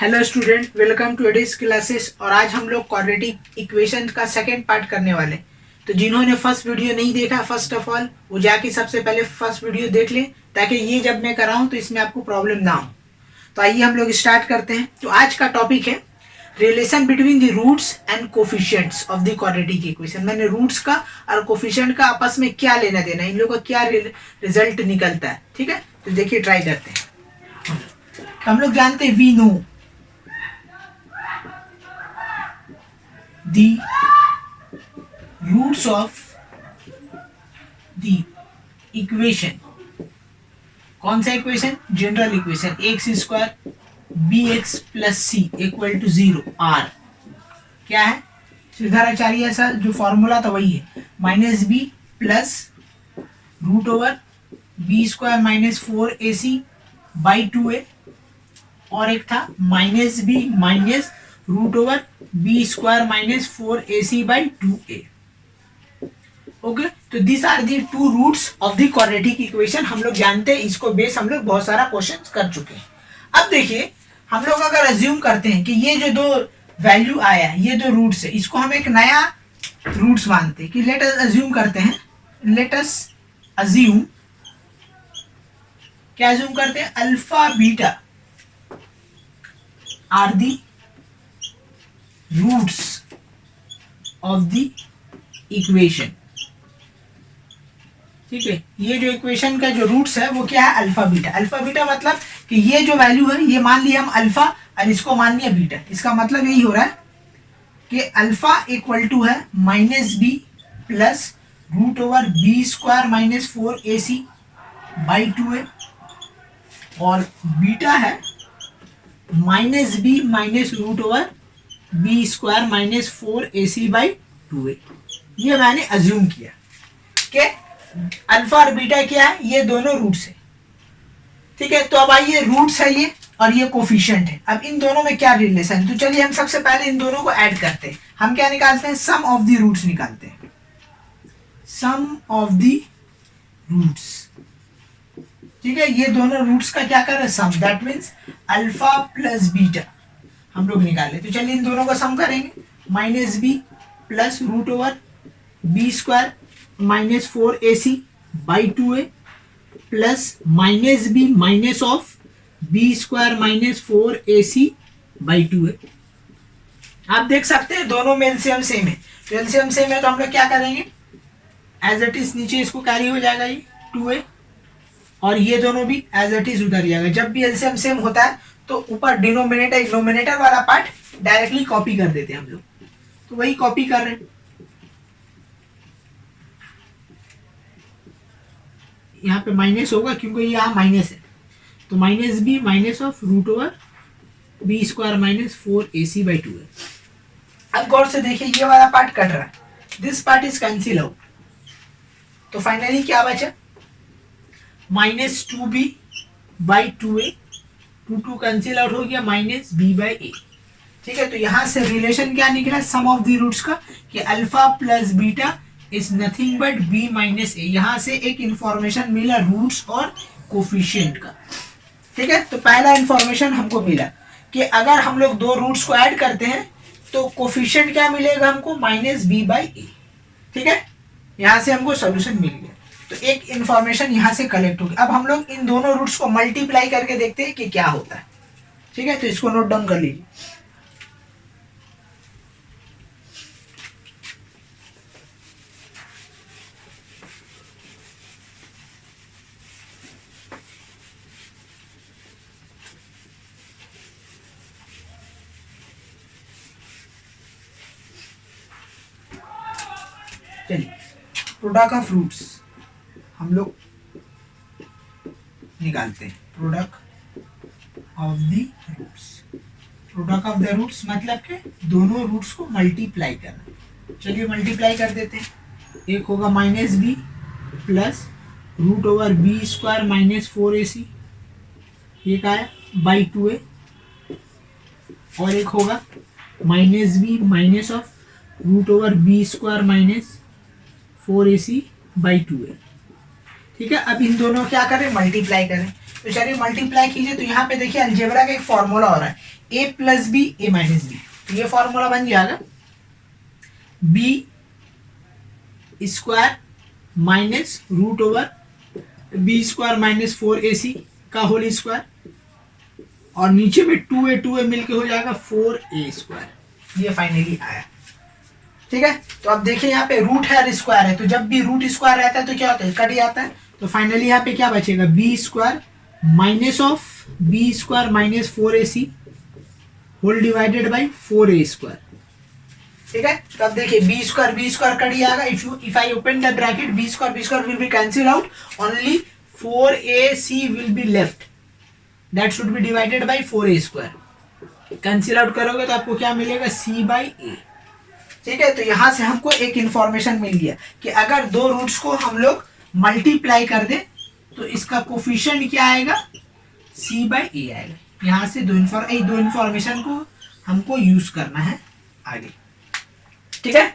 Hello student, welcome to एडिस classes. और आज हम लोग क्वाड्रेटिक इक्वेशन का सेकंड पार्ट करने वाले। तो जिन्होंने फर्स्ट वीडियो नहीं देखा, फर्स्ट ऑफ ऑल वो जाके सबसे पहले फर्स्ट वीडियो देख लें, ताकि ये जब मैं कराऊं तो इसमें आपको प्रॉब्लम ना हो। तो आइए हम लोग स्टार्ट करते हैं। तो आज का टॉपिक है relation between the roots and coefficients of the quadratic equation. मैंने रूट्स का और कोफिशिएंट का आपस में क्या लेना देना, इन लोगों का क्या रिजल्ट निकलता है। ठीक है, तो देखिए ट्राई करते हैं। तो हम लोग जानते हैं, we know the roots of the equation। कौन सा equation? General equation x square b x plus c equal to 0 आर। क्या है? श्रीधराचार्य ऐसा जो फॉर्मूला था वही है, minus b plus root over b square minus 4ac by 2a, और एक था minus b minus root over b square minus 4ac by 2a। Okay, तो this are the two roots of the quadratic equation. हम लोग जानते हैं, इसको base हम लोग बहुत सारा क्वेश्चन कर चुके हैं। अब देखिए, हम लोग अगर अज्यूम करते हैं कि ये जो दो वैल्यू आया, ये दो रूट्स है, इसको हम एक नया रूट्स मानते हैं कि लेट अस अज्यूम करते हैं, लेट अस अज्यूम, क्या अज्यूम करते हैं? Alpha beta are the roots of the equation. ठीक है, ये जो इक्वेशन का जो रूट्स है वो क्या है? Alpha beta. अल्फा बीटा मतलब कि ये जो वैल्यू है ये मान लिया हम अल्फा और इसको मान लिया बीटा। इसका मतलब यही हो रहा है कि अल्फा इक्वल टू है minus b plus root over b square minus 4ac by 2a, और बीटा है minus b minus root over b square minus 4ac by 2a। ये मैंने अज्यूम किया कि अल्फा और बीटा क्या है? ये दोनों रूट्स है। ठीक है, तो अब आइए, रूट्स है ये और ये कोफिशिएंट है। अब इन दोनों में क्या रिलेशन? तो चलिए हम सबसे पहले इन दोनों को ऐड करते हैं। हम क्या निकालते हैं? सम ऑफ द रूट्स निकालते हैं। Sum of the roots. ठीक है, ये दोनों रूट्स का क्या कर रहे हैं? Sum. That means alpha plus beta हम लोग निकाले। तो चलिए इन दोनों का सम करेंगे। Minus b plus root over b square minus 4ac by 2a plus minus b minus of b square minus 4ac by 2a। आप देख सकते हैं दोनों में एलसीएम सेम है। तो एलसीएम सेम है तो हम लोग क्या करेंगे? एज इट इज नीचे इसको कैरी हो जाएगा ये 2a, और ये दोनों भी एज इट इज उधर जाएगा। जब भी एलसीएम सेम होता है तो ऊपर डिनोमिनेटर वाला पार्ट डायरेक्टली कॉपी कर देते हैं हम लोग। तो वही कॉपी कर रहे हैं। यहाँ पे माइनस होगा क्योंकि यहाँ माइनस है, तो minus b minus of root over b square minus 4ac by 2a। अब गौर से देखिए, ये वाला पार्ट कट रहा है, this part is cancel out. तो फाइनली क्या बचा? Minus 2b by 2a, 2 cancel out हो गया, माइनस b बाई a। ठीक है, तो यहां से रिलेशन क्या निकला सम ऑफ द रूट्स का, कि alpha plus beta is nothing but b minus a। यहां से एक इंफॉर्मेशन मिला रूट्स और कोफिशिएंट का। ठीक है, तो पहला इंफॉर्मेशन हमको मिला कि अगर हम लोग दो रूट्स को ऐड करते हैं तो कोफिशिएंट क्या मिलेगा हमको? Minus b by a। ठीक है, यहां से हमको सोल्यूशन मिल गया। तो एक इंफॉर्मेशन यहां से कलेक्ट होगी। अब हम लोग इन दोनों रूट्स को मल्टीप्लाई करके देखते हैं कि क्या होता है। ठीक है, तो इसको नोट डाउन कर लीजिए। चलिए, प्रोडक्ट ऑफ रूट्स हम लोग निकालते हैं। Product of the roots, product of the roots मतलब कि दोनों रूट्स को मल्टीप्लाई करना। चलिए मल्टीप्लाई कर देते हैं। एक होगा minus b plus root over b square minus 4ac, एक आया बाई 2a, और एक होगा minus b minus of root over b square minus 4ac by 2a। ठीक है, अब इन दोनों क्या करें, मल्टीप्लाई करें। तो चलिए मल्टीप्लाई कीजिए। तो यहाँ पे देखिए अलजेब्रा का एक फॉर्मूला हो रहा है, a plus b a minus b. तो ये फॉर्मूला बन जाएगा b square minus root over b square minus 4ac का होल स्क्वायर, और नीचे में 2a मिलके हो जाएगा 4a स्क्वायर। ये फाइनली आया। ठीक है, तो अब देखिए यहाँ पे रूट है और स्क्वायर है, तो जब भी रूट स्क्वायर रहता है तो क्या होता है, कट जाता है। तो फाइनली यहाँ पे क्या बचेगा, b square minus of b square minus 4ac whole divided by 4a square. ठीक है, तो अब देखिए बी स्क्वायर कट जाएगा। If I open the bracket b square will be cancel out, only 4ac will be left, that should be divided by 4a square. Cancel out करोगे तो आपको क्या मिलेगा, c बाई ए। ठीक है, तो यहां से हमको एक इंफॉर्मेशन मिल गया कि अगर दो रूट्स को हम लोग मल्टीप्लाई कर दे तो इसका कोफिशिएंट क्या आएगा, c बाई ए आएगा। यहां से दो इंफॉर्मेशन को हमको यूज करना है आगे। ठीक है,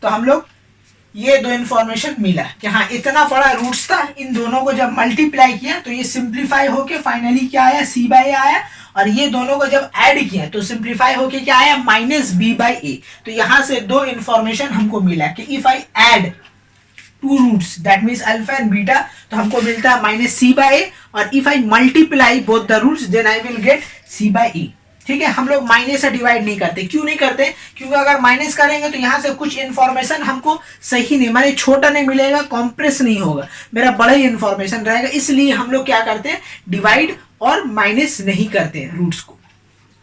तो हम लोग ये दो इंफॉर्मेशन मिला कि हाँ इतना बड़ा रूट्स था, इन दोनों को जब मल्टीप्लाई किया तो ये सिंप्लीफाई होके फाइनली क्या आया, c बाई ए आया। और ये दोनों को जब ऐड किया तो सिंप्लीफाई होके क्या आया, माइनस बी बाई ए। तो यहां से दो इंफॉर्मेशन हमको मिला कि if I add two roots that means alpha and beta, तो हमको मिलता है माइनस सी बाई ए, और if I multiply both the roots then I will get c by e. ठीक है, हम लोग माइनस से डिवाइड नहीं करते। क्यों नहीं करते, क्योंकि अगर माइनस करेंगे तो यहाँ से कुछ इन्फॉर्मेशन हमको सही नहीं, माने छोटा नहीं मिलेगा, कॉम्प्रेस नहीं होगा, मेरा बड़ा ही इन्फॉर्मेशन रहेगा। इसलिए हम लोग क्या करते हैं, डिवाइड और माइनस नहीं करते हैं रूट्स को।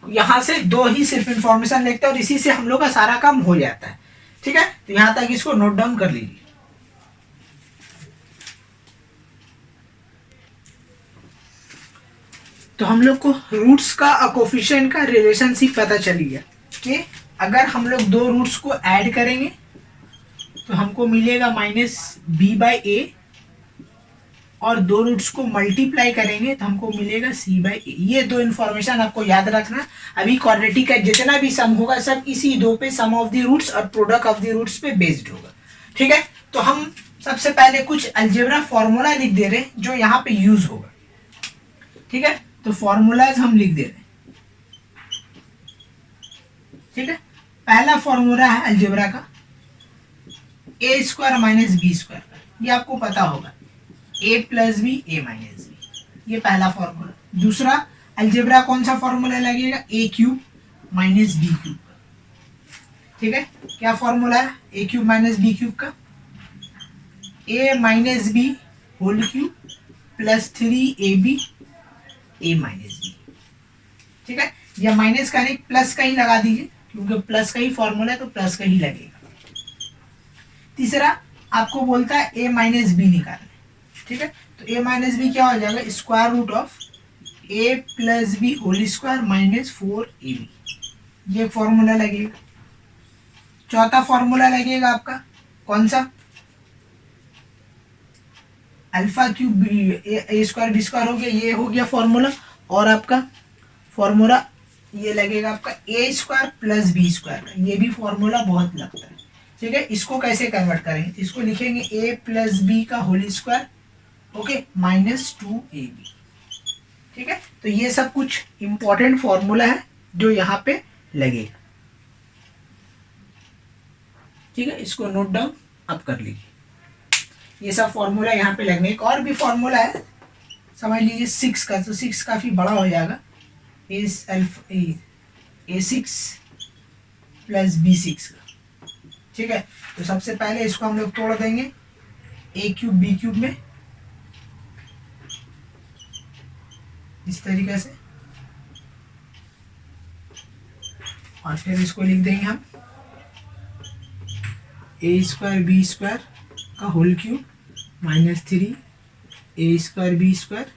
यहाँ से दो ही सिर्फ इन्फॉर्मेशन लिखते हैं और इसी से हम लोग का सारा काम हो जाता है। ठीक है, तो यहाँ तक इसको नोट डाउन कर लीजिए। तो हम लोग को रूट्स का कोफिशिएंट का रिलेशनशिप पता चली गया कि अगर हम लोग दो रूट्स को ऐड करेंगे तो हमको मिलेगा माइनस बी बाई ए, और दो रूट्स को मल्टीप्लाई करेंगे तो हमको मिलेगा सी बाई ए। ये दो इंफॉर्मेशन आपको याद रखना। अभी क्वाड्रेटिक का जितना भी सम होगा सब इसी दो पे, सम ऑफ द रूट्स और प्रोडक्ट ऑफ द रूट्स पे बेस्ड होगा। ठीक है, तो हम सबसे पहले कुछ अलजेब्रा फॉर्मूला लिख दे रहे हैं जो यहाँ पे यूज होगा। ठीक है, तो फॉर्मूलाज हम लिख दे रहे हैं। ठीक है, पहला फॉर्मूला है अलजेब्रा का a square minus b square का, ये आपको पता होगा, a plus b a minus b, ये पहला फॉर्मूला। दूसरा अलजेब्रा कौन सा फॉर्मूला लगेगा, a cube minus b cube का। ठीक है, क्या फॉर्मूला है a cube minus b cube का, a minus b whole cube plus 3ab a minus b. ठीक है, या माइनस का नहीं प्लस का ही लगा दीजिए, क्योंकि प्लस का ही फॉर्मूला है तो प्लस का ही लगेगा। तीसरा आपको बोलता है ए माइनस बी निकालना। ठीक है, तो ए माइनस बी क्या हो जाएगा, square root of a plus b whole square minus 4ab, ये फॉर्मूला लगेगा। चौथा फॉर्मूला लगेगा आपका कौन सा, अल्फा क्यूब ए स्क्वायर बी स्क्वायर हो गया, ये हो गया फॉर्मूला। और आपका फॉर्मूला ये लगेगा आपका ए स्क्वायर प्लस बी स्क्वायर का, ये भी फॉर्मूला बहुत लगता है। ठीक है, इसको कैसे कन्वर्ट करेंगे, इसको लिखेंगे ए प्लस बी का whole square, okay, minus 2ab। ठीक है, तो ये सब कुछ इंपॉर्टेंट फॉर्मूला है जो यहाँ पे लगेगा। ठीक है, इसको नोट डाउन आप कर लीजिए, ये सब फॉर्मूला यहाँ पे लगने। एक और भी फॉर्मूला है, समझ लीजिए 6 का, तो 6 काफी बड़ा हो जाएगा, a6 प्लस b6 का। ठीक है, तो सबसे पहले इसको हम लोग तोड़ देंगे a क्यूब b क्यूब में, इस तरीके से, और फिर इसको लिख देंगे हम a स्क्वायर b स्क्वायर का whole cube minus 3a square b square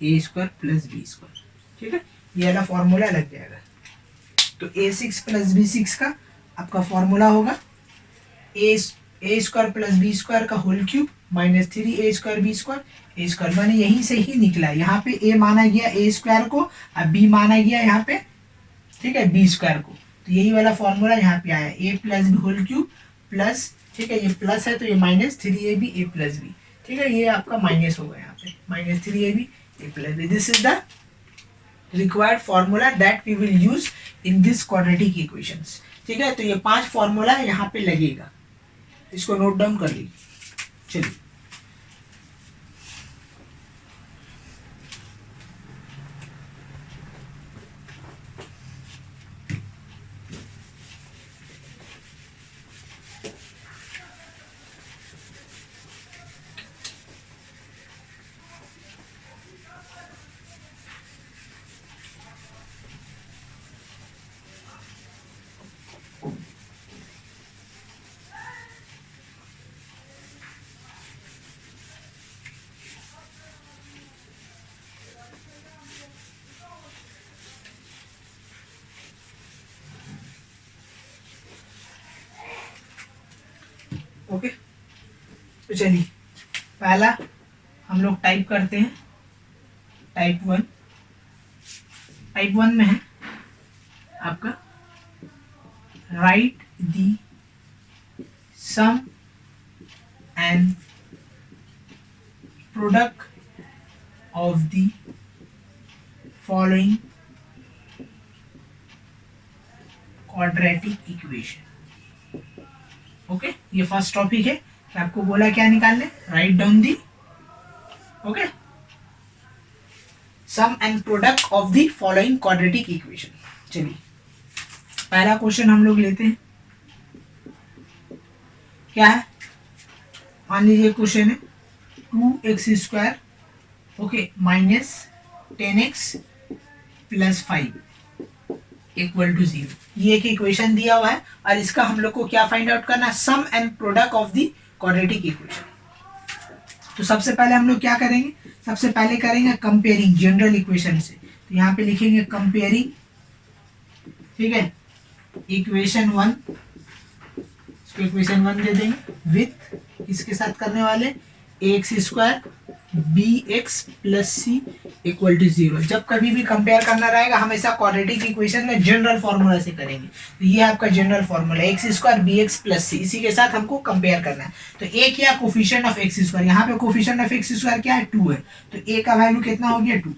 a square plus b square. ठीक है, ये वाला फॉर्मूला लग जाएगा। तो a6 प्लस b6 का आपका फॉर्मूला होगा a square plus b square का whole cube minus 3a square b square a square, मैंने यहीं से ही निकला, यहाँ पे a माना गया a स्क्वायर को, अब b माना गया यहाँ पे, ठीक है, b स्क्वायर को। तो यही वाला फॉर्मूला यहाँ पे आया, a plus b whole cube plus, ठीक है, ये प्लस है तो ये minus 3ab a plus B, ठीक है, ये आपका माइनस होगा यहाँ पे, minus 3ab a plus b. This is the required formula that we will use in this quadratic equations, ठीक है। तो ये 5 फॉर्मूला यहाँ पे लगेगा, इसको नोट डाउन कर लीजिए। चलिए ओके, तो चलिए पहला हम लोग टाइप करते हैं, टाइप 1। टाइप 1 में है आपका write the sum and product of the following quadratic equation. Okay, ये फर्स्ट टॉपिक है कि आपको बोला क्या निकालने, write down the, okay, sum and product of the following quadratic equation. चलिए पहला क्वेश्चन हम लोग लेते हैं, क्या है, मान लीजिए क्वेश्चन है 2x², okay, minus 10x plus 5 equal to 0। ये एक इक्वेशन दिया हुआ है और इसका हम लोग को क्या फाइंड आउट करना है, sum and product of the quadratic equation. तो सबसे पहले हम लोग क्या करेंगे, सबसे पहले करेंगे कंपेयरिंग जनरल इक्वेशन से। तो यहाँ पे लिखेंगे कंपेयरिंग, ठीक है, इक्वेशन 1, इसको इक्वेशन 1 दे देंगे विथ इसके साथ करने वाले ax² bx plus c equal to 0। जब कभी भी कंपेयर करना रहेगा हमेशा क्वाड्रेटिक इक्वेशन में जनरल फॉर्मूला से करेंगे। तो ये आपका general formula x² bx plus c, इसी के साथ हमको कंपेयर करना है। तो a क्या, कोफिशिएंट ऑफ x², यहाँ पे कोफिशिएंट ऑफ x² क्या है, 2 है, तो a का वैल्यू कितना हो गया, 2।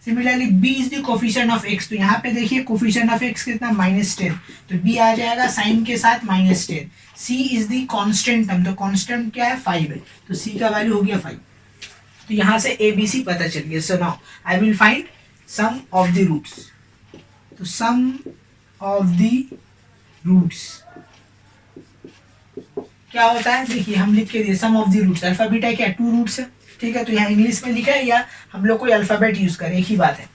Similarly b is the coefficient of x, तो यहाँ पे देखिए कोफिशिएंट ऑफ x कितना, -10, तो b आ जाएगा साइन के साथ -10। c is the constant term, तो कांस्टेंट क्या है, 5 है, तो c का वैल्यू हो गया 5। तो यहाँ से ABC पता चल गया। So now I will find sum of the roots. तो सम ऑफ द रूट्स क्या होता है, देखिए हम लिख के दिए sum of the roots, alpha beta क्या 2 रूट्स है, ठीक है। तो यहाँ इंग्लिश में लिखा है या हम लोग कोई अल्फाबेट यूज करें, एक ही बात है।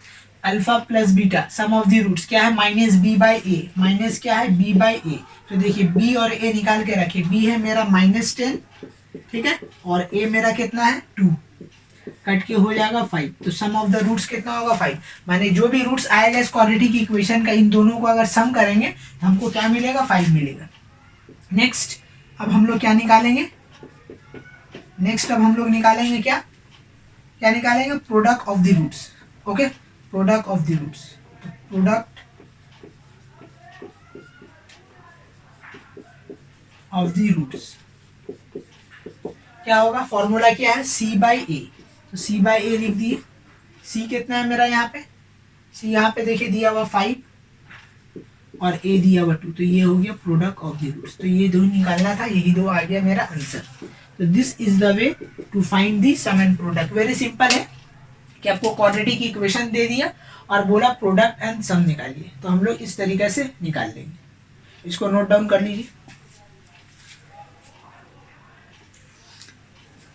Alpha plus beta sum of the roots क्या है, -b/a, माइनस क्या है, b/a। तो देखिए b और a निकाल के रखिए, b है मेरा -10, ठीक है, और a मेरा कितना है, 2, कट के हो जाएगा 5। तो सम ऑफ द रूट्स कितना होगा, 5। माने जो भी रूट्स आएगा इस क्वाड्रेटिक इक्वेशन का, इन दोनों को अगर सम करेंगे तो हमको क्या मिलेगा, 5 मिलेगा। नेक्स्ट अब हम लोग क्या निकालेंगे, नेक्स्ट अब हम लोग निकालेंगे क्या, क्या निकालेंगे, product of the roots. Okay, product of the roots. तो प्रोडक्ट ऑफ द रूट्स क्या होगा, फॉर्मूला क्या है, c/a। तो c/a लिख दिए, c कितना है मेरा यहाँ पे, c यहाँ पे देखिए दिया हुआ 5 और a दिया हुआ 2, तो ये हो गया प्रोडक्ट ऑफ द रूट्स। तो ये दो निकालना था, यही दो आ गया मेरा आंसर। तो this is the way to find the sum and product. Very simple है कि आपको क्वाड्रेटिक इक्वेशन दे दिया और बोला प्रोडक्ट एंड सम निकालिए, तो हम लोग इस तरीके से निकाल लेंगे। इसको नोट डाउन कर लीजिए।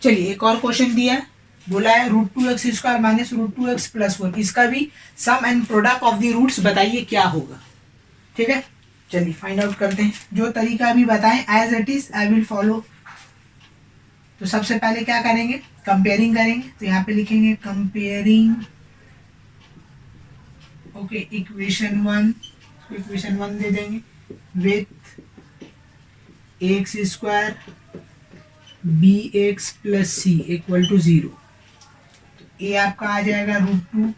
चलिए एक और क्वेश्चन दिया है, बोला है √2x² माइनस √2x प्लस 1, इसका भी sum and product of the roots बताइए क्या होगा, ठीक है। चलिए फाइंड आउट करते हैं, जो तरीका अभी बताएं as it is I will follow. तो सबसे पहले क्या करेंगे, कंपेयरिंग करेंगे। तो यहाँ पे लिखेंगे कंपेयरिंग, ओके, इक्वेशन 1, इक्वेशन 1 दे देंगे with ax² bx plus c equal to 0। A आपका आ जाएगा √2,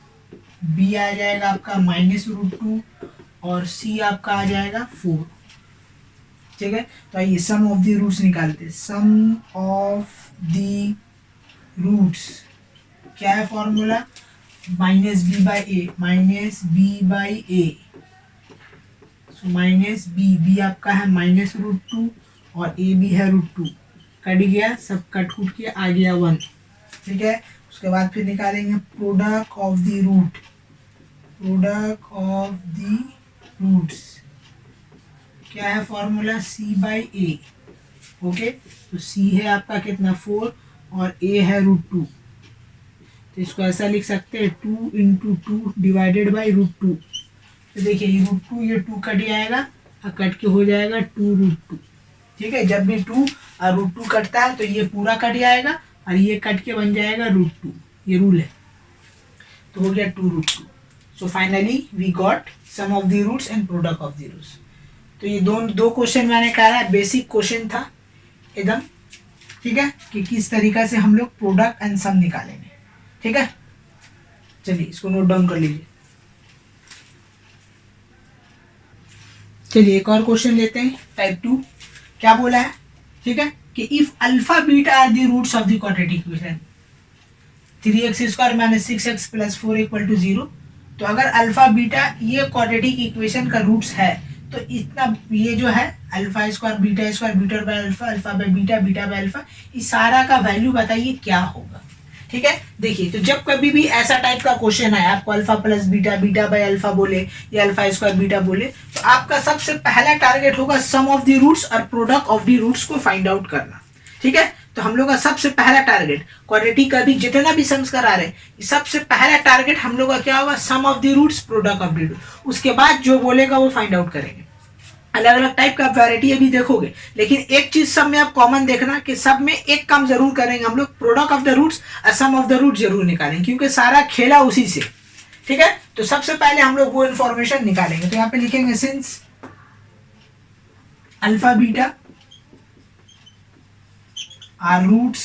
बी आ जाएगा आपका -√2 और सी आपका आ जाएगा 4। ठीक है। तो आइए सम ऑफ द रूट्स निकालते हैं। सम ऑफ द रूट्स क्या है formula, minus b by a, minus b by a, so minus b, b आपका है -√2 और ए भी है √2, कट गया, सब कट कूट के आ गया 1, ठीक है। उसके बाद फिर निकालेंगे product of the root, product of the roots क्या है formula, c by a, okay. तो सी है आपका कितना 4 और ए है √2, तो इसको ऐसा लिख सकते हैं 2 × 2 डिवाइडेड बाई √2। तो देखिए ये √2 ये 2 कट जाएगा और कट के हो जाएगा 2√2, ठीक है। जब भी 2 और √2 कटता है तो ये पूरा कट जाएगा और ये कट के बन जाएगा √2, ये रूल है। तो हो गया 2√2। So finally we got sum of the roots and product of the roots. तो ये दो क्वेश्चन मैंने कहा है, बेसिक क्वेश्चन था एकदम, ठीक है, कि किस तरीका से हम लोग प्रोडक्ट एंड सम निकालेंगे, ठीक है। चलिए इसको नोट डाउन कर लीजिए। चलिए एक और क्वेश्चन लेते हैं, टाइप 2। क्या बोला है, ठीक है, कि if alpha beta are the roots of the quadratic equation 3x² - 6x + 4 = 0। तो अगर अल्फा बीटा ये क्वाड्रेटिक इक्वेशन का रूट्स है तो इतना ये जो है α² β² beta by alpha, alpha by beta, beta by alpha, इस सारा का वैल्यू बताइए क्या होगा, ठीक है। देखिए तो जब कभी भी ऐसा टाइप का क्वेश्चन आए, आपको alpha plus beta, beta by alpha बोले या α² बीटा बोले, तो आपका सबसे पहला टारगेट होगा सम ऑफ द रूट्स और प्रोडक्ट ऑफ द रूट्स को फाइंड आउट करना, ठीक है। तो हम लोग का सबसे पहला टारगेट क्वाड्रेटिक का भी जितना भी सम्स करा रहे, सबसे पहला टारगेट हम लोग का क्या होगा, sum of the roots, product of the roots. उसके बाद जो बोलेगा वो फाइंड आउट करेंगे। अलग अलग टाइप का वैरायटी अभी देखोगे, लेकिन एक चीज सब में आप कॉमन देखना कि सब में एक काम जरूर करेंगे हम लोग, प्रोडक्ट ऑफ द रूट्स और सम ऑफ द रूट जरूर निकालेंगे, क्योंकि सारा खेला उसी से, ठीक है। तो सबसे पहले हम लोग वो इन्फॉर्मेशन निकालेंगे। तो यहाँ पे लिखेंगे since alpha beta are roots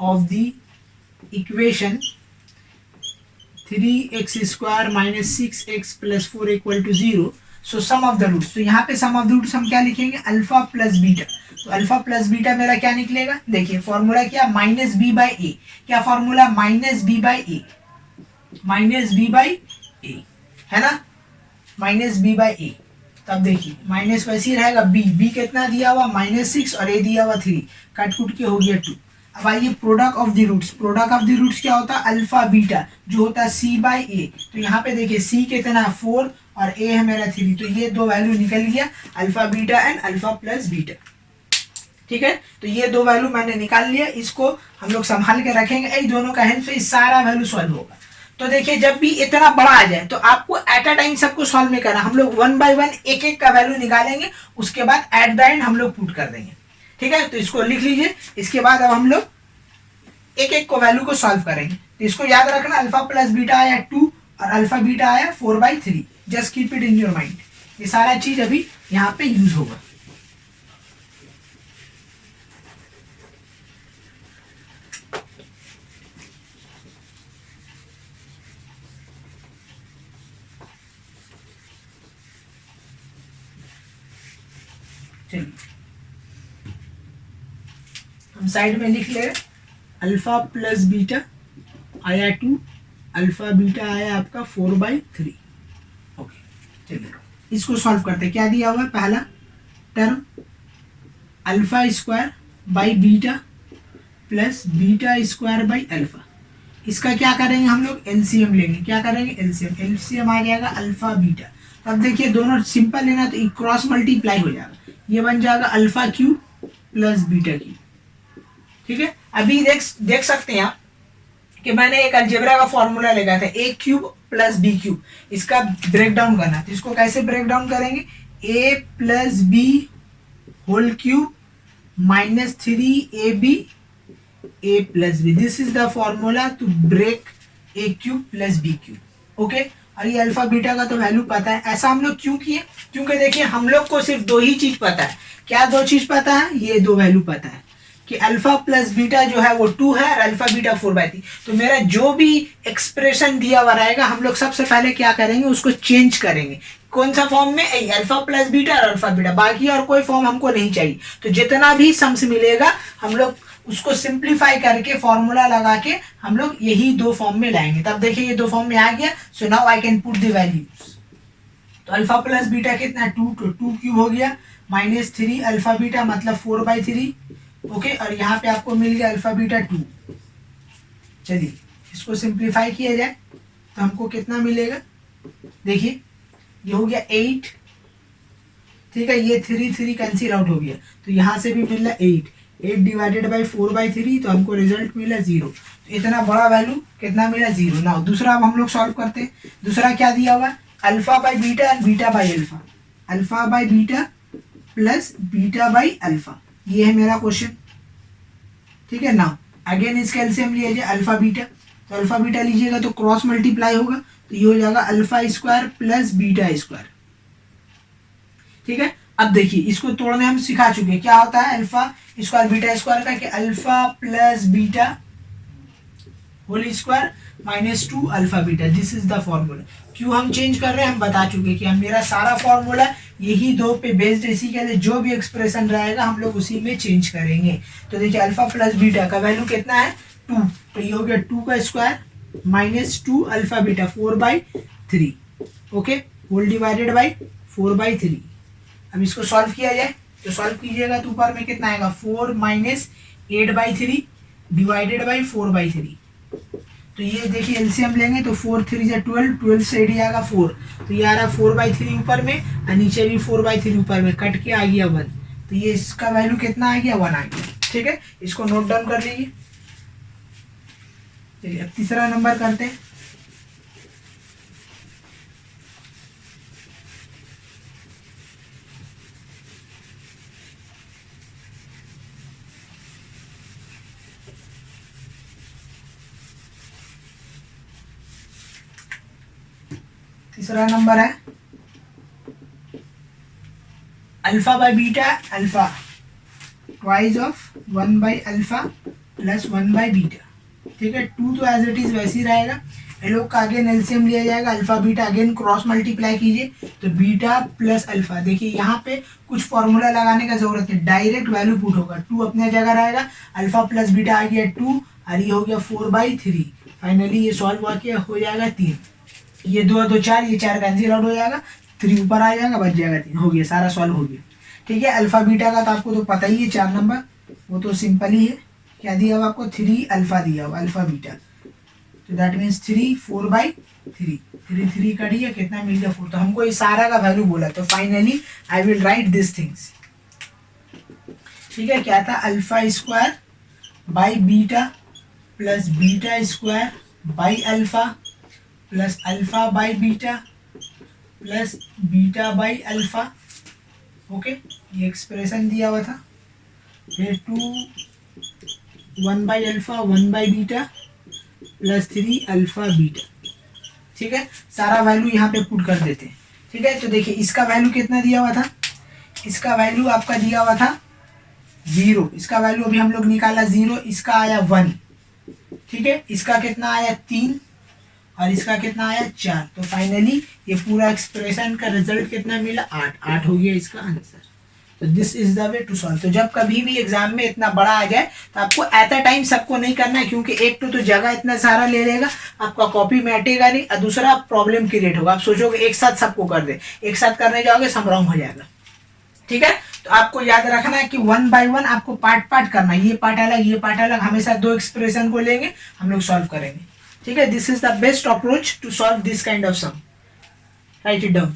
of the equation 3x² - 6x + 4 = 0। So sum of the roots, तो यहाँ पे सम ऑफ द रूट्स हम क्या लिखेंगे, अल्फा प्लस बीटा। तो अल्फा प्लस बीटा मेरा क्या निकलेगा, देखिए फॉर्मूला क्या, -b/a। क्या फॉर्मूला, -b/a, -b/a है ना, -b/a। तब देखिए माइनस वैसे ही रहेगा, b कितना दिया हुआ -6 और a दिया हुआ 3, कट कुट के हो गया 2। अब आइए product of the roots, product of the roots क्या होता है, अल्फा बीटा जो होता है c/a। तो यहाँ पे देखिए c कितना 4 और a है मेरा 3, तो ये दो वैल्यू निकल गया, alpha beta and alpha plus beta, ठीक है। तो ये दो वैल्यू मैंने निकाल लिया, इसको हम लोग संभाल के रखेंगे, इन दोनों का हेल्प से सारा वैल्यू सॉल्व होगा। तो देखिए जब भी इतना बड़ा आ जाए तो आपको एट अ टाइम सबको सॉल्व नहीं करना, हम लोग 1 बाय 1 एक एक का वैल्यू निकालेंगे, उसके बाद एट द एंड हम लोग पुट कर देंगे, ठीक है। तो इसको लिख लीजिए, इसके बाद अब हम लोग एक एक को वैल्यू को सॉल्व करेंगे। तो इसको याद रखना, अल्फा प्लस बीटा आया 2 और अल्फा बीटा आया 4/3, just keep it in your mind. ये सारा चीज अभी यहाँ पे यूज होगा। चलिए हम साइड में लिख ले, अल्फा प्लस बीटा आया 2, अल्फा बीटा आया आपका 4/3, ओके। चलिए इसको सॉल्व करते हैं। क्या दिया हुआ है, पहला term α² by beta plus β² by alpha, इसका क्या करेंगे हम लोग, एलसीएम लेंगे। क्या करेंगे, एलसीएम, एलसीएम आ जाएगा अल्फा बीटा। अब देखिए दोनों सिंपल लेना तो क्रॉस मल्टीप्लाई हो जाएगा, ये बन जाएगा α³ प्लस β³, ठीक है। अभी देख सकते हैं आप कि मैंने एक अलजेब्रा का फॉर्मूला लगाया था, a³ प्लस b³, इसका ब्रेक डाउन करना। तो इसको कैसे ब्रेक डाउन करेंगे, a plus b whole cube minus 3ab a plus b, this is the formula to break a³ plus b³, okay. और ये अल्फा बीटा का तो वैल्यू पता है। ऐसा हम लोग क्यों किए, क्योंकि देखिए हम लोग को सिर्फ दो ही चीज पता है। क्या दो चीज पता है, ये दो वैल्यू पता है। कि अल्फा प्लस बीटा जो है वो 2 है और अल्फा बीटा 4/3। तो मेरा जो भी एक्सप्रेशन दिया हुआ रहेगा हम लोग सबसे पहले क्या करेंगे, उसको चेंज करेंगे। कौन सा फॉर्म में, अल्फा प्लस बीटा और अल्फा बीटा, बाकी और कोई फॉर्म हमको नहीं चाहिए। तो जितना भी सम्स मिलेगा हम लोग उसको सिंप्लीफाई करके फॉर्मूला लगा के हम लोग यही दो फॉर्म में लाएंगे। तब देखिए ये दो फॉर्म में आ गया। So now I can put the values. तो अल्फा प्लस बीटा कितना है 2, तो 2 क्यूब हो गया -3 अल्फा बीटा मतलब 4/3। ओके, और यहाँ पे आपको मिल गया अल्फा बीटा 2। चलिए इसको सिंप्लीफाई किया जाए तो हमको कितना मिलेगा, देखिए ये हो गया 8। ठीक है, ये 3 कैंसिल आउट हो गया, तो यहाँ से भी मिल रहा 8 डिवाइडेड बाई 4/3, तो हमको रिजल्ट मिला 0। तो इतना बड़ा वैल्यू कितना मिला 0। ना दूसरा अब हम लोग सॉल्व करते हैं। दूसरा क्या दिया हुआ है, alpha by beta and beta by alpha, alpha by beta plus beta by alpha, ये है मेरा क्वेश्चन। ठीक है ना, अगेन इसका एलसीएम लिया जाए अल्फा बीटा, तो अल्फा बीटा लीजिएगा तो क्रॉस मल्टीप्लाई होगा, तो ये हो जाएगा alpha square plus beta square. ठीक है, अब देखिए इसको तोड़ने हम सिखा चुके हैं क्या होता है अल्फा स्क्वायर बीटा स्क्वायर का, कि alpha plus beta whole square -2 alpha beta, this is the formula. क्यों हम चेंज कर रहे हैं हम बता चुके कि हम मेरा सारा फॉर्मूला यही दो पे बेस्ड, इसी के लिए जो भी एक्सप्रेशन रहेगा हम लोग उसी में चेंज करेंगे। तो देखिए अल्फा प्लस बीटा का वैल्यू कितना है 2, तो ये हो गया 2 का square -2 alpha beta 4/3। Okay, whole divided by 4/3। अब इसको सॉल्व किया जाए तो सॉल्व कीजिएगा तो ऊपर में कितना आएगा 4 - 8/3 डिवाइडेड बाई 4/3। तो ये देखिए एलसीएम लेंगे तो 4 3 जा 12, 12 से 8 आएगा 4, तो ये आ रहा 4/3 ऊपर में और नीचे भी 4/3 ऊपर में, कट के आ गया 1, तो ये इसका वैल्यू कितना आ गया 1 आ गया। ठीक है, इसको नोट डाउन कर लीजिए। चलिए अब तीसरा नंबर करते हैं। तीसरा नंबर है alpha by beta alpha twice of 1 by alpha plus 1 by beta. ठीक है, 2 तो एज इट इज वैसे ही रहेगा। ये लोग का अगेन एलसीएम लिया जाएगा, alpha beta again cross multiply कीजिए तो बीटा प्लस अल्फा। देखिए यहाँ पे कुछ फॉर्मूला लगाने का जरूरत है, डायरेक्ट वैल्यू पुट होगा। 2 अपने जगह रहेगा, अल्फा प्लस बीटा आ गया 2 और ये हो गया 4/3। फाइनली ये सॉल्व हो जाएगा 3, ये 2 2 4, ये 4 कैंसिल आउट हो जाएगा, 3 ऊपर आ जाएगा, बच जाएगा 3। हो गया, सारा सॉल्व हो गया। ठीक है, अल्फा बीटा का तो आपको तो पता ही है 4 नंबर, वो तो सिंपल ही है। क्या दिया हुआ आपको 3 अल्फा दिया हुआ अल्फा बीटा, तो दैट मीन्स 3 4/3, 3 3 कट गया, कितना मिल गया 4। तो हमको इस सारा का वैल्यू बोला, तो finally I will write this things. ठीक है, क्या था alpha square by beta plus beta square by alpha plus alpha by beta plus beta by alpha. Okay, ये एक्सप्रेशन दिया हुआ था। फिर 2 1 by alpha 1 by beta plus 3 alpha beta. ठीक है, सारा वैल्यू यहाँ पे पुट कर देते हैं। ठीक है, तो देखिए इसका वैल्यू कितना दिया हुआ था, इसका वैल्यू आपका दिया हुआ था 0, इसका वैल्यू अभी हम लोग निकाला 0, इसका आया 1। ठीक है, इसका कितना आया 3 और इसका कितना आया 4। तो फाइनली ये पूरा एक्सप्रेशन का रिजल्ट कितना मिला 8 हो गया इसका आंसर। तो this is the way to solve. तो जब कभी भी एग्जाम में इतना बड़ा आ जाए तो आपको एट अ टाइम सबको नहीं करना है, क्योंकि एक तो जगह इतना सारा ले लेगा, आपका कॉपी में हटेगा नहीं, और दूसरा प्रॉब्लम क्रिएट होगा। आप सोचोगे एक साथ सबको कर दे, एक साथ करने जाओगे संभ्रम हो जाएगा। ठीक है, तो आपको याद रखना है कि 1 बाय 1 आपको पार्ट करना है, ये पार्ट अलग ये पार्ट अलग, हमेशा 2 एक्सप्रेशन को लेंगे हम लोग सॉल्व करेंगे। ठीक है, this is the best approach to solve this kind of sum. Write it down.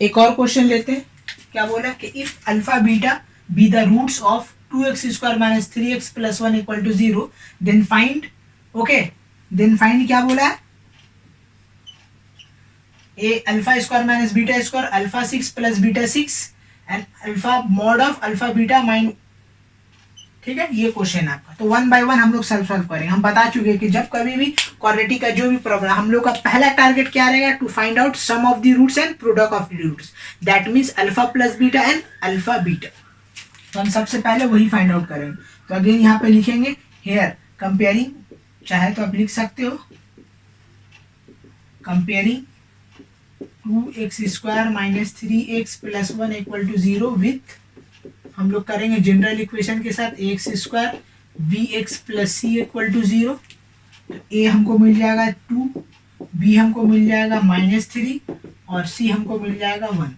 एक और क्वेश्चन लेते हैं। क्या बोला कि if alpha beta be the roots of 2x square minus 3x plus 1 equal to 0 then find. Okay, then find क्या बोला है, a alpha square minus beta square alpha 6 plus beta 6 and alpha mod of alpha beta mine. ठीक है, ये question है आपका। तो 1 bye 1 हम लोग सॉल्व करेंगे। हम बता चुके हैं कि जब कभी भी क्वाड्रेटिक का जो भी प्रॉब्लम, हम लोग का पहला टारगेट क्या रहेगा, to find out sum of the roots and product of the roots, that means alpha plus beta and alpha beta. तो हम सबसे पहले वही फाइंड आउट करेंगे। तो अगेन यहाँ पे लिखेंगे हेयर कंपेयरिंग, चाहे तो आप लिख सकते हो comparing 2x² minus 3x plus 1 equal to 0 with, हम लोग करेंगे जनरल इक्वेशन के साथ ax² bx plus c equal to 0। तो a हमको मिल जाएगा 2, b हमको मिल जाएगा -3 और c हमको मिल जाएगा 1।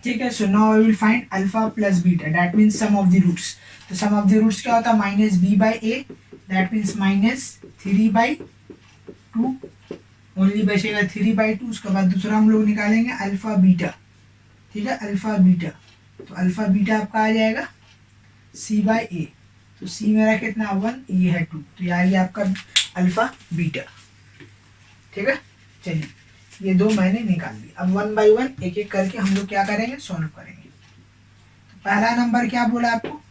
ठीक है, so now I will find alpha plus beta, that means sum of the roots. तो सम ऑफ द रूट्स क्या होता है, -b/a, दैट मीन्स -3/2, ओनली बचेगा 3/2। उसके बाद दूसरा हम लोग निकालेंगे अल्फा बीटा। ठीक है, अल्फा बीटा, तो अल्फा बीटा आपका आ जाएगा c/a। तो c मेरा कितना 1, ये है 2, तो ये आ गया आपका अल्फा बीटा। ठीक है, चलिए ये दो मैंने निकाल दी। अब 1 बाय 1 एक एक करके हम लोग क्या करेंगे, सॉल्व करेंगे। तो पहला नंबर क्या बोला आपको,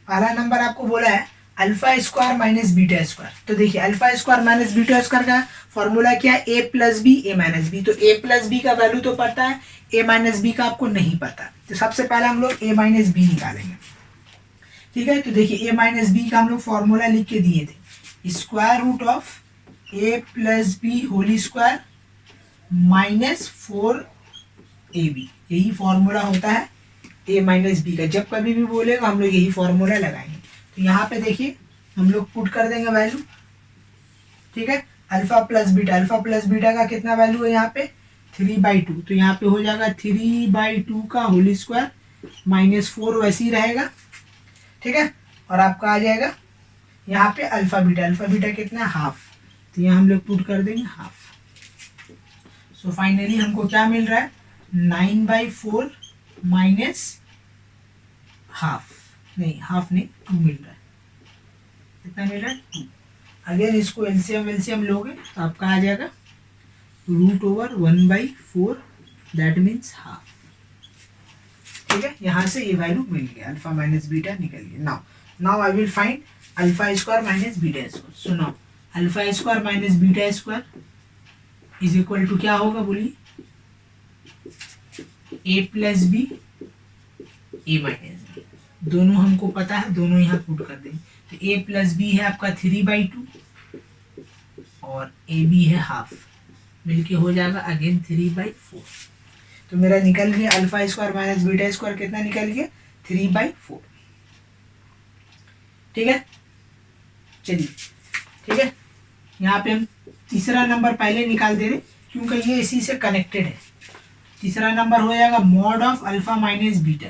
पहला नंबर आपको बोला है alpha square minus beta square. तो देखिए alpha square minus beta square का फॉर्मूला क्या है, a plus b a minus b. तो a प्लस बी का वैल्यू तो पता है, a माइनस बी का आपको नहीं पता। तो सबसे पहले हम लोग a माइनस बी निकालेंगे। ठीक है, तो देखिए a माइनस बी का हम लोग फॉर्मूला लिख के दिए थे, square root of a plus b whole square -4ab, यही फॉर्मूला होता है a माइनस बी का। जब कभी भी बोलेगा हम लोग यही फॉर्मूला लगाएंगे। तो यहाँ पे देखिए हम लोग पुट कर देंगे वैल्यू। ठीक है, अल्फा प्लस बीटा का कितना वैल्यू है यहाँ पे 3/2। तो यहाँ पे हो जाएगा 3/2 का होल स्क्वायर -4 वैसे ही रहेगा। ठीक है, और आपका आ जाएगा यहाँ पे अल्फा बीटा कितना हाफ, तो यहाँ हम लोग पुट कर देंगे हाफ। सो फाइनली हमको क्या मिल रहा है 9/4 माइनस हाफ, नहीं हाफ नहीं 2 मिल रहा है। कितना मिल रहा है 2। अगेन इसको एलसीएम लोगे तो आपका आ जाएगा √1/4, दैट मीन्स हाफ। ठीक है, यहाँ से ये वैल्यू मिल गया, अल्फा माइनस बीटा निकल गया। Now I will find alpha square minus beta square. So now alpha square minus beta square is equal to क्या होगा बोलिए, a plus b a minus b, दोनों हमको पता है, दोनों यहाँ पुट कर देंगे। तो a प्लस बी है आपका 3/2 और ए बी है हाफ, मिलके हो जाएगा अगेन 3/4। तो मेरा निकल गया alpha square minus beta square कितना निकल गया 3/4। ठीक है, चलिए ठीक है, यहाँ पे हम तीसरा नंबर पहले निकाल दे रहे क्योंकि ये इसी से कनेक्टेड है। तीसरा नंबर हो जाएगा mod of alpha minus beta.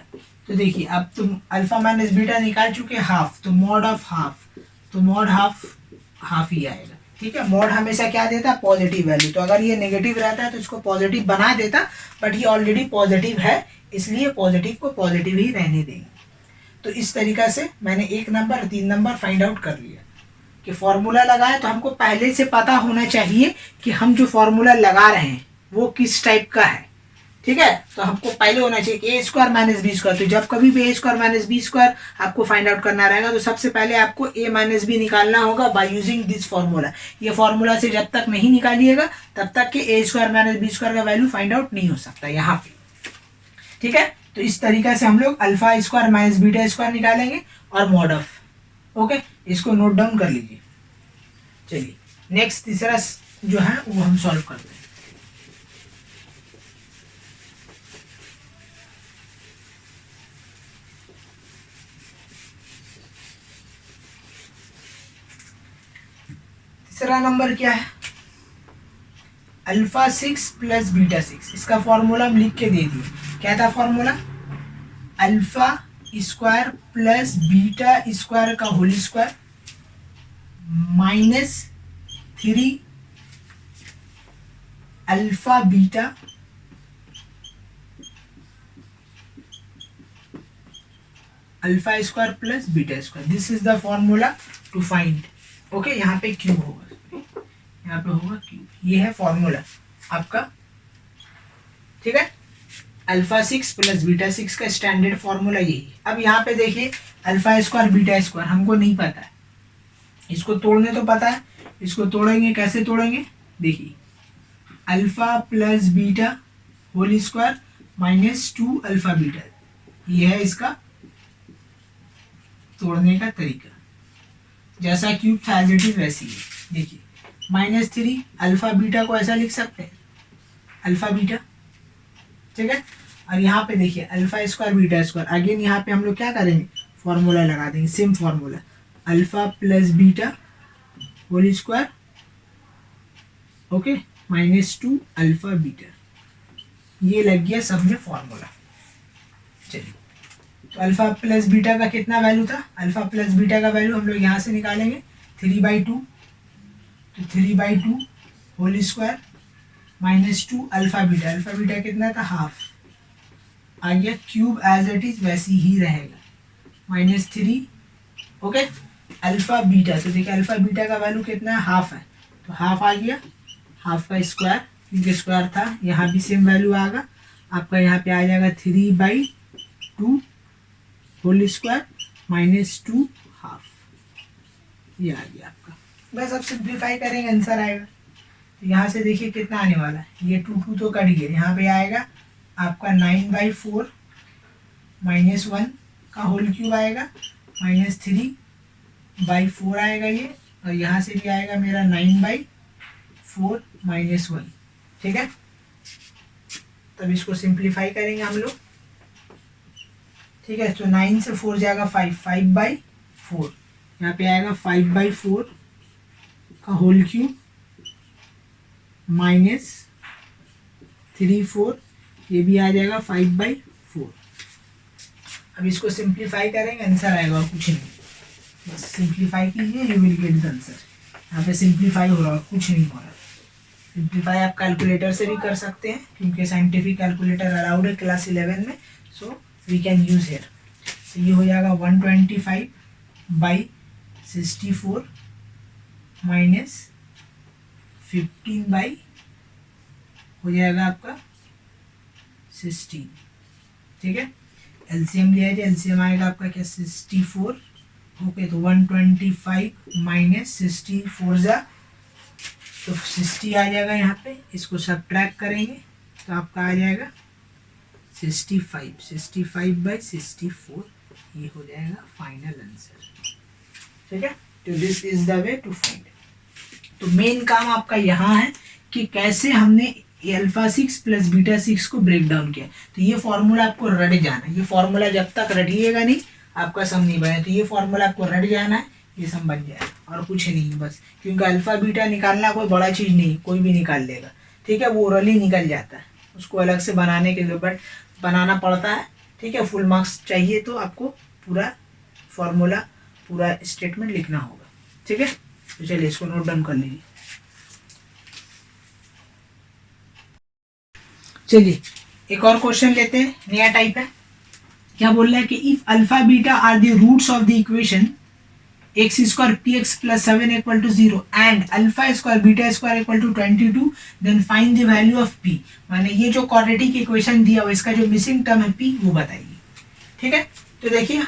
तो देखिए अब तुम अल्फा माइनस बीटा निकाल चुके हाफ, तो मॉड ऑफ हाफ, तो मॉड हाफ ही आएगा। ठीक है, मॉड हमेशा क्या देता है पॉजिटिव वैल्यू, तो अगर ये नेगेटिव रहता है तो इसको पॉजिटिव बना देता, बट ये ऑलरेडी पॉजिटिव है इसलिए पॉजिटिव को पॉजिटिव ही रहने देंगे। तो इस तरीका से मैंने 1 नंबर 3 नंबर फाइंड आउट कर लिया कि फॉर्मूला लगाया। तो हमको पहले से पता होना चाहिए कि हम जो फॉर्मूला लगा रहे हैं वो किस टाइप का है। ठीक है, तो हमको पहले होना चाहिए a square minus b square. तो जब कभी भी a square minus b square आपको फाइंड आउट करना रहेगा तो सबसे पहले आपको a माइनस बी निकालना होगा बाय यूजिंग दिस फॉर्मूला। ये फॉर्मूला से जब तक नहीं निकालिएगा तब तक के a square minus b square का वैल्यू फाइंड आउट नहीं हो सकता यहाँ पे। ठीक है, तो इस तरीका से हम लोग alpha square minus beta square निकालेंगे और मॉड ऑफ। ओके, इसको नोट डाउन कर लीजिए। चलिए नेक्स्ट तीसरा जो है वो हम सॉल्व करते हैं। तीसरा नंबर क्या है अल्फा 6 प्लस बीटा 6। इसका फॉर्मूला हम लिख के दे दिए। क्या था formula, alpha square plus beta square का whole square -3 alpha beta alpha square plus beta square. This is the formula to find. Okay, यहाँ पे क्यूब होगा, यहाँ पे होगा क्यूब, ये है फॉर्मूला आपका। ठीक है, अल्फा 6 प्लस बीटा 6 का स्टैंडर्ड फॉर्मूला यही है। अब यहाँ पे देखिए अल्फा स्क्वायर बीटा स्क्वायर हमको नहीं पता है, इसको तोड़ने तो पता है, इसको तोड़ेंगे, कैसे तोड़ेंगे देखिए, alpha plus beta whole square minus 2 alpha beta, ये है इसका तोड़ने का तरीका। जैसा क्यूब था एज इट इज वैसी है। देखिए -3 अल्फा बीटा को ऐसा लिख सकते हैं, अल्फा बीटा, ठीक है। और यहाँ पे देखिए alpha square beta square, again यहाँ पे हम लोग क्या करेंगे, फॉर्मूला लगा देंगे, same formula, alpha plus beta whole square, okay, -2 alpha beta, ये लग गया सब में फॉर्मूला। चलिए तो अल्फा प्लस बीटा का कितना वैल्यू था, अल्फा प्लस बीटा का वैल्यू हम लोग यहाँ से निकालेंगे 3/2, तो 3/2 whole square -2 alpha beta, alpha beta कितना था, हाफ, आ गया, क्यूब एज इट इज वैसी ही रहेगा, -3, ओके, अल्फा बीटा, तो देखिए अल्फा बीटा का वैल्यू कितना है, हाफ है, तो हाफ आ गया, हाफ का स्क्वायर, क्योंकि स्क्वायर था, यहाँ भी सेम वैल्यू आएगा आपका, यहाँ पे आ जाएगा 3/2 होल स्क्वायर -2 हाफ, ये आ गया आपका। बस अब सिंप्लीफाई करेंगे आंसर आएगा। तो यहाँ से देखिए कितना आने वाला है, ये 2 तो कट गया, यहाँ पे आएगा आपका 9/4 -1 का होल क्यूब आएगा, -3/4 आएगा ये, और यहाँ से भी आएगा मेरा 9/4 -1, ठीक है। तब इसको सिंप्लीफाई करेंगे हम लोग, ठीक है। तो 9 से 4 जाएगा 5/4, यहाँ पे आएगा 5/4 का होल क्यूब -3/4, ये भी आ जाएगा 5/4। अब इसको सिंप्लीफाई करेंगे, आंसर आएगा, कुछ नहीं, बस सिंप्लीफाई कीजिए, you will get the answer. यहाँ पे सिंप्लीफाई हो रहा है, कुछ नहीं हो रहा। सिंप्लीफाई आप कैलकुलेटर से भी कर सकते हैं, क्योंकि साइंटिफिक कैलकुलेटर अलाउड है क्लास 11 में, so we can use here. तो ये हो जाएगा 125/64 -15 हो जाएगा आपका 16, ठीक है। एलसीएम लिया जाए, एलसीएम आएगा आपका क्या, 64, ओके। तो 125 -16 4 जा, तो 60 आ जाएगा यहाँ पे, इसको सब्ट्रैक्ट करेंगे तो आपका आ जाएगा 65/64, ये हो जाएगा फाइनल आंसर, ठीक है। तो this is the way to find. तो मेन काम आपका यहाँ है कि कैसे हमने अल्फा 6 प्लस बीटा 6 को ब्रेक डाउन किया। तो ये फॉर्मूला आपको रट जाना है, ये फॉर्मूला जब तक रटिएगा नहीं आपका सम नहीं बने, तो ये फॉर्मूला आपको रट जाना है, ये सम बन जाएगा, और कुछ नहीं बस, क्योंकि अल्फा बीटा निकालना कोई बड़ा चीज़ नहीं, कोई भी निकाल लेगा, ठीक है। वो ओरली निकल जाता है, उसको अलग से बनाने के लिए बट बनाना पड़ता है, ठीक है। फुल मार्क्स चाहिए तो आपको पूरा फॉर्मूला, पूरा स्टेटमेंट लिखना होगा, ठीक है। तो चलिए इसको नोट डाउन कर लीजिए। चलिए एक और क्वेश्चन लेते हैं, नया टाइप है। क्या बोल रहा है कि if alpha beta are the roots of the equation x square px plus 7 equal to 0 and alpha square beta square equal to 22, then find the value of p। माने ये जो क्वाड्रेटिक इक्वेशन दिया हुआ इसका जो मिसिंग टर्म है p वो बताइए, ठीक है। तो देखिए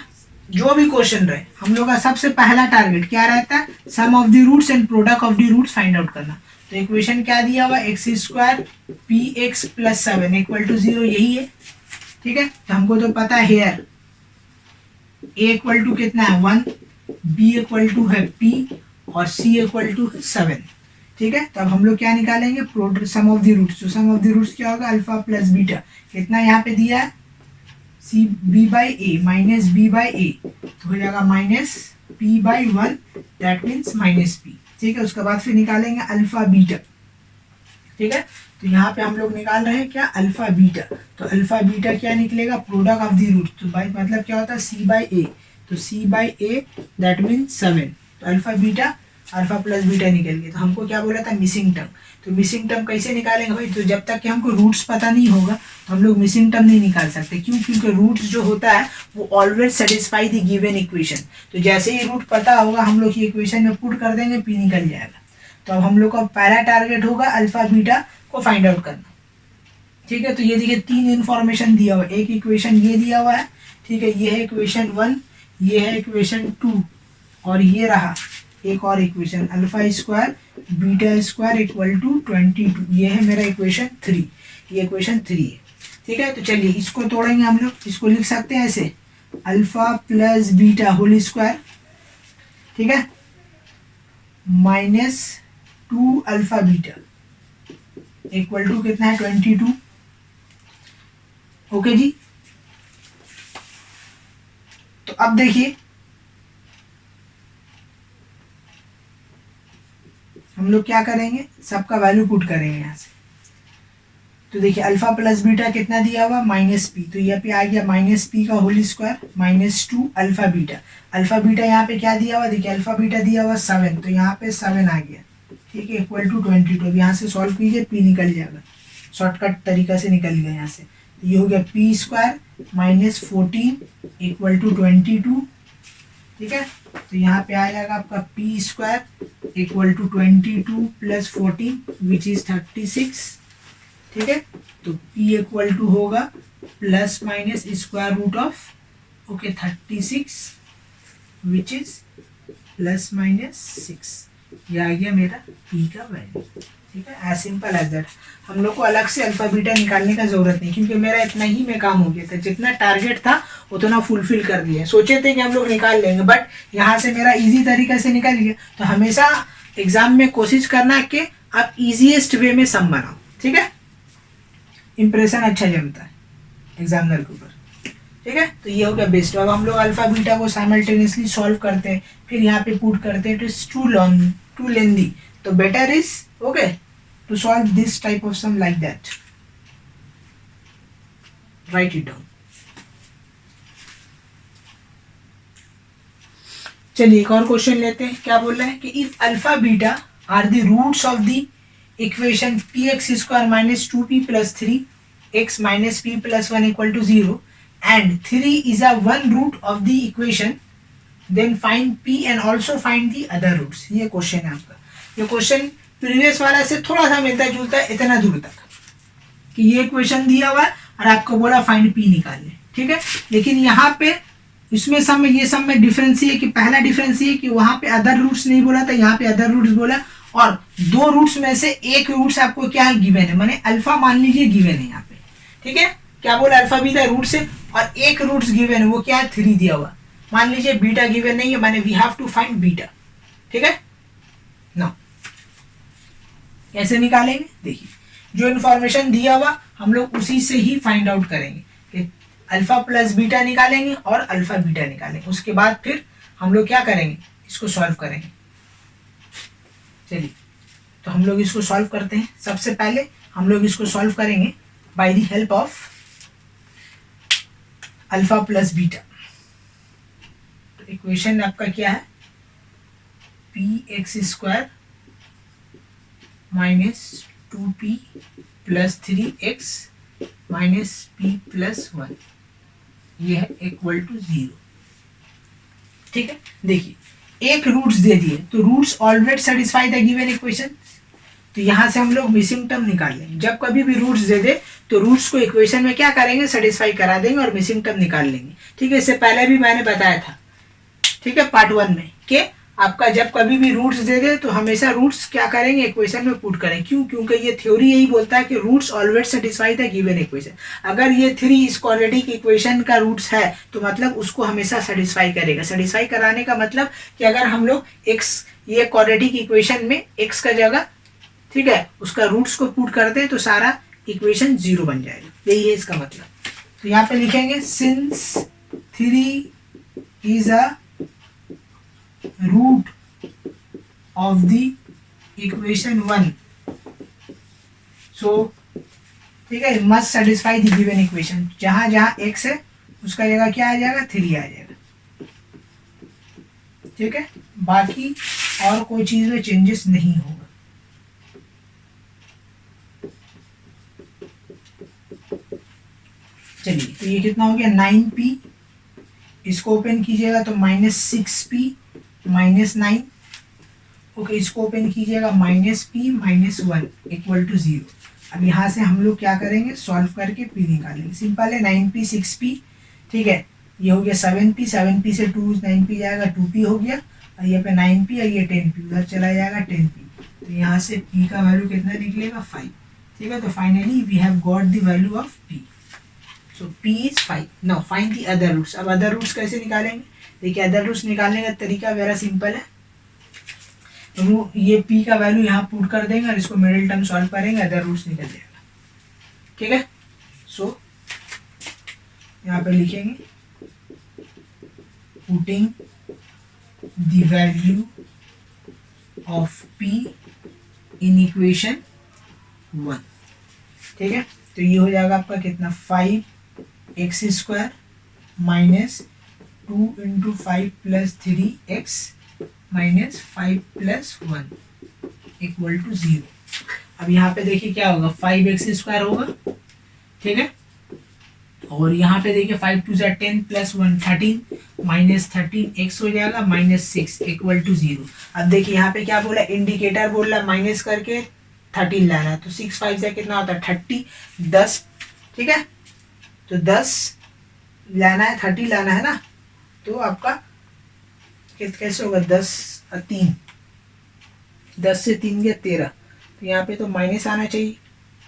जो भी क्वेश्चन रहे, हम लोग का सबसे पहला टारगेट क्या रहता है, sum of the roots and product of the roots find out करना। तो इक्वेशन क्या दिया हुआ, x square px plus 7 equal to 0, यही है, ठीक है। तो हमको तो पता है हेयर a इक्वल टू कितना है 1, b इक्वल टू है p और c इक्वल टू 7, ठीक है। तब हम लोग क्या निकालेंगे, सम ऑफ द रूट्स। तो सम ऑफ द रूट्स क्या होगा, अल्फा प्लस बीटा, कितना यहाँ पे दिया है c b/a माइनस b/a, तो हो जाएगा -p/1, दैट मीन्स -p, ठीक है। उसके बाद फिर निकालेंगे अल्फा बीटा, ठीक है। तो यहाँ पे हम लोग निकाल रहे हैं क्या, अल्फा बीटा। तो अल्फा बीटा क्या निकलेगा, प्रोडक्ट ऑफ द रूट, तो भाई मतलब क्या होता है c/a, तो c/a दैट मीन्स 7। तो alpha beta, alpha plus beta निकल गया। तो हमको क्या बोला था, मिसिंग टर्म। तो मिसिंग टर्म कैसे निकालेंगे भाई, तो जब तक कि हमको रूट्स पता नहीं होगा तो हम लोग मिसिंग टर्म नहीं निकाल सकते। क्यों, क्योंकि रूट्स जो होता है वो always satisfy the given equation. तो जैसे ही रूट पता होगा हम लोग ये इक्वेशन में पुट कर देंगे, p निकल जाएगा। तो अब हम लोग का पहला टारगेट होगा अल्फा बीटा को फाइंड आउट करना, ठीक है, तो ये देखिए तीन इन्फॉर्मेशन दिया हुआ है, एक इक्वेशन ये दिया हुआ है, ठीक है, ये है इक्वेशन 1, ये है इक्वेशन 2 और ये रहा एक और equation alpha square beta square equal to 22, ये है मेरा इक्वेशन 3, ये इक्वेशन 3 है। ठीक है, तो चलिए इसको तोड़ेंगे हम लोग, इसको लिख सकते हैं ऐसे alpha plus beta whole square, ठीक है, minus 2 alpha beta equal to कितना है 22। ओके जी, तो अब देखिए हम लोग क्या करेंगे, सबका वैल्यू पुट करेंगे यहाँ से। तो देखिए अल्फा प्लस बीटा कितना दिया हुआ माइनस पी, तो यहाँ पे आ गया माइनस पी का whole square minus 2 alpha beta. Alpha beta यहाँ पे क्या दिया हुआ, देखिए अल्फा बीटा दिया हुआ 7, तो यहाँ पे 7 आ गया, ठीक है, इक्वल टू 22। अब यहाँ से सॉल्व कीजिए, पी निकल जाएगा, शॉर्टकट तरीका से निकल गया यहाँ से। तो ये हो गया p square minus 14 equal to 22, ठीक है, तो यहाँ पे आ जाएगा आपका p square equal to 22 plus 14 which is 36, ठीक है, तो p इक्वल टू होगा plus minus square root of okay 36 which is plus minus 6, ये आ गया मेरा p का वैल्यू। ठीक है, एज सिंपल एज दैट। हम लोग को अलग से अल्फा बीटा निकालने का जरूरत नहीं, क्योंकि मेरा इतना ही में काम हो गया था, जितना टारगेट था उतना फुलफिल कर दिया। सोचे थे कि हम लोग निकाल लेंगे, बट यहाँ से मेरा इजी तरीके से निकल गया। तो हमेशा एग्जाम में कोशिश करना कि आप इजीएस्ट वे में सम बनाओ, ठीक है, इंप्रेशन अच्छा जमता है एग्जामिनर के ऊपर। ठीक है, तो ये हो गया बेस्ट। अब हम लोग अल्फा बीटा को साइमल्टेनियसली सॉल्व करते हैं, फिर यहाँ पे पुट करते हैं, तो इट्स टू लेंदी, तो better is okay to solve this type of sum like that, write it down. चलिए एक और क्वेश्चन लेते हैं, क्या बोल रहे हैं कि if alpha beta are the roots of the equation p x square minus 2p plus 3x minus p plus 1 equal to 0 and 3 is a one root of the equation, then find p and also find the other roots. ये question है आपका। ये question previous वाला से थोड़ा सा मिलता जुलता है, इतना दूर तक कि ये इक्वेशन दिया हुआ है और आपको बोला फाइंड p निकालने, ठीक है, लेकिन यहाँ पे इसमें सब में ये सब में डिफरेंस ये कि पहला डिफरेंस ये कि वहां पे अदर रूट्स नहीं बोला था, यहाँ पे अदर रूट्स बोला, और दो रूट्स में से एक रूट्स आपको क्या है गिवन है, माने अल्फा मान लीजिए गिवन है यहाँ पे, ठीक है, क्या बोला अल्फा बीटा रूट से, और एक रूट्स गिवन है वो क्या है 3 दिया हुआ। मान लीजिए बीटा गिवन नहीं है, माने we have to find beta, ठीक है ना। कैसे निकालेंगे, देखिए जो इन्फॉर्मेशन दिया हुआ हम लोग उसी से ही फाइंड आउट करेंगे कि अल्फा प्लस बीटा निकालेंगे और अल्फा बीटा निकालेंगे। उसके बाद फिर हम लोग क्या करेंगे, इसको सॉल्व करेंगे। चलिए तो हम लोग इसको सॉल्व करते हैं। सबसे पहले हम लोग इसको सॉल्व करेंगे bye the help of alpha plus beta. तो इक्वेशन आपका क्या है, P x square minus 2p plus 3x minus p plus 1, ये है इक्वल टू 0। ठीक है, देखिए एक रूट्स दे दिए, तो roots already satisfy the given equation, तो यहाँ से हम लोग मिसिंग टर्म निकाल लेंगे। जब कभी भी रूट्स दे दे तो रूट्स को इक्वेशन में क्या करेंगे, सेटिस्फाई करा देंगे और मिसिंग टर्म निकाल लेंगे। ठीक है, इससे पहले भी मैंने बताया था, ठीक है, पार्ट 1 में, कि आपका जब कभी भी रूट्स दे दे तो हमेशा रूट्स क्या करेंगे, इक्वेशन में पुट करें। क्यों, क्योंकि ये थ्योरी यही बोलता है कि roots always satisfy the given equation. अगर ये 3 इस क्वाड्रेटिक इक्वेशन का रूट्स है तो मतलब उसको हमेशा सेटिस्फाई करेगा। सेटिस्फाई कराने का मतलब कि अगर हम लोग x ये क्वाड्रेटिक इक्वेशन में x का जगह, ठीक है, उसका रूट्स को पुट करते हैं तो सारा इक्वेशन 0 बन जाएगा। यही है इसका मतलब। तो यहाँ पे लिखेंगे since 3 is a root of the equation 1, so ठीक है, must satisfy the given equation। जहां जहां x है उसका जगह क्या आ जाएगा, 3 आ जाएगा। ठीक है, बाकी और कोई चीज में चेंजेस नहीं होगा। चलिए तो ये कितना हो गया 9p, इसको ओपन कीजिएगा तो माइनस 6p माइनस 9, ओके, इसको ओपन कीजिएगा minus p minus 1 equal to 0। अब यहाँ से हम लोग क्या करेंगे, सॉल्व करके पी निकालेंगे। सिंपल है, 9p 6p, ठीक है, ये हो गया 7p, 7p से 2 9p जाएगा 2p हो गया, और ये पे 9p और ये 10p उधर चला जाएगा 10p, तो यहाँ से p का वैल्यू कितना निकलेगा 5, ठीक है। तो finally we have got the value of p, so p is 5। Now find the other roots. अब अदर रूट्स कैसे निकालेंगे, देखिए अदर रूट्स निकालने का तरीका वेरा सिंपल है, ये p का वैल्यू यहाँ पुट कर देंगे और इसको मिडिल टर्म सॉल्व करेंगे, अदर रूट्स निकल जाएगा, ठीक है। सो यहाँ पे लिखेंगे putting the value of p in equation 1, ठीक है। तो ये हो जाएगा आपका कितना 5x² minus 2 into 5 plus 3x minus 5 plus 1 equal to 0। अब यहाँ पे देखिए क्या होगा, 5x² होगा, ठीक है, और यहाँ पे देखिए 5 2 10 प्लस 1 13 माइनस 13x हो जाएगा माइनस 6 इक्वल टू 0। अब देखिए यहाँ पे क्या बोला, इंडिकेटर बोल रहा है माइनस करके 13 लाना है, तो 6 5 से कितना होता है 30, 10, ठीक है। तो 10 लाना है, 30 लाना है ना, तो आपका कैसे होगा 10 से 3 गया 13, तो यहाँ पे तो माइनस आना चाहिए,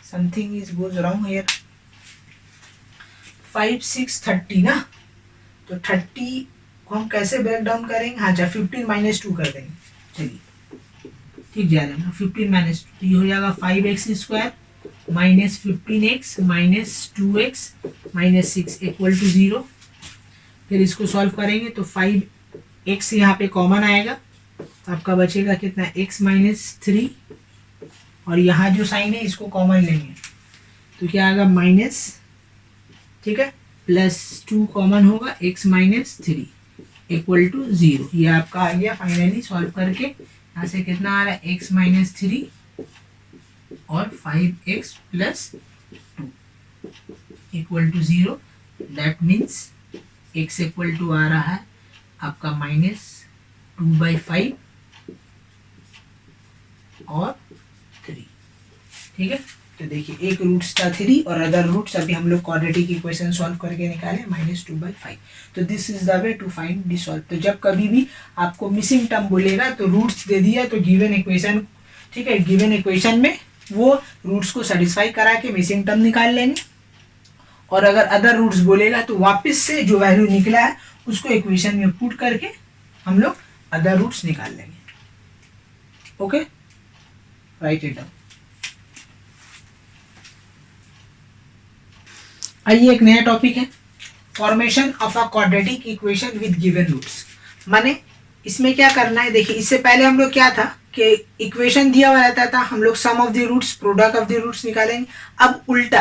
something is goes wrong here. 5 6 30 ना, तो 30 को हम कैसे ब्रेक डाउन करेंगे, हाँ अच्छा 15 माइनस 2 कर देंगे, चलिए ठीक जा रहा है, 15 माइनस 2, तो ये हो जाएगा 5x² minus 15x minus 2x minus 6 equal to 0। फिर इसको सॉल्व करेंगे तो 5x यहाँ पे कॉमन आएगा, तो आपका बचेगा कितना x माइनस 3, और यहाँ जो साइन है इसको कॉमन लेंगे तो क्या आएगा माइनस, ठीक है, प्लस 2 कॉमन होगा x माइनस 3 इक्वल टू 0। ये आपका आ गया फाइनली सॉल्व करके, यहाँ से कितना आ रहा है x माइनस 3 और 5x plus 2 equal to 0, that means x equal to आ रहा है आपका माइनस 2/5 और 3, ठीक है। तो देखिए एक रूट्स था 3 और अदर रूट्स अभी हम लोग क्वाड्रेटिक इक्वेशन सॉल्व करके निकाले माइनस 2/5। तो this is the way to find the solve. तो जब कभी भी आपको मिसिंग टर्म बोलेगा तो रूट्स दे दिया तो गिवन इक्वेशन, ठीक है, गिवन इक्वेशन में वो रूट्स को सेटिस्फाई करा के मिसिंग टर्म निकाल लेंगे, और अगर अदर रूट्स बोलेगा तो वापस से जो वैल्यू निकला है उसको इक्वेशन में पुट करके हम लोग अदर रूट्स निकाल लेंगे। Okay, write it down. आइए एक नया टॉपिक है, formation of a quadratic equation with given roots. माने इसमें क्या करना है, देखिए इससे पहले हम लोग क्या था कि इक्वेशन दिया हुआ रहता था, हम लोग sum of the roots product of the roots निकालेंगे। अब उल्टा,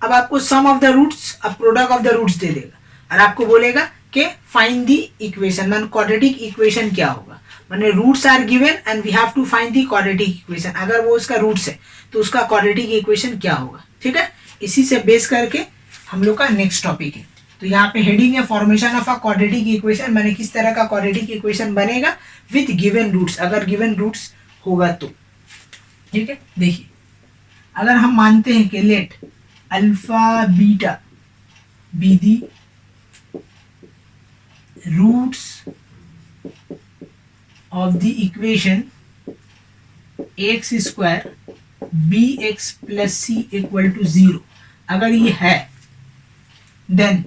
अब आपको सम ऑफ द रूट्स अब प्रोडक्ट ऑफ द रूट्स दे देगा और आपको बोलेगा कि फाइंड द इक्वेशन, मान क्वाड्रेटिक इक्वेशन क्या होगा, माने roots are given and we have to find the quadratic equation. अगर वो उसका रूट्स है तो उसका क्वाड्रेटिक इक्वेशन क्या होगा, ठीक है। इसी से बेस करके हम लोग का नेक्स्ट टॉपिक है। तो यहाँ पे हेडिंग है formation of a quadratic equation, माने किस तरह का क्वाड्रेटिक इक्वेशन बनेगा विथ गिवन रूट्स, अगर गिवन रूट्स होगा तो, ठीक है। देखिए अगर हम मानते हैं कि let alpha beta be the roots of the equation ax² bx plus c equal to 0, अगर ये है देन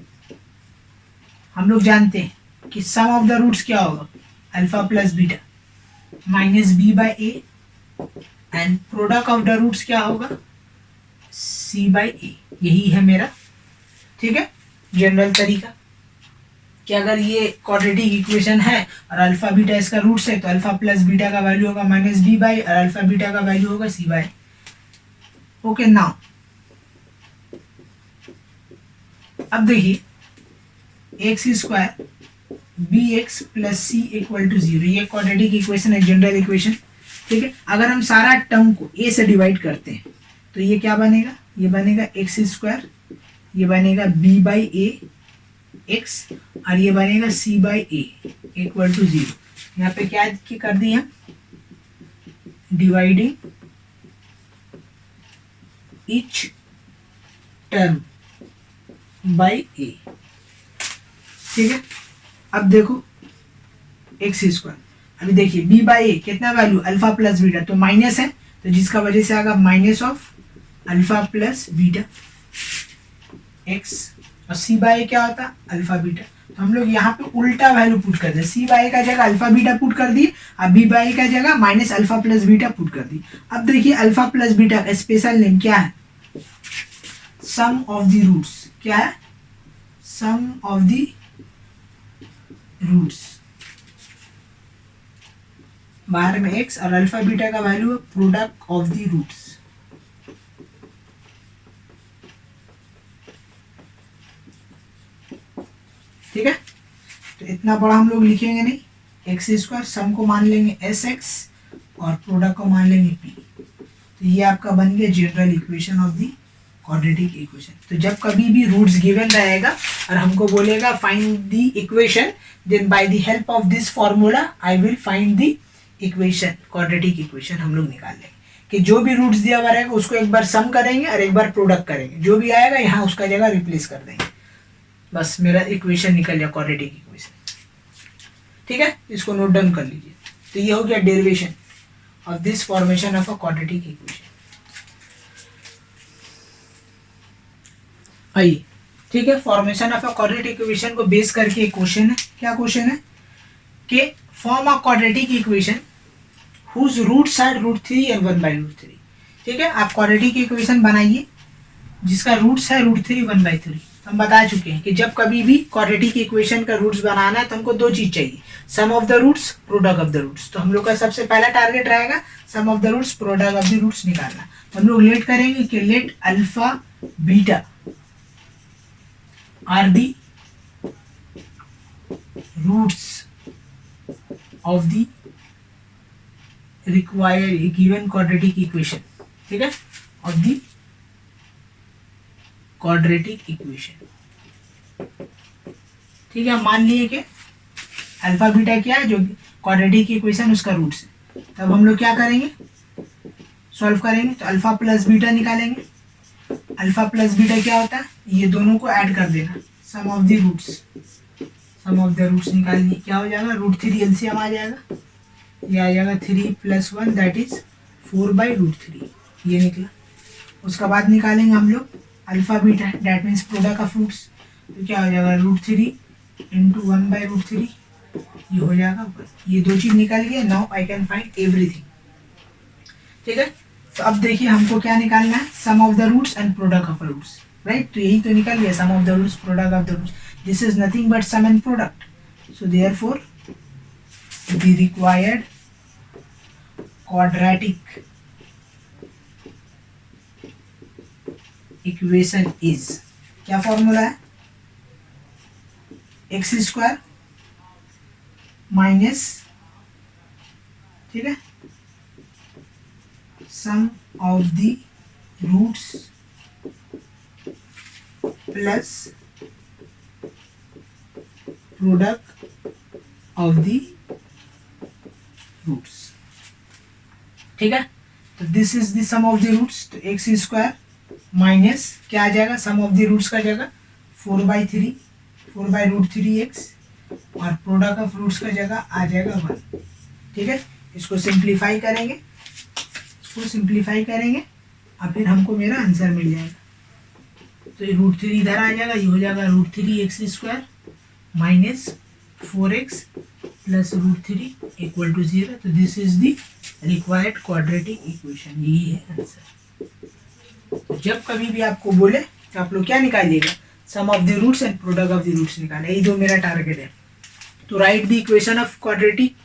हम लोग जानते हैं कि सम ऑफ द रूट्स क्या होगा, alpha plus beta minus b by a, and product of the roots क्या होगा c बाई ए। यही है मेरा, ठीक है, जनरल तरीका कि अगर ये क्वाड्रेटिक इक्वेशन है और अल्फा बीटा इसका रूट्स है तो अल्फा प्लस बीटा का वैल्यू होगा माइनस b बाई और अल्फा बीटा का वैल्यू होगा c बाई। ओके, नाउ अब देखिए x² bx plus c equal to 0, ये क्वाड्रेटिक इक्वेशन है, जनरल इक्वेशन, ठीक है। अगर हम सारा टर्म को a से डिवाइड करते हैं तो ये क्या बनेगा, ये बनेगा x², ये बनेगा b बाई ए x और ये बनेगा c by a equal to 0। यहाँ पे क्या कर दिए हम, dividing each term by a। ठीक है, अब देखो एक्स स्क्वायर, अभी देखिए बी बाई ए कितना वैल्यू अल्फा प्लस बीटा, तो माइनस है, तो जिसका वजह से आएगा minus of alpha plus beta x, और सी बाई ए क्या होता है अल्फा बीटा। तो हम लोग यहाँ पे उल्टा वैल्यू पुट कर दे, सी बाई ए का जगह अल्फा बीटा पुट कर दिए, अब बी बाई ए का जगह minus alpha plus beta put कर दी। अब देखिए अल्फा प्लस बीटा का स्पेशल नेम क्या है, सम ऑफ द रूट्स, क्या है सम ऑफ द रूट्स, बाहर में एक्स और अल्फा बीटा का वैल्यू है प्रोडक्ट ऑफ द रूट्स। ठीक है, तो इतना बड़ा हम लोग लिखेंगे नहीं, एक्स स्क्वायर, सम को मान लेंगे एस एक्स और प्रोडक्ट को मान लेंगे पी। तो ये आपका बन गया general equation of the quadratic equation. तो जब कभी भी रूट्स गिवन रहेगा और हमको बोलेगा find the equation, then by the help of this formula I will find the equation, quadratic equation हम लोग निकाल लेंगे कि जो भी रूट्स दिया हुआ रहेगा उसको एक बार सम करेंगे और एक बार प्रोडक्ट करेंगे, जो भी आएगा यहाँ उसका जगह रिप्लेस कर देंगे, बस मेरा इक्वेशन निकल गया क्वाड्रेटिक इक्वेशन। ठीक है, इसको नोट डाउन कर लीजिए। तो ये हो गया derivation of this formation of a quadratic equation. आइए, ठीक है, formation of a quadratic equation को बेस करके एक क्वेश्चन है। क्या क्वेश्चन है कि form a quadratic equation whose roots are √3 and 1/√3। ठीक है, आप क्वाड्रेटिक इक्वेशन बनाइए जिसका रूट्स है √3 1/3। हम बता चुके हैं कि जब कभी भी क्वाड्रेटिक इक्वेशन का रूट्स बनाना है तो हमको दो चीज चाहिए, sum of the roots, product of the roots. तो हम लोग का सबसे पहला टारगेट रहेगा sum of the roots, product of the roots निकालना। तो हम लोग लेट करेंगे कि let alpha beta are the roots of the required given quadratic equation. ठीक है, ऑफ द क्वाड्रेटिक इक्वेशन। ठीक है, मान लिए कि अल्फा बीटा क्या है, जो क्वाड्रेटिक इक्वेशन उसका रूट्स है। तब हम लोग क्या करेंगे, सॉल्व करेंगे, तो अल्फा प्लस बीटा निकालेंगे। अल्फा प्लस बीटा क्या होता है, ये दोनों को ऐड कर देना, sum of the roots, sum of the roots निकालनी, क्या हो जाएगा √3 एलसीएम आ जाएगा, ये आ जाएगा 3 + 1 दैट इज 4/√3, ये निकला। उसका बाद निकालेंगे हम लोग alpha beta, that means product of roots, तो क्या हो जाएगा √3 × 1/√3, ये हो जाएगा 1। ये दो चीज निकल गया, now I can find everything. ठीक है, तो अब देखिए हमको क्या निकालना है, sum of the roots and product of roots, right. तो यही तो निकल गया, sum of the roots, product of the roots, this is nothing but sum and product. So therefore the required quadratic equation is, क्या formula है, x square minus, ठीक है, sum of the roots plus product of the roots. ठीक है, तो this is the sum of the roots, तो x square minus क्या आ जाएगा, सम ऑफ द रूट्स का जगह 4/√3x और प्रोडक्ट ऑफ रूट्स का जगह आ जाएगा 1। ठीक है, इसको सिंप्लीफाई करेंगे, इसको सिंप्लीफाई करेंगे और फिर हमको मेरा आंसर मिल जाएगा। तो ये √3 इधर आ जाएगा, ये हो जाएगा √3x² माइनस 4x प्लस √3 = 0। तो this is the required quadratic equation, यही है आंसर। जब कभी भी आपको बोले तो आप लोग क्या निकालिएगा, sum of the roots and product of the roots निकालें, यही दो मेरा टारगेट है। तो write the equation of quadratic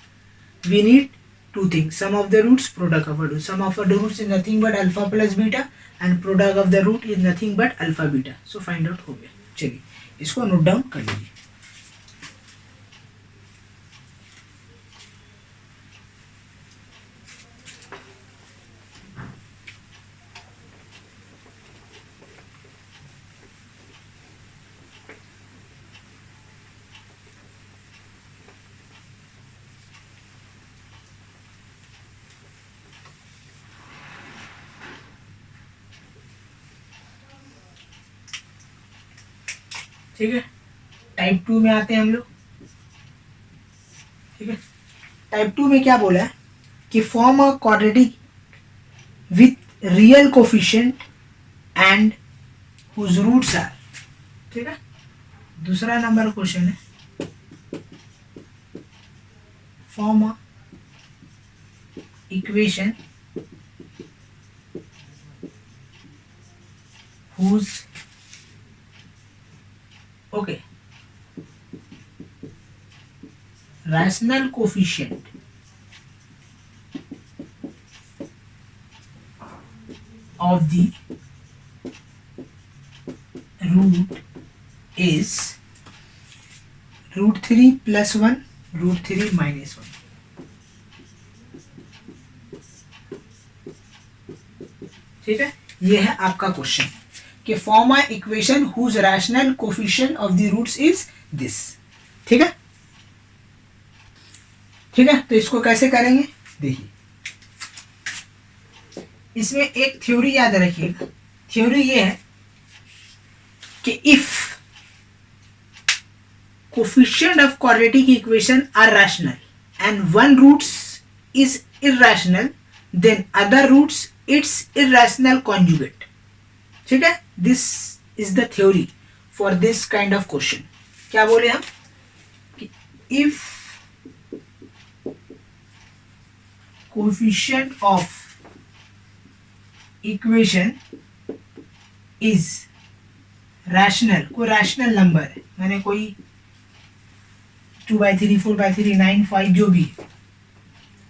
we need two things, sum of the roots, product of the roots. Sum of the roots is nothing but alpha plus beta and product of the root is nothing but alpha beta. So find out हो गया। चलिए इसको note down कर लीजिए। ठीक है, type 2 में आते हैं हम लोग। ठीक है, टाइप 2 में क्या बोला है कि form a quadratic with real coefficient and whose roots are. ठीक है, दूसरा नंबर क्वेश्चन है, form a equation whose okay rational coefficient of the root is √3 + 1 √3 - 1। ठीक है, ये है आपका क्वेश्चन कि form a equation whose rational coefficient of the roots is this. ठीक है, ठीक है, तो इसको कैसे करेंगे देखिए, इसमें एक थ्योरी याद रखिएगा। थ्योरी ये है कि if coefficient of quadratic equation are rational and one roots is irrational then other roots its irrational conjugate. ठीक है, this is the theory for this kind of question. क्या बोले हम कि if coefficient of equation is rational, कोई rational number है, मैंने कोई 2/3 4/3 9 5 जो भी,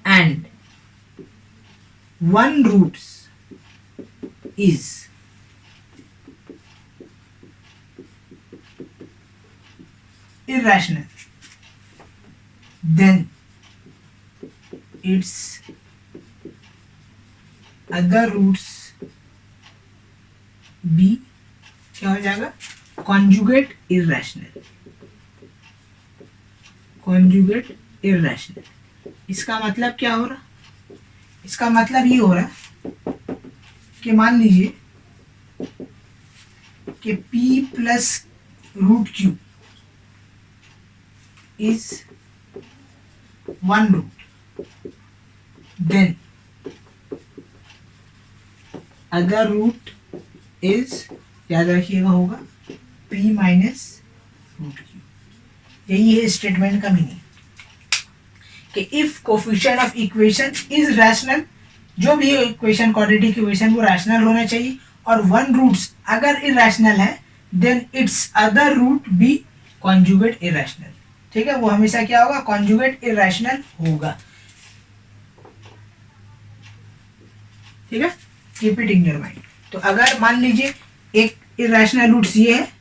and one roots is irrational, then its other roots be क्या हो जाएगा, conjugate irrational, conjugate irrational। इसका मतलब क्या हो रहा, इसका मतलब ये हो रहा कि मान लीजिए कि p + √q is one root, then other root is, याद रखिएगा, होगा p - √q। यही है स्टेटमेंट का मीनिंग कि if coefficient of equation is rational, जो भी इक्वेशन क्वाड्रेटिक इक्वेशन वो रैशनल होना चाहिए, और वन रूट्स अगर इरैशनल है then its other root be conjugate irrational. ठीक है, वो हमेशा क्या होगा, कॉन्जुगेट इरैशनल होगा। ठीक है, keep it in your mind. तो अगर मान लीजिए एक इरैशनल रूट्स ये है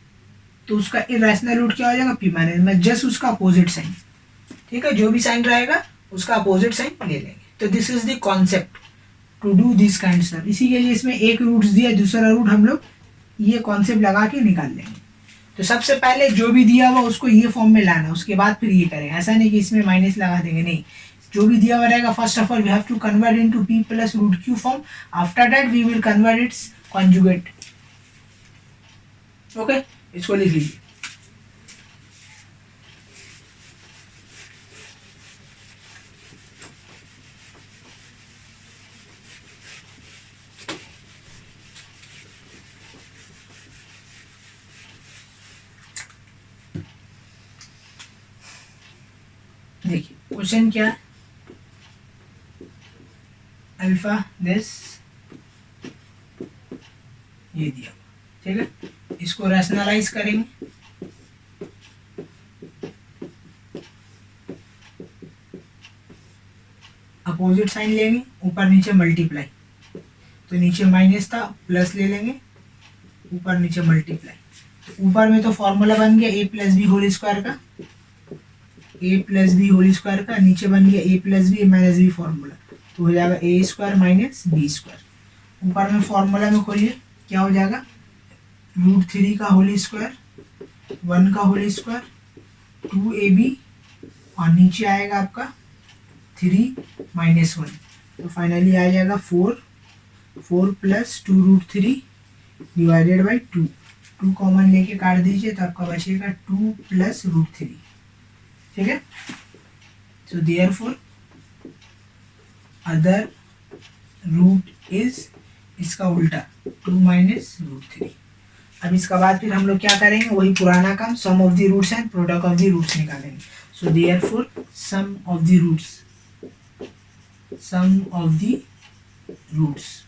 तो उसका इरैशनल रूट क्या हो जाएगा, p में जस्ट उसका अपोजिट साइन। ठीक है, जो भी साइन रहेगा उसका अपोजिट साइन ले लेंगे। तो this is the concept to do this kind stuff. इसी के लिए इसमें एक रूट्स दिया, दूसरा रूट हम लोग ये कॉन्सेप्ट लगा के निकाल लेंगे। तो सबसे पहले जो भी दिया हुआ उसको ये फॉर्म में लाना, उसके बाद फिर ये करेंगे। ऐसा नहीं कि इसमें माइनस लगा देंगे, नहीं, जो भी दिया हुआ रहेगा first of all we have to convert into p + √q form, after that we will convert its conjugate. Okay, इसको लिख लीजिए। देखिए क्वेश्चन क्या है, अल्फा दिस ये दिया, ठीक है, इसको रैशनलाइज करेंगे। अपोजिट साइन लेंगे, ऊपर नीचे मल्टीप्लाई, तो नीचे माइनस था प्लस ले लेंगे, ऊपर नीचे मल्टीप्लाई। तो ऊपर में तो फॉर्मूला बन गया a + b होल स्क्वायर का, a + b होल स्क्वायर का, नीचे बन गया a + b - b फॉर्मूला, तो हो जाएगा a² - b²। ऊपर में फॉर्मूला में खोलिए, क्या हो जाएगा, √3 का होल स्क्वायर, 1 का होल स्क्वायर, 2ab, और नीचे आएगा आपका 3 - 1, तो फाइनली आ जाएगा 4 + 2√3 / 2। 2 कॉमन लेके काट दीजिए तो आपका बचेगा 2 प्लस रूट 3, ठीक है। So therefore other root is, इसका उल्टा 2 माइनस रूट 3। अब इसका बाद फिर हम लोग क्या करेंगे, वही पुराना काम, sum of the roots and product of the roots निकालेंगे। So therefore sum of the roots, sum of the roots,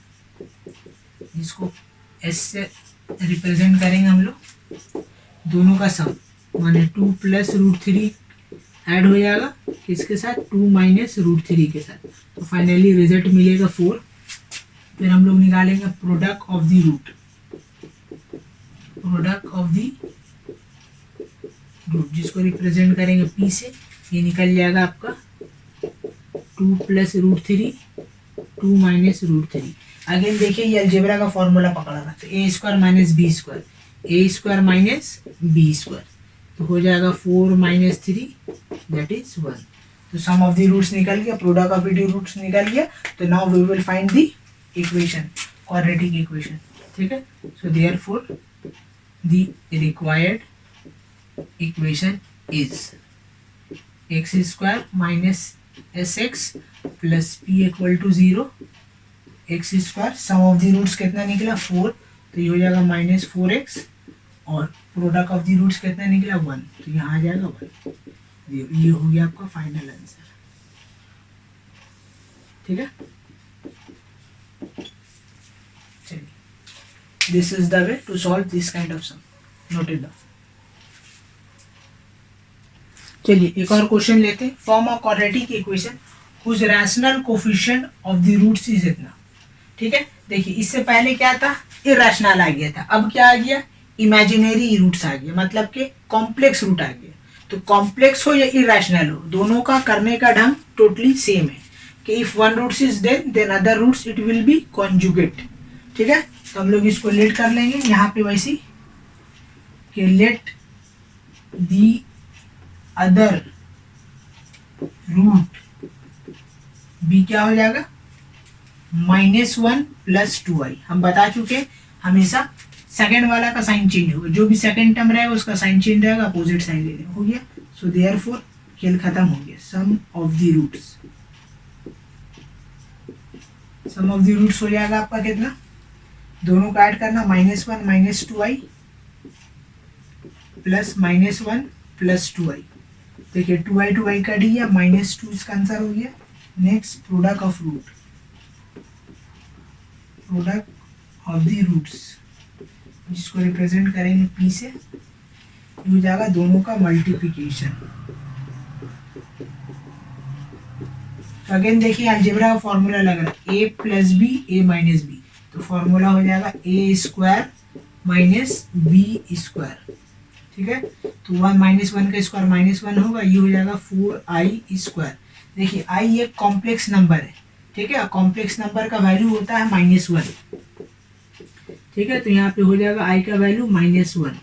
इसको एस से रिप्रेजेंट करेंगे हम लोग, दोनों का सम माने 2 प्लस रूट 3 ऐड हो जाएगा किसके साथ, 2 माइनस रूट 3 के साथ। तो फाइनली रिजल्ट मिलेगा 4। फिर हम लोग निकालेंगे product of the root, product of the root जिसको रिप्रेजेंट करेंगे p से, ये निकल जाएगा आपका 2 plus root 3, 2 minus root 3। Again देखिए ये अलजेब्रा का फॉर्मूला पकड़ा था, तो a square minus b square, a square minus b square, तो हो जाएगा 4 माइनस 3 दैट इज 1। तो सम ऑफ द रूट्स निकल गया, प्रोडक्ट ऑफ द रूट्स निकल गया। तो now we will find the equation, quadratic equation, ठीक है। So therefore the required equation is x square minus s x plus p equal to 0, x square sum of the roots कितना निकला 4, तो ये हो जाएगा माइनस 4x, और product of the roots कितना निकला 1, तो यहाँ आ जाएगा 1। ये हो गया आपका फाइनल आंसर, ठीक है। चलिए, this is the way to solve this kind of sum, note it down. चलिए एक और क्वेश्चन लेते हैं। Form a quadratic equation whose rational coefficient of the roots is इतना, ठीक है। देखिए इससे पहले क्या था, इरेशनल आ गया था, अब क्या आ गया, इमेजिनरी रूट्स आ गया, मतलब कि कॉम्प्लेक्स रूट आ गया। तो कॉम्प्लेक्स हो या इरेशनल हो, दोनों का करने का ढंग टोटली सेम है कि if one roots is then other roots it will be conjugate, ठीक है। तो हम लोग इसको लेट कर लेंगे यहाँ पे वैसी कि let the other root be क्या हो जाएगा, -1 प्लस 2i। हम बता चुके हमेशा सेकंड वाला का साइन चेंज होगा, जो भी सेकंड टर्म रहेगा उसका साइन चेंज रहेगा, अपोजिट साइन ले लेंगे, हो गया। सो देयरफॉर खेल खत्म हो गया। Sum of the roots, sum of the roots हो जाएगा आपका कितना, दोनों का ऐड करना, -1 minus 2i plus -1 plus 2i। देखिए 2i कट गया, -2 इसका आंसर हो गया। Next product of root, product of the roots जिसको रिप्रेजेंट करेंगे p से, हो जाएगा दोनों का मल्टीप्लिकेशन। तो अगेन देखिए अलजेब्रा का फॉर्मूला लग रहा है a plus b a minus b, तो फॉर्मूला हो जाएगा a square minus b square, ठीक है। तो 1 माइनस 1 का स्क्वायर -1 होगा, ये हो जाएगा 4i स्क्वायर। देखिए i एक कॉम्प्लेक्स नंबर है, ठीक है, कॉम्प्लेक्स नंबर का वैल्यू होता है -1, ठीक है। तो यहाँ पे हो जाएगा i का वैल्यू -1,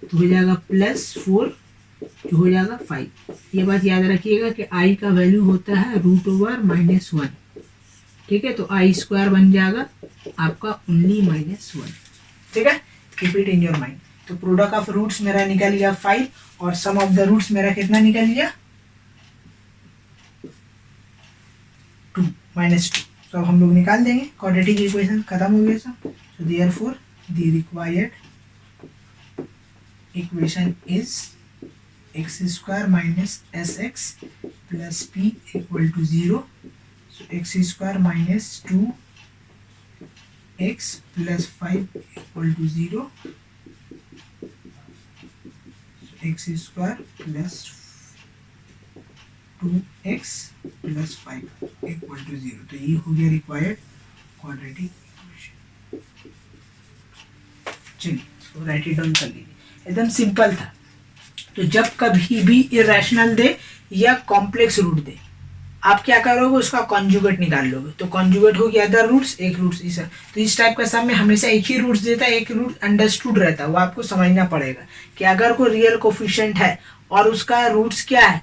तो हो जाएगा +4 जो हो जाएगा 5। ये बात याद रखिएगा कि i का वैल्यू होता है √(-1), ठीक है। तो i स्क्वायर बन जाएगा आपका ओनली -1, ठीक है। Keep it in your mind. तो प्रोडक्ट ऑफ रूट्स मेरा निकल गया 5 और सम ऑफ द रूट्स मेरा कितना निकल गया 2 -2। तो हम लोग निकाल देंगे, क्वाड्रेटिक इक्वेशन खत्म हो गया सब। So therefore the required equation is x square minus s x plus p equal to 0। X square minus 2x plus 5 equal to 0, x square plus 2x plus 5 equal to 0। तो ये हो गया required quadratic equation. चलिए इसको right it down कर लीजिए, एकदम simple था। तो जब कभी भी इरेशनल दे या कॉम्प्लेक्स रूट दे, आप क्या करोगे, उसका कॉन्जुगेट निकाल लोगे। तो कॉन्जुगेट हो गया अदर रूट्स, एक रूट्स इस। तो इस टाइप का सम में हमेशा एक ही रूट्स देता है, एक रूट अंडरस्टूड रहता है। वो आपको समझना पड़ेगा कि अगर कोई रियल कोफिशिएंट है और उसका रूट्स क्या है,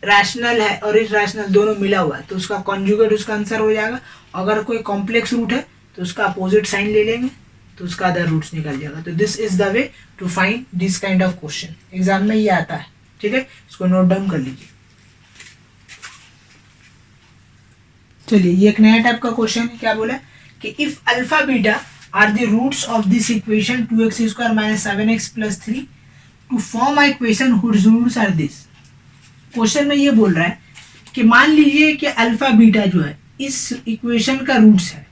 रैशनल है और इरेशनल दोनों मिला हुआ है, तो उसका कॉन्जुगेट उसका आंसर हो जाएगा। अगर कोई कॉम्प्लेक्स रूट है तो उसका अपोजिट साइन ले लेंगे, तो उसका अदर रूट्स निकल जाएगा। तो this is the way to find this kind of question, exam में ये आता है। ठीक है, इसको नोट डाउन कर लीजिए। चलिए, ये एक नया टाइप का क्वेश्चन है। क्या बोला कि if alpha beta are the roots of this equation 2x square minus 7x plus 3 to form a equation whose roots are this. Question में ये बोल रहा है कि मान लीजिए कि अल्फा बीटा जो है इस इक्वेशन का रूट्स है,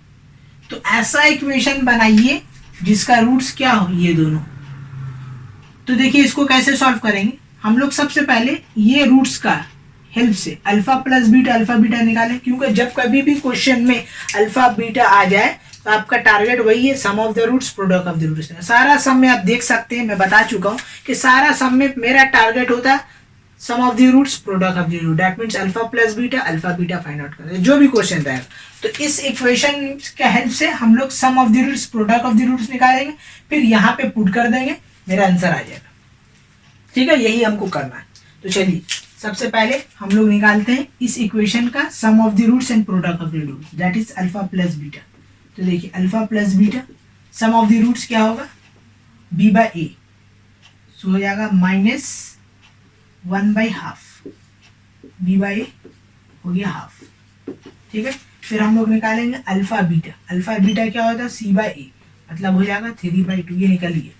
तो ऐसा इक्वेशन बनाइए जिसका रूट्स क्या हो, ये दोनों। तो देखिए इसको कैसे सॉल्व करेंगे हम लोग। सबसे पहले ये रूट्स का हेल्प से अल्फा बीटा निकालें, क्योंकि जब कभी भी क्वेश्चन में अल्फा बीटा आ जाए तो आपका टारगेट वही है, sum of the roots product of the roots. सारा सम में आप देख सकते हैं, मैं बता चुका हूं कि सारा सम में मेरा टारगेट होता है sum of the roots product of the root. That means alpha beta find out करना, जो भी क्वेश्चन रहेगा। तो इस इक्वेशन के हेल्प से हम लोग sum of the roots product of the roots निकालेंगे, फिर यहाँ पे पुट कर देंगे, मेरा आंसर आ जाएगा। ठीक है, यही हमको करना है। तो चलिए सबसे पहले हम लोग निकालते हैं इस इक्वेशन का sum of the roots and product of the roots, that is alpha plus beta. तो देखिए alpha plus beta, sum of the roots क्या होगा, b बाई ए, सो हो जाएगा -1/2, b बाई ए हो गया हाफ। ठीक है, फिर हम लोग निकालेंगे अल्फा बीटा क्या होता है, c बाई ए, मतलब हो जाएगा 3/2। ये निकलिए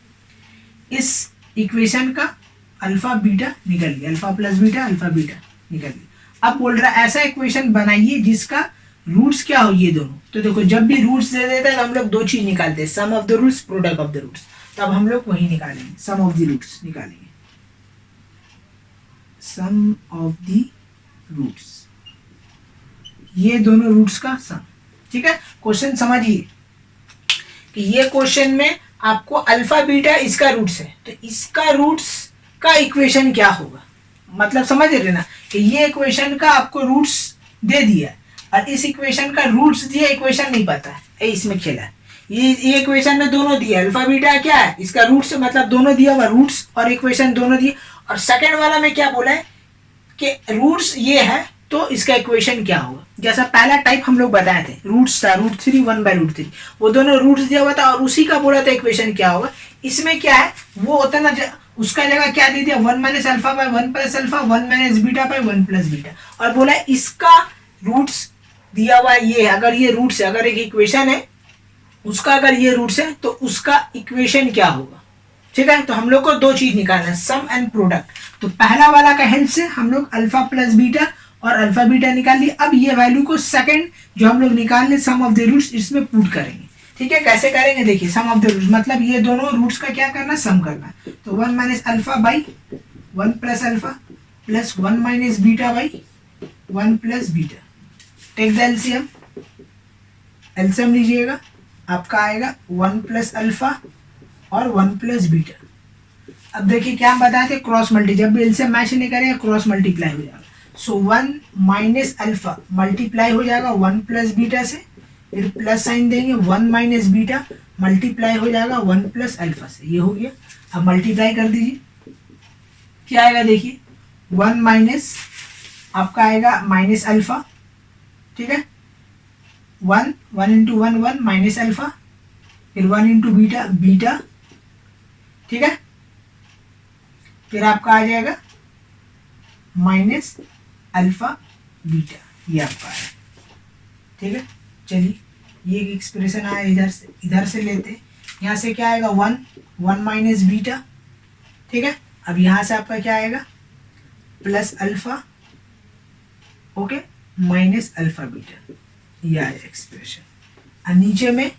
इस इक्वेशन का अल्फा बीटा निकल गया, अल्फा प्लस बीटा निकल गया। अब बोल रहा है ऐसा इक्वेशन बनाइए जिसका रूट्स क्या हो, ये दोनों। तो देखो जब भी रूट्स दे देता है तो हम लोग दो चीज निकालते हैं, sum of the roots product of the roots. तो अब हम लोग वही निकालेंगे, सम ऑफ द रूट्स निकालेंगे, सम ऑफ द रूट्स, ये दोनों रूट्स का सम। ठीक है, क्वेश्चन समझिए कि ये क्वेश्चन में आपको अल्फा बीटा इसका रूट्स है, तो इसका रूट्स का इक्वेशन क्या होगा, मतलब समझ रहे ना कि ये इक्वेशन का आपको रूट्स दे दिया और इस इक्वेशन का रूट्स दिया, इक्वेशन नहीं पता है, इसमें खेला है। ये इक्वेशन में दोनों दिया, अल्फा बीटा क्या है, इसका रूट्स मतलब दोनों दिया हुआ, रूट्स और इक्वेशन दोनों दिए। और सेकंड वाला में क्या बोला है कि रूट्स ये है तो इसका इक्वेशन क्या होगा। जैसा पहला टाइप हम लोग बताए थे, रूट्स था √3 1/√3, वो दोनों रूट्स दिया हुआ था और उसी का बोला था इक्वेशन क्या होगा। इसमें क्या है वो होता है ना, उसका जगह क्या दे दिया, 1 - alpha by 1 + alpha, 1 - beta by 1 + beta, और बोला इसका रूट्स दिया हुआ ये है। अगर ये रूट्स है, अगर एक इक्वेशन है उसका अगर ये रूट्स है तो उसका इक्वेशन क्या होगा। ठीक है, तो हम लोग को दो चीज निकालना है, सम एंड प्रोडक्ट। तो पहला वाला का हेल्प से हम लोग अल्फा प्लस बीटा और अल्फा बीटा निकाल लिए। अब ये वैल्यू को सेकंड जो हम लोग निकाल ले सम ऑफ द रूट्स, इसमें पुट करेंगे। ठीक है, कैसे करेंगे देखिए, सम ऑफ द रूट्स मतलब ये दोनों रूट्स का क्या करना, सम करना। तो 1 - alpha by 1 + alpha plus 1 - beta by 1 + beta. Take the LCM, LCM लीजिएगा, आपका आएगा 1 + अल्फा और 1 + बीटा। अब देखिए क्या हम बताए थे, क्रॉस मल्टी, जब भी एलसीएम मैच नहीं करेगा क्रॉस मल्टीप्लाई हो जाएगा। सो 1 - अल्फा मल्टीप्लाई हो जाएगा 1 + बीटा से, फिर प्लस साइन देंगे, 1 - बीटा मल्टीप्लाई हो जाएगा 1 + अल्फा से। ये हो गया। अब मल्टीप्लाई कर दीजिए, क्या आएगा देखिए, 1 - आपका आएगा -अल्फा। ठीक है, 1 × 1 1 - अल्फा, फिर 1 × बीटा। ठीक है, फिर आपका आ जाएगा -अल्फा बीटा, ये आपका है। ठीक है, चलिए ये एक्सप्रेशन आया, इधर से लेते, यहाँ से क्या आएगा 1 - बीटा। ठीक है, अब यहाँ से आपका क्या आएगा plus alpha, okay, -alpha beta, ये आया एक्सप्रेशन। और नीचे में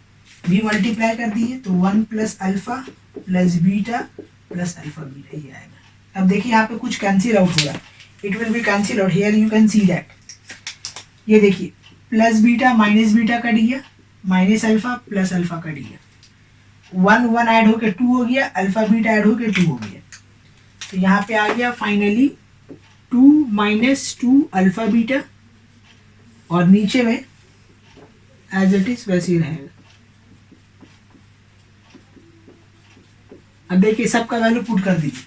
भी मल्टीप्लाई कर दीजिए तो 1 + alpha plus beta plus alpha beta, ये आएगा। अब देखिए यहाँ पे कुछ कैंसिल आउट हो रहा है, it will be cancel out, here you can see that. ये देखिए plus beta minus beta cut गया, minus alpha plus alpha cut गया, 1 ऐड होके 2 हो गया, अल्फा बीटा ऐड होके 2 हो गया। तो यहाँ पे आ गया फाइनली 2 - 2 अल्फा बीटा, और नीचे में एज इट इज वैसे ही रहेगा। अब देखिए सबका वैल्यू पुट कर दीजिए,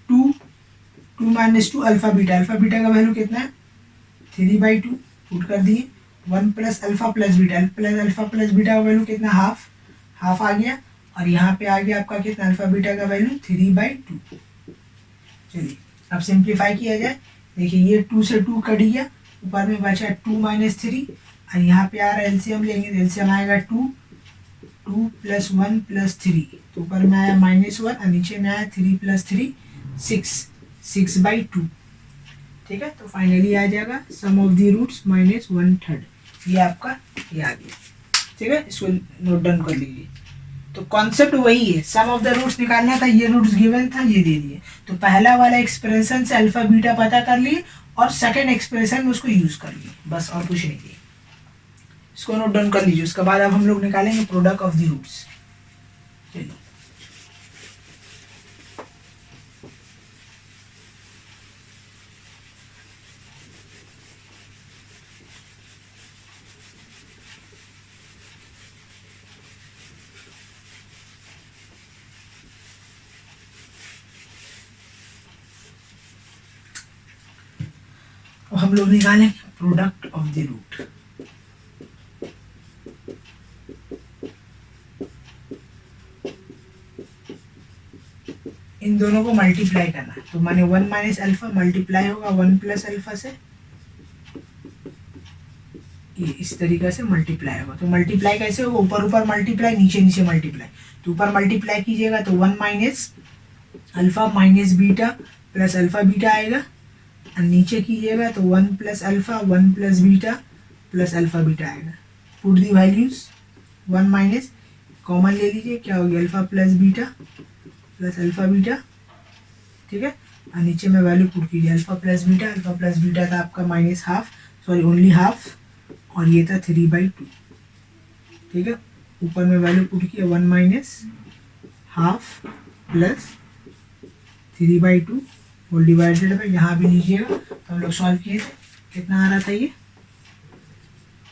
2 - 2 अल्फा बीटा का वैल्यू कितना है 3/2, पुट कर दिए। 1 + alpha plus beta, alpha plus beta का वैल्यू कितना, हाफ आ गया, और यहाँ पे आ गया आपका कितना अल्फा बीटा का वैल्यू 3/2। चलिए अब सिंप्लीफाई किया जाए, देखिए ये 2 से 2 कट गया, ऊपर में बचा 2 - 3, और यहाँ पे आ रहा है एलसीएम लेंगे, एलसीएम आएगा 2 + 1 + 3, तो ऊपर में आया -1 और नीचे में आया 3 + 3 6/2। ठीक है, तो फाइनली आ जाएगा सम ऑफ द रूट्स -1/3। ये आपका ये आ गया। ठीक है, इसको नोट डाउन कर लीजिए। तो कॉन्सेप्ट वही है, सम ऑफ द रूट्स निकालना था, ये रूट्स गिवन था, ये दे दिए, तो पहला वाला एक्सप्रेशन से अल्फा बीटा पता कर लिए और सेकंड एक्सप्रेशन में उसको यूज कर लिए, बस और कुछ नहीं किया। इसको नोट डाउन कर लीजिए। उसके बाद अब हम लोग निकालेंगे प्रोडक्ट ऑफ द रूट्स। चलिए अब हम लोग निकालेंगे प्रोडक्ट ऑफ द रूट। इन दोनों को मल्टीप्लाई करना है, तो माने 1 - अल्फा मल्टीप्लाई होगा 1 + अल्फा से, ये इस तरीके से मल्टीप्लाई होगा। तो मल्टीप्लाई कैसे होगा, ऊपर ऊपर मल्टीप्लाई, नीचे नीचे मल्टीप्लाई। तो ऊपर मल्टीप्लाई कीजिएगा तो 1 - alpha - beta plus alpha beta आएगा, और नीचे कीजिएगा तो 1 + alpha 1 + beta plus alpha beta आएगा। पुट दी वैल्यूज, 1 - कॉमन ले लीजिए, क्या हो गया alpha plus beta plus alpha beta. ठीक है, और नीचे में वैल्यू पुट कीजिए, अल्फा प्लस बीटा था आपका -हाफ, सॉरी ओनली हाफ, और ये था 3/2। ठीक है, ऊपर में वैल्यू पुट किया 1 - half plus 3/2 whole divided by, यहाँ भी लीजिएगा तो हम लोग सॉल्व किए थे, कितना आ रहा था ये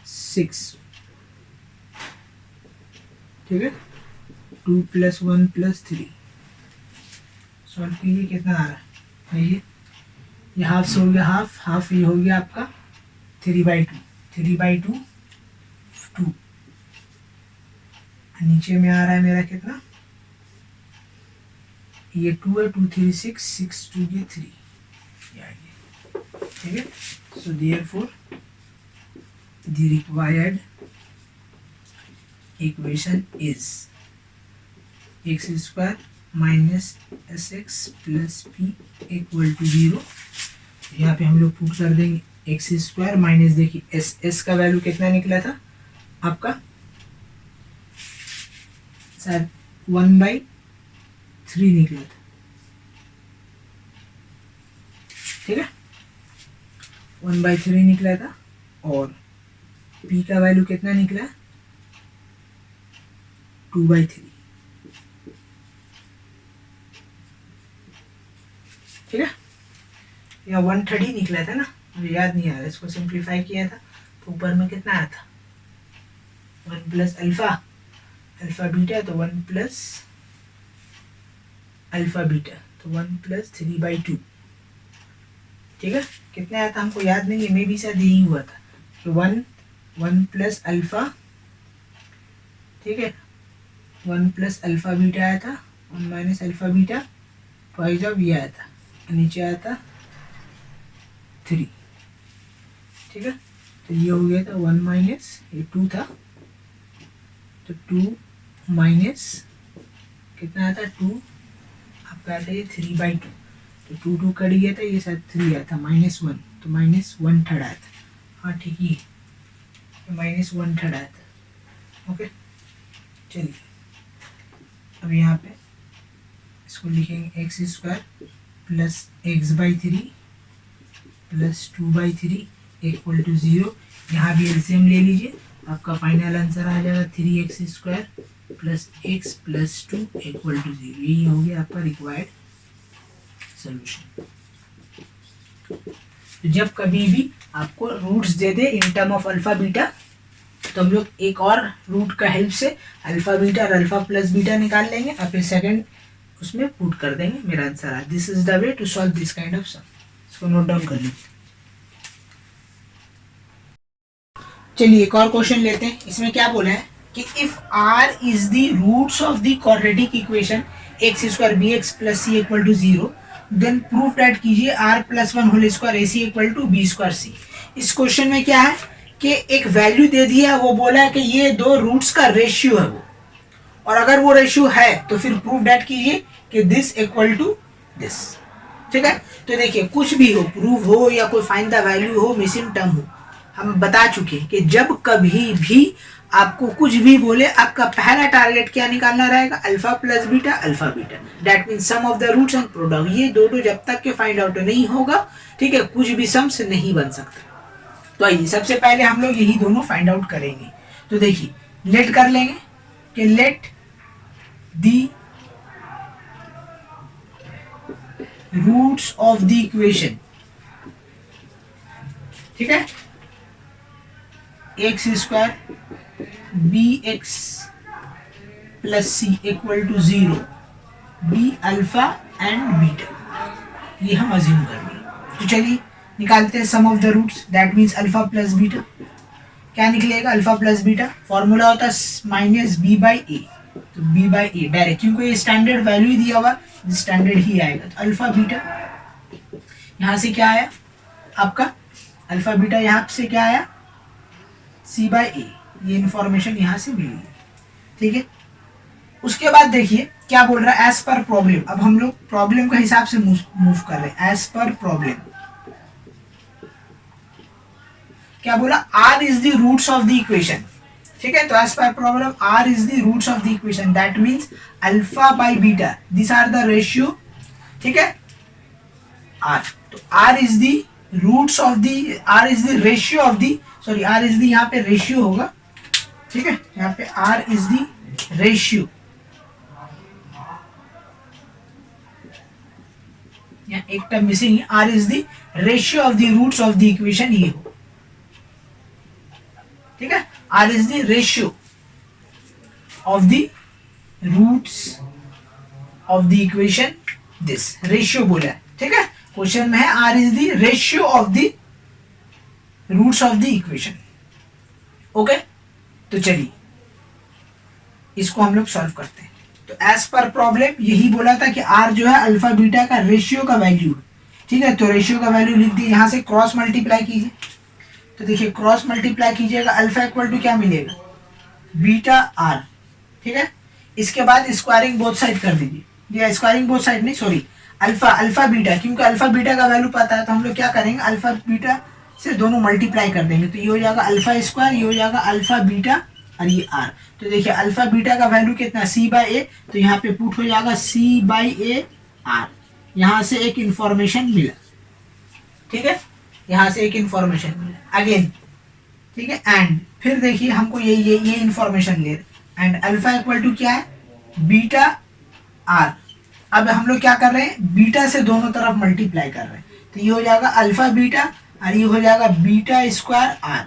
6। ठीक है, 2 + 1 + 3 सॉल्व कीजिए, कितना आ रहा है, ये हाफ से हो गया हाफ, ये हो गया आपका 3/2 2, नीचे में आ रहा है मेरा कितना, ये 2 है, 2 3 6 6 2 ये 3, ये आ गया। ठीक है, so therefore the required equation is x² - sx + p = 0। यहाँ पे हम लोग पुट कर देंगे x² माइनस, देखिए s का वैल्यू कितना निकला था आपका, शायद 1/3 निकला था। ठीक है, 1/3 निकला था, और p का वैल्यू कितना निकला 2/3। ठीक है, या 1/3 निकला था ना, मुझे याद नहीं आ रहा, इसको सिंप्लीफाई किया था तो ऊपर में कितना आया था 1 + अल्फा बीटा, तो 1 + अल्फा बीटा, तो 1 + 3/2। ठीक है, कितना आया था हमको याद नहीं है, मे भी शायद यही हुआ था कि 1 + अल्फा, ठीक है 1 + अल्फा बीटा आया था, 1 - अल्फा बीटा, प्राइस ऑफ ये आया था, नीचे आया था 3। ठीक है, तो ये हो गया था 1 - ये 2 था, तो 2 - कितना आया था 2 आपका आया था ये 3/2, तो 2 2 कट गया था, ये शायद 3 आया था -1, तो -1/3 आया था। हाँ ठीक ही है, -1/3 आया था। ओके, चलिए अब यहाँ पे इसको लिखेंगे x² + x/3 + 2/3 = 0। यहाँ भी एलसीएम ले लीजिए, आपका फाइनल आंसर आ जाएगा 3x² + x + 2 = 0। यही हो गया आपका रिक्वायर्ड सोल्यूशन। तो जब कभी भी आपको रूट्स दे दे in term of alpha beta, तो हम लोग एक और रूट का हेल्प से अल्फा बीटा और अल्फा प्लस बीटा निकाल लेंगे, और फिर सेकंड उसमें पुट कर देंगे, मेरा आंसर आ। This is the way to solve this kind of sum. इसको नोट डाउन कर लीजिए। चलिए एक और क्वेश्चन लेते हैं। इसमें क्या बोला है कि if r is the roots of the quadratic equation x square b x plus c equal to 0, then proof that कीजिए r plus one whole square a c equal to b square c. इस question में क्या है कि एक value दे दिया है, वो बोला है कि ये दो रूट्स का रेशियो है वो, और अगर वो रेशियो है तो फिर प्रूफ दैट कीजिए कि दिस इक्वल टू दिस। ठीक है, तो देखिए कुछ भी हो, प्रूफ हो या कोई फाइंड द वैल्यू हो, मिसिंग टर्म हो, हम बता चुके हैं कि जब कभी भी आपको कुछ भी बोले, आपका पहला टारगेट क्या निकालना रहेगा, alpha plus beta, alpha beta, that mean sum of the roots and product. ये दो जब तक के फाइंड आउट नहीं होगा, ठीक है, कुछ भी सम्स नहीं बन सकता। तो आइए सबसे पहले हम लोग यही दोनों फाइंड आउट करेंगे। तो देखिए लेट कर लेंगे कि let the roots of the equation, ठीक है, x square b x plus c equal to 0 be alpha and beta, ये हम अज्यूम कर लेंगे। तो चलिए निकालते हैं sum of the roots, that means alpha plus beta. क्या निकलेगा, अल्फा प्लस बीटा फॉर्मूला होता है माइनस बी बाई ए, तो बी बाई ए डायरेक्ट, क्योंकि ये स्टैंडर्ड वैल्यू ही दिया हुआ, स्टैंडर्ड ही आएगा। तो अल्फा बीटा यहाँ से क्या आया आपका, अल्फा बीटा यहाँ से क्या आया, सी बाई ए, ये इंफॉर्मेशन यहाँ से मिली, ठीक है। उसके बाद देखिए क्या बोल रहा है, एज पर प्रॉब्लम। अब हम लोग प्रॉब्लम के हिसाब से मूव कर रहे हैं। एज पर प्रॉब्लम क्या बोला, r is the roots of the equation, ठीक है। तो as per problem r is the roots of the equation, that means alpha by beta, this are the ratio, ठीक है, आर। तो r is the roots of the, r is the ratio of the, sorry r is the, यहाँ पे ratio होगा, ठीक है, यहाँ पे आर इज द रेशियो, यहाँ एक टर्म मिसिंग है, r is the ratio of the roots of the equation, ये हो, ठीक है, r is the ratio of the roots of the equation, this ratio बोला है, ठीक है, क्वेश्चन में है r is the ratio of the roots of the equation. Okay, तो चलिए इसको हम लोग सॉल्व करते हैं। तो एज पर प्रॉब्लम यही बोला था कि आर जो है अल्फा बीटा का रेशियो का वैल्यू है, ठीक है। तो रेशियो का वैल्यू लिख दिए, यहाँ से क्रॉस मल्टीप्लाई कीजिए। तो देखिए क्रॉस मल्टीप्लाई कीजिएगा, अल्फा इक्वल टू क्या मिलेगा, बीटा आर, ठीक है। इसके बाद स्क्वायरिंग बोथ साइड कर दीजिए, या स्क्वायरिंग बोथ साइड नहीं, सॉरी अल्फा बीटा, क्योंकि अल्फा बीटा का वैल्यू पता है, तो हम लोग क्या करेंगे, अल्फा बीटा से दोनों मल्टीप्लाई कर देंगे। तो ये हो जाएगा अल्फा स्क्वायर, ये हो जाएगा अल्फा बीटा, और ये आर। तो देखिए अल्फा बीटा का वैल्यू कितना, सी बाई ए, तो यहाँ पे पुट हो जाएगा सी बाई ए आर। यहाँ से एक इंफॉर्मेशन मिला, ठीक है, यहाँ से एक इंफॉर्मेशन मिला अगेन, ठीक है। एंड फिर देखिए हमको ये इंफॉर्मेशन ले, एंड अल्फा इक्वल टू क्या है, बीटा आर। अब हम लोग क्या कर रहे हैं, बीटा से दोनों तरफ मल्टीप्लाई कर रहे हैं। तो ये हो जाएगा अल्फा बीटा, और ये हो जाएगा बीटा स्क्वायर आर।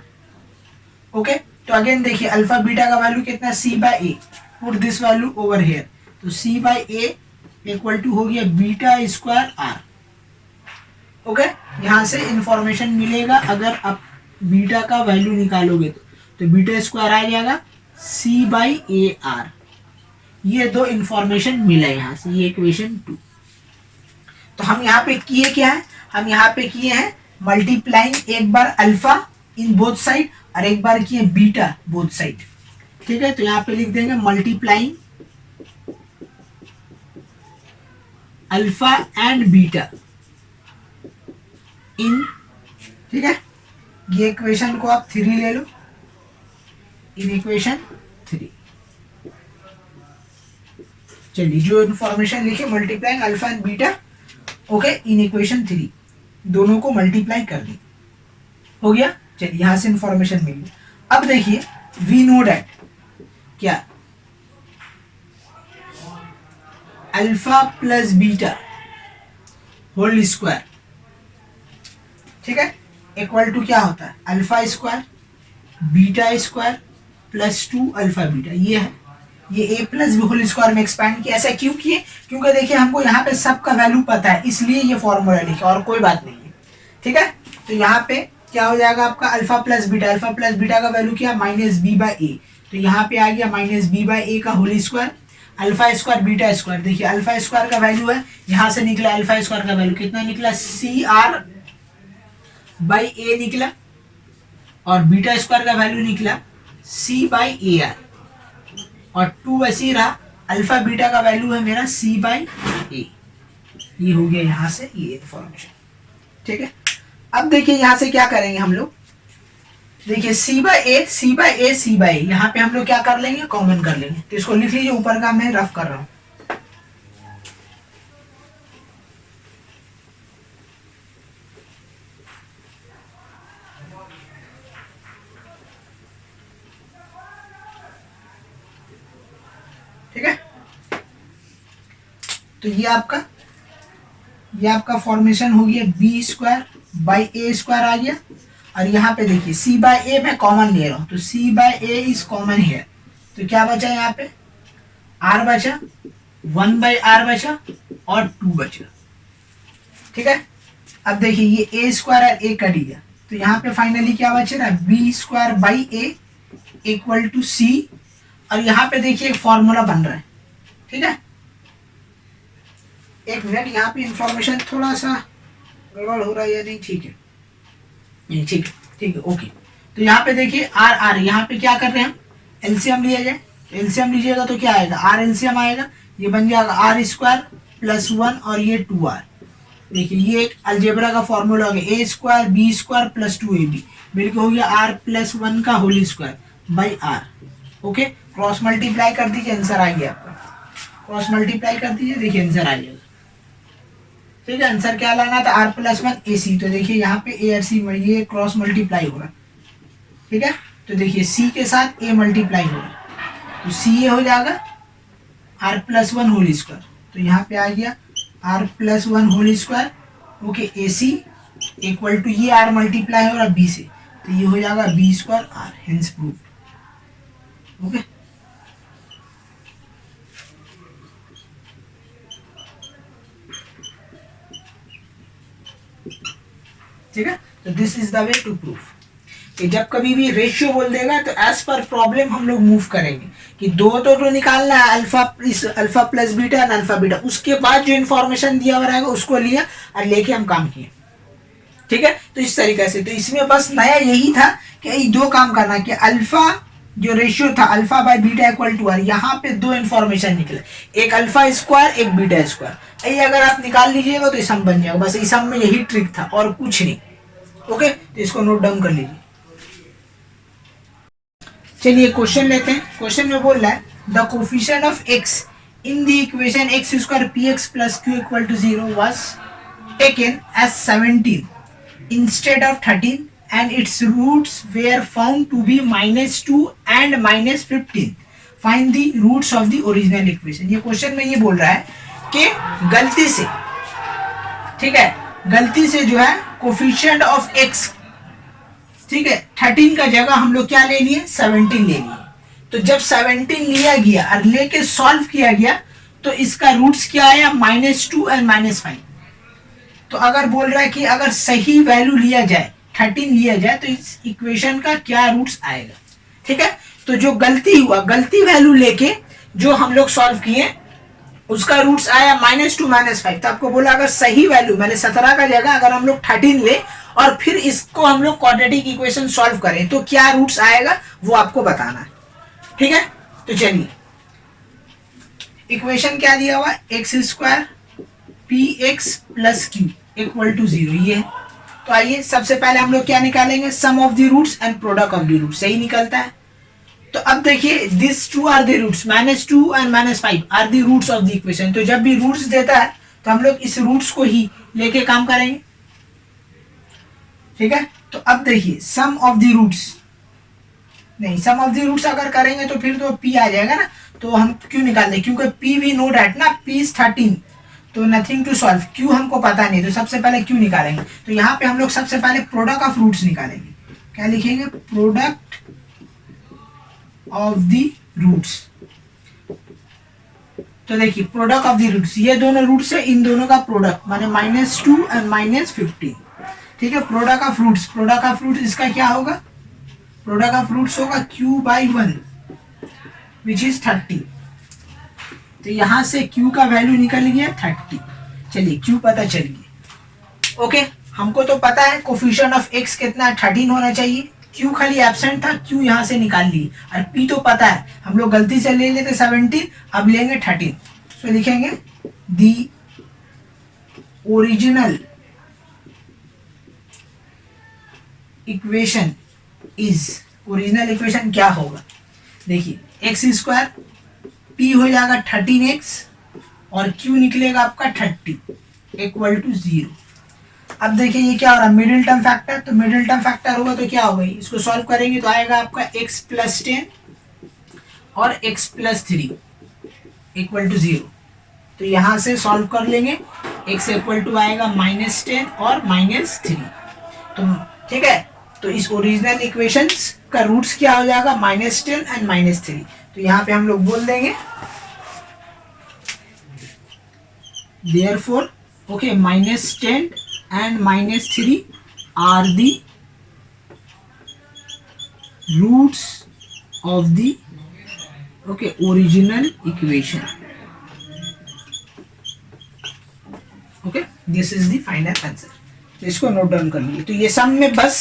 ओके, तो अगेन देखिए अल्फा बीटा का वैल्यू कितना, c by a, put this value over here, तो c by a equal to हो गया बीटा स्क्वायर आर। ओके, यहाँ से इंफॉर्मेशन मिलेगा, अगर आप बीटा का वैल्यू निकालोगे तो बीटा स्क्वायर आ जाएगा सी बाई ए आर। ये दो इंफॉर्मेशन मिला यहाँ से, ये इक्वेशन 2। तो हम यहाँ पे किए क्या है, हम यहाँ पे किए हैं मल्टीप्लाइंग, एक बार अल्फा इन बोथ साइड और एक बार किए बीटा बोथ साइड, ठीक है। तो यहाँ पे लिख देंगे मल्टीप्लाइंग अल्फा एंड बीटा इन, ठीक है, ये इक्वेशन को आप 3 ले लो, इन इक्वेशन 3। चलिए जो इन्फॉर्मेशन लिखे, multiplying alpha and beta, okay, in equation 3, दोनों को मल्टीप्लाई कर दी, हो गया। चलिए यहां से इंफॉर्मेशन मिल गई। अब देखिए वी नो डैट क्या, alpha plus beta whole square, ठीक है, इक्वल टू क्या होता है, alpha square beta square plus 2 alpha beta. ये है, ये a plus b whole square में एक्सपैंड किया। ऐसा क्यों किए, क्योंकि देखिए हमको यहाँ पे सबका वैल्यू पता है, इसलिए ये फॉर्मूला लिखा, और कोई बात नहीं है, ठीक है। तो यहाँ पे क्या हो जाएगा आपका अल्फा प्लस बीटा का वैल्यू क्या, माइनस बी बाई ए, तो यहाँ पे आ गया माइनस बी बाई ए का whole square, alpha square beta square. देखिए अल्फा स्क्वायर का वैल्यू है, यहाँ से निकला अल्फा स्क्वायर का वैल्यू कितना निकला, सी आर बाई ए निकला, और बीटा स्क्वायर का वैल्यू निकला सी बाई ए आर, और 2 वैसे ही रहा, अल्फा बीटा का वैल्यू है मेरा सी बाई ए। ये हो गया यहाँ से ये इंफॉर्मेशन, ठीक है। अब देखिए यहाँ से क्या करेंगे हम लोग, देखिए c by a c by a c by, यहाँ पे हम लोग क्या कर लेंगे, कॉमन कर लेंगे। तो इसको लिख लीजिए, ऊपर का मैं रफ कर रहा हूँ। ठीक है, तो ये आपका फॉर्मेशन हो गया b square by a square आ गया, और यहाँ पे देखिए सी बाई ए मैं कॉमन ले रहा हूँ, तो c by A is common है, तो क्या बचा यहाँ पे, आर बचा, 1 बाई आर बचा, और 2 बचा। ठीक है, अब देखिए ये ए स्क्वायर और ए कट गया, तो यहाँ पे फाइनली क्या बच रहा है, b square by a equal to c, और यहाँ पे देखिए एक फॉर्मूला बन रहा है। ठीक है, एक मिनट, यहाँ पे इंफॉर्मेशन थोड़ा सा गड़बड़ हो रहा है या नहीं, ठीक है, नहीं ठीक है, ओके। तो यहाँ पे देखिए आर आर, यहाँ पे क्या कर रहे हैं हम, एलसीएम लिया जाए, एलसीएम लीजिएगा तो क्या आएगा, आर एलसीएम आएगा, ये बन जाएगा आर स्क्वायर प्लस 1 और ये 2r। देखिए ये एक अलजेब्रा का फॉर्मूला हो गया, a square b square plus 2ab, बिल्कुल हो गया आर प्लस 1 का whole square by r. Okay, cross multiply कर दीजिए, आंसर आ गया आपका, क्रॉस मल्टीप्लाई कर दीजिए, देखिए आंसर आ जाएगा। ठीक है, आंसर क्या लाना था, आर प्लस 1 ए सी, तो देखिए यहाँ पे ए आर सी ये क्रॉस मल्टीप्लाई होगा। ठीक है, तो देखिए सी के साथ ए मल्टीप्लाई होगा, तो सी ए हो जाएगा आर प्लस 1 होल स्क्वायर, तो यहाँ पे आ गया r plus 1 whole square, okay, a c equal to ये आर मल्टीप्लाई हो रहा बी से, तो ये हो जाएगा b square r, hence proof. Okay, ठीक है, तो this is the way to proof कि जब कभी भी रेशियो बोल देगा तो एज पर प्रॉब्लम हम लोग मूव करेंगे कि दो तो निकालना है, alpha plus beta and alpha beta, उसके बाद जो इन्फॉर्मेशन दिया हुआ रहेगा उसको लिया और लेके हम काम किए। ठीक है, तो इस तरीके से, तो इसमें बस नया यही था कि ये दो काम करना कि अल्फा जो रेशियो था alpha by beta equal to r, यहाँ पे दो इन्फॉर्मेशन निकले, एक अल्फा स्क्वायर एक बीटा स्क्वायर, ये अगर आप निकाल लीजिएगा तो सम बन जाएगा। बस इस सम में यही ट्रिक था और कुछ नहीं। ओके, तो इसको नोट डाउन कर लीजिए। चलिए क्वेश्चन लेते हैं। क्वेश्चन में बोल रहा है the coefficient of x in the equation x square p x plus q equal to 0 was taken as 17 instead of 13 and its roots were found to be -2 and -15. Find the roots of the original equation. ये question में ये बोल रहा है कि गलती से, ठीक है, गलती से जो है कोफिशिएंट ऑफ x, ठीक है, 13 का जगह हम लोग क्या ले लिए, 17 ले लिए। तो जब 17 लिया गया और लेके सॉल्व किया गया तो इसका रूट्स क्या आया, -2 एंड -5। तो अगर बोल रहा है कि अगर सही वैल्यू लिया जाए, 13 लिया जाए, तो इस इक्वेशन का क्या रूट्स आएगा। ठीक है, तो जो गलती हुआ, गलती वैल्यू लेके जो हम लोग सॉल्व किए उसका रूट्स आया -2 -5। तो आपको बोला अगर सही वैल्यू मैंने 17 का जगह अगर हम लोग 13 ले और फिर इसको हम लोग क्वाड्रेटिक इक्वेशन सॉल्व करें तो क्या रूट्स आएगा वो आपको बताना है। ठीक है, तो चलिए इक्वेशन क्या दिया हुआ, x square p x plus q equal to 0, ये है। तो आइए सबसे पहले हम लोग क्या निकालेंगे, sum of the roots and product of the roots, सही निकलता है। तो अब देखिए this two are the roots, -2 and -5 are the roots of the equation. तो जब भी रूट्स देता है तो हम लोग इस रूट्स को ही लेके काम करेंगे। ठीक है, तो अब देखिए सम ऑफ द रूट्स, नहीं सम ऑफ द रूट्स अगर करेंगे तो फिर तो p आ जाएगा ना, तो हम क्यों निकाल दें, क्योंकि p वी नो दैट ना, p इज 13, तो नथिंग टू सॉल्व, क्यू हमको पता नहीं, तो सबसे पहले क्यू निकालेंगे। तो यहाँ पे हम लोग सबसे पहले प्रोडक्ट ऑफ रूट्स निकालेंगे। क्या लिखेंगे, प्रोडक्ट ऑफ द रूट्स। तो देखिए प्रोडक्ट ऑफ द रूट्स, ये दोनों रूट्स है, इन दोनों का प्रोडक्ट माने -2 एंड -15। ठीक है, product of roots, product of roots इसका क्या होगा, प्रोडक्ट ऑफ रूट्स होगा q/1 विच इज 30। तो यहां से q का वैल्यू निकल गया 30। चलिए q पता चल गया। ओके, हमको तो पता है कोफिशिएंट ऑफ x कितना है, 13 होना चाहिए। q खाली एब्सेंट था, q यहां से निकाल लिए। और p तो पता है, हम लोग गलती से ले लेते 17, अब लेंगे 13। तो लिखेंगे the original equation is, original equation क्या होगा, देखिए एक्स स्क्वायर पी हो जाएगा 13x और q निकलेगा आपका 30 इक्वल टू 0। अब देखिए ये क्या हो रहा है, मिडिल टर्म फैक्टर, तो मिडिल टर्म फैक्टर होगा तो क्या होगा, इसको सॉल्व करेंगे तो आएगा आपका x प्लस 10 और x प्लस 3 इक्वल टू 0। तो यहां से सॉल्व कर लेंगे, x इक्वल टू आएगा -10 और -3। तो ठीक है, तो इस ओरिजिनल इक्वेशंस का रूट्स क्या हो जाएगा, -10 एंड -3। तो यहाँ पे हम लोग बोल देंगे therefore okay -10 and -3 are the roots of the okay original equation। Okay, this is the final answer. तो इसको नोट डाउन कर लीजिए। तो ये सम में बस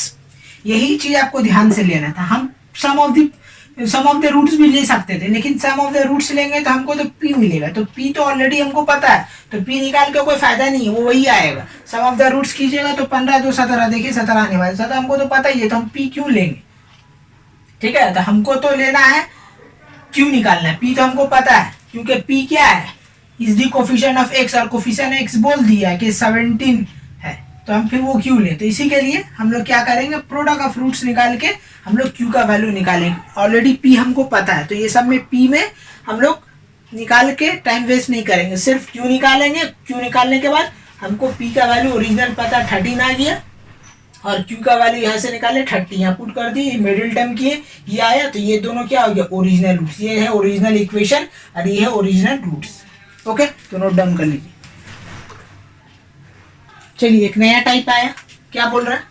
यही चीज आपको ध्यान से लेना था। हम सम ऑफ द रूट्स भी ले सकते थे, लेकिन सम ऑफ द रूट्स लेंगे तो हमको तो p मिलेगा। तो p तो ऑलरेडी हमको पता है, तो p निकाल के कोई फायदा नहीं है, वो वही आएगा। सम ऑफ द रूट्स कीजिएगा तो 15 2 17, देखिए 17 आने वाला। 17 हमको तो पता ही है, तो हम p क्यों लेंगे, ठीक है। तो हमको तो लेना है q निकालना है, p तो हमको पता है, क्योंकि p क्या है, is the coefficient of x, और कोफिशिएंट x बोल दिया है कि 17 है, तो हम फिर वो क्यों लें। तो इसी के लिए हम लोग क्या करेंगे, प्रोडक्ट ऑफ रूट्स निकाल के हम लोग q का वैल्यू निकालेंगे। ऑलरेडी p हमको पता है, तो ये सब में p में हम लोग निकाल के टाइम वेस्ट नहीं करेंगे, सिर्फ q निकालेंगे। q निकालने के बाद हमको p का वैल्यू ओरिजिनल पता 13 आ गया, और q का वैल्यू यहाँ से निकाले 30, यहाँ पुट कर दी, मिडिल टर्म किए, ये आया। तो ये दोनों क्या हो गया, ओरिजिनल रूट्स। ये है ओरिजिनल इक्वेशन और ये है ओरिजिनल रूट्स। ओके, तो नोट डाउन कर लीजिए। चलिए एक नया टाइप आया, क्या बोल रहा है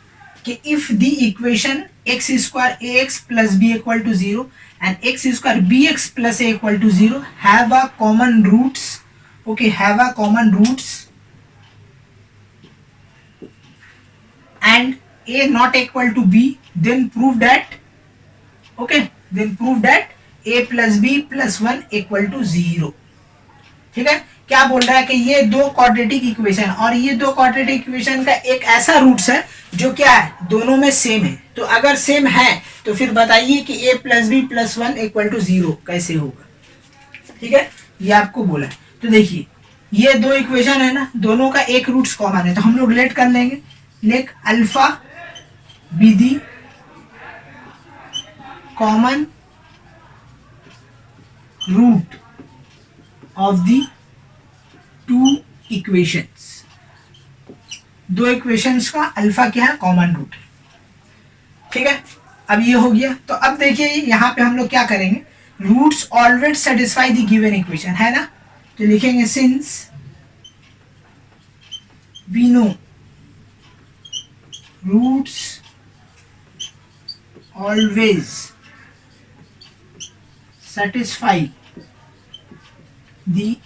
कि if the equation x square a x plus b equal to 0 and x square b x plus a equal to 0 have a common roots, okay, have a common roots and a not equal to b, then prove that, okay, then prove that a plus b plus 1 equal to 0। ठीक है, क्या बोल रहा है कि ये दो quadratic equation और ये दो क्वाड्रेटिक इक्वेशन का एक ऐसा रूट्स है जो क्या है, दोनों में सेम है। तो अगर सेम है तो फिर बताइए कि a plus b plus 1 equal to 0 कैसे होगा। ठीक है, ये आपको बोला है। तो देखिए ये दो इक्वेशन है ना, दोनों का एक रूट्स कॉमन है, तो हम लोग लेट कर लेंगे, let alpha be the common root of the two equations. दो इक्वेशंस का अल्फा क्या है, कॉमन रूट है। ठीक है, अब ये हो गया। तो अब देखिए यहाँ पे हम लोग क्या करेंगे, roots always satisfy the given equation, है ना। तो लिखेंगे since we know roots always satisfy the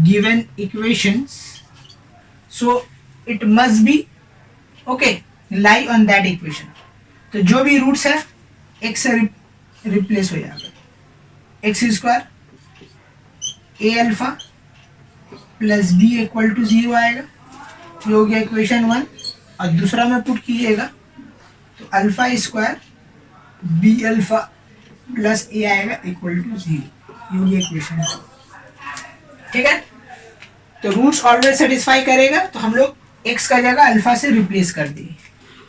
given equations, so it must be okay lie on that equation। तो जो भी रूट्स है x से रिप्लेस हो जाएगा, x square a alpha plus b equal to 0 आएगा, ये हो गया इक्वेशन 1। और दूसरा में पुट कीजिएगा तो alpha square b alpha plus a आएगा इक्वल टू 0, ये इक्वेशन है। ठीक है, तो रूट्स ऑलवेज सेटिस्फाई करेगा, तो हम लोग x का जगह अल्फा से रिप्लेस कर दिए,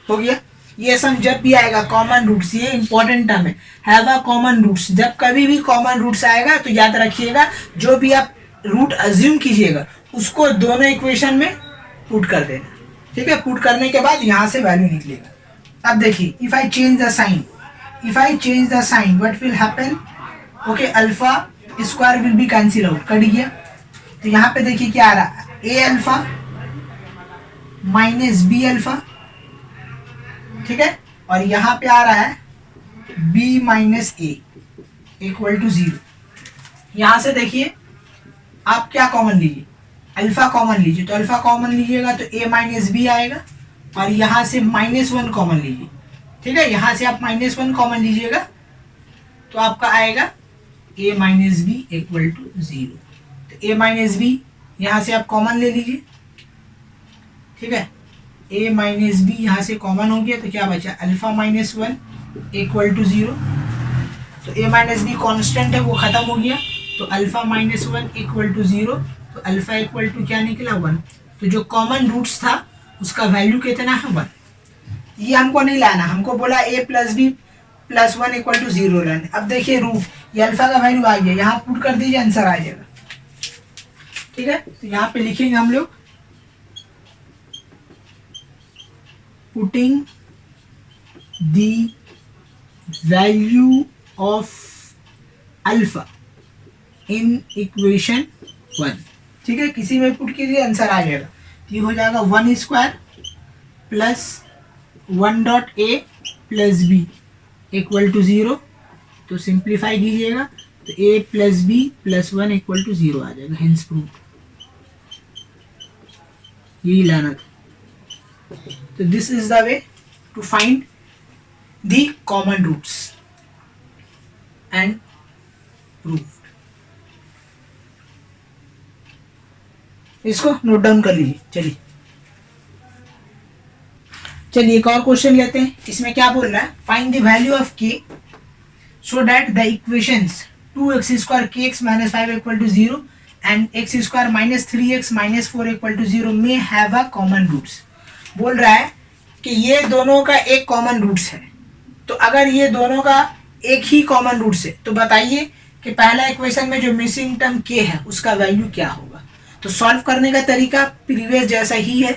हो गया। ये सम जब भी आएगा कॉमन रूट्स, ये इंपॉर्टेंट टर्म है, हैव अ कॉमन रूट्स। जब कभी भी कॉमन रूट्स आएगा तो याद रखिएगा, जो भी आप रूट अज्यूम कीजिएगा उसको दोनों इक्वेशन में पुट कर देना। ठीक है, पुट करने के बाद यहाँ से वैल्यू निकलेगा। अब देखिए if I change the sign, if I change the sign what will happen, okay, alpha square will be cancel out, cut गया। तो यहाँ पे देखिए क्या आ रहा है, a alpha minus b alpha, ठीक है, और यहाँ पे आ रहा है b minus a. Equal to 0। यहाँ से देखिए आप क्या कॉमन लीजिए, अल्फा कॉमन लीजिए, तो अल्फा कॉमन लीजिएगा तो a माइनस बी आएगा, और यहाँ से -1 कॉमन लीजिए, ठीक है, यहाँ से आप -1 कॉमन लीजिएगा तो आपका आएगा a minus b equal to 0। तो a माइनस बी यहाँ से आप कॉमन ले लीजिए, ठीक है, a माइनस बी यहाँ से कॉमन हो गया तो क्या बचा, अल्फा -1 इक्वल टू 0। तो a माइनस बी कॉन्स्टेंट है, वो खत्म हो गया, तो अल्फा -1 इक्वल टू 0, तो अल्फा इक्वल टू क्या निकला 1। तो जो कॉमन रूट्स था उसका वैल्यू कितना है 1। ये हमको नहीं लाना, हमको बोला a plus b plus 1 equal to 0 लाना। अब देखिए रूट, ये अल्फा का वैल्यू आ गया, यहाँ पुट कर दीजिए, आंसर आ जाएगा, ठीक है। तो यहाँ पे लिखेंगे हम लोग putting the value of alpha in equation 1, ठीक है, किसी में पुट कीजिए आंसर आ जाएगा। तो ये हो जाएगा 1 square plus 1 dot a plus b equal to 0। तो सिंप्लीफाई कीजिएगा तो a plus b plus 1 equal to 0 आ जाएगा, हेंस प्रूव, यही लाना था। तो this is the way to find the common roots and prove. इसको नोट डाउन कर लीजिए। चलिए एक और क्वेश्चन लेते हैं। इसमें क्या बोल रहा है, find the value of k so that the equations 2x² kx - 5 equal to 0 and x² - 3x - 4 equal to 0 में हैव अ कॉमन रूट्स। बोल रहा है कि ये दोनों का एक कॉमन रूट्स है। तो अगर ये दोनों का एक ही कॉमन रूट्स है तो बताइए कि पहला इक्वेशन में जो मिसिंग टर्म k है उसका वैल्यू क्या होगा। तो सॉल्व करने का तरीका प्रीवियस जैसा ही है,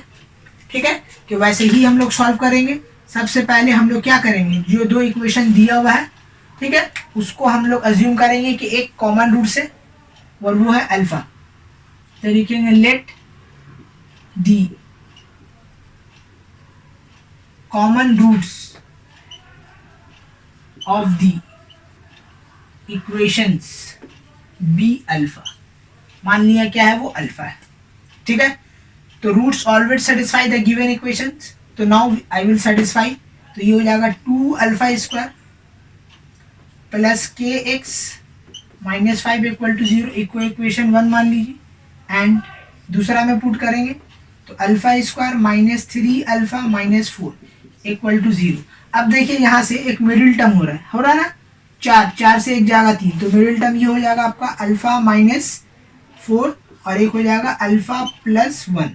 ठीक है, कि वैसे ही हम लोग सॉल्व करेंगे। सबसे पहले हम लोग क्या करेंगे, जो दो इक्वेशन दिया हुआ है, ठीक है, उसको हम लोग अज्यूम करेंगे कि एक कॉमन रूट है और वो है अल्फा। तो लिखेंगे let the common roots of the equations be alpha. मान लिया क्या है, वो अल्फा है, ठीक है। तो roots always satisfy the given equations, तो नाउ आई विल सेटिस्फाई। तो ये हो जाएगा 2 alpha square plus k x minus 5 equal to 0, equation 1 मान लीजिए। एंड दूसरा में पुट करेंगे तो alpha square -3 alpha -4 equal to 0। अब देखिए यहाँ से एक मिडिल टर्म हो रहा है ना, 4 से एक जाएगा 3, तो मिडिल टर्म ये हो जाएगा आपका अल्फा -4 और एक हो जाएगा अल्फा +1,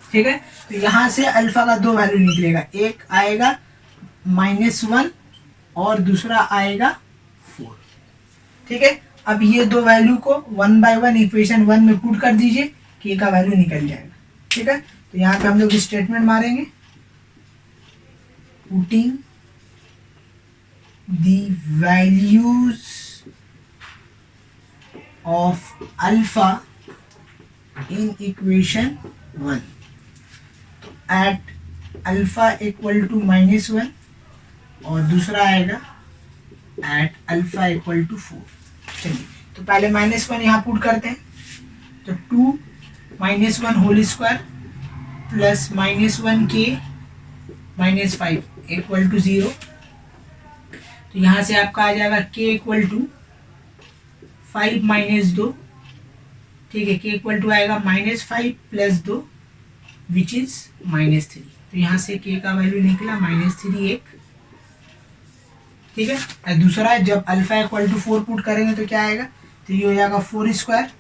ठीक है। तो यहाँ से अल्फा का दो वैल्यू निकलेगा, एक आएगा -1 और दूसरा आएगा 4, ठीक है। अब ये दो वैल्यू को 1 बाय 1 इक्वेशन 1 में पुट कर दीजिए, k का वैल्यू निकल जाएगा, ठीक है। तो यहाँ पे हम लोग स्टेटमेंट मारेंगे, putting the values of alpha in equation 1 at alpha equal to -1 और दूसरा आएगा एट अल्फा इक्वल टू 4। चलिए तो पहले -1 यहाँ पुट करते हैं, तो 2 -1 whole square plus -1k -5 equal to 0। तो यहाँ से आपका आ जाएगा k इक्वल टू 5 - 2, ठीक है, k इक्वल टू आएगा -5 + 2 विच इज -3। तो यहाँ से k का वैल्यू निकला -3 1, ठीक है। और दूसरा जब अल्फा इक्वल टू 4 पुट करेंगे तो क्या आएगा, तो ये हो जाएगा 4 square,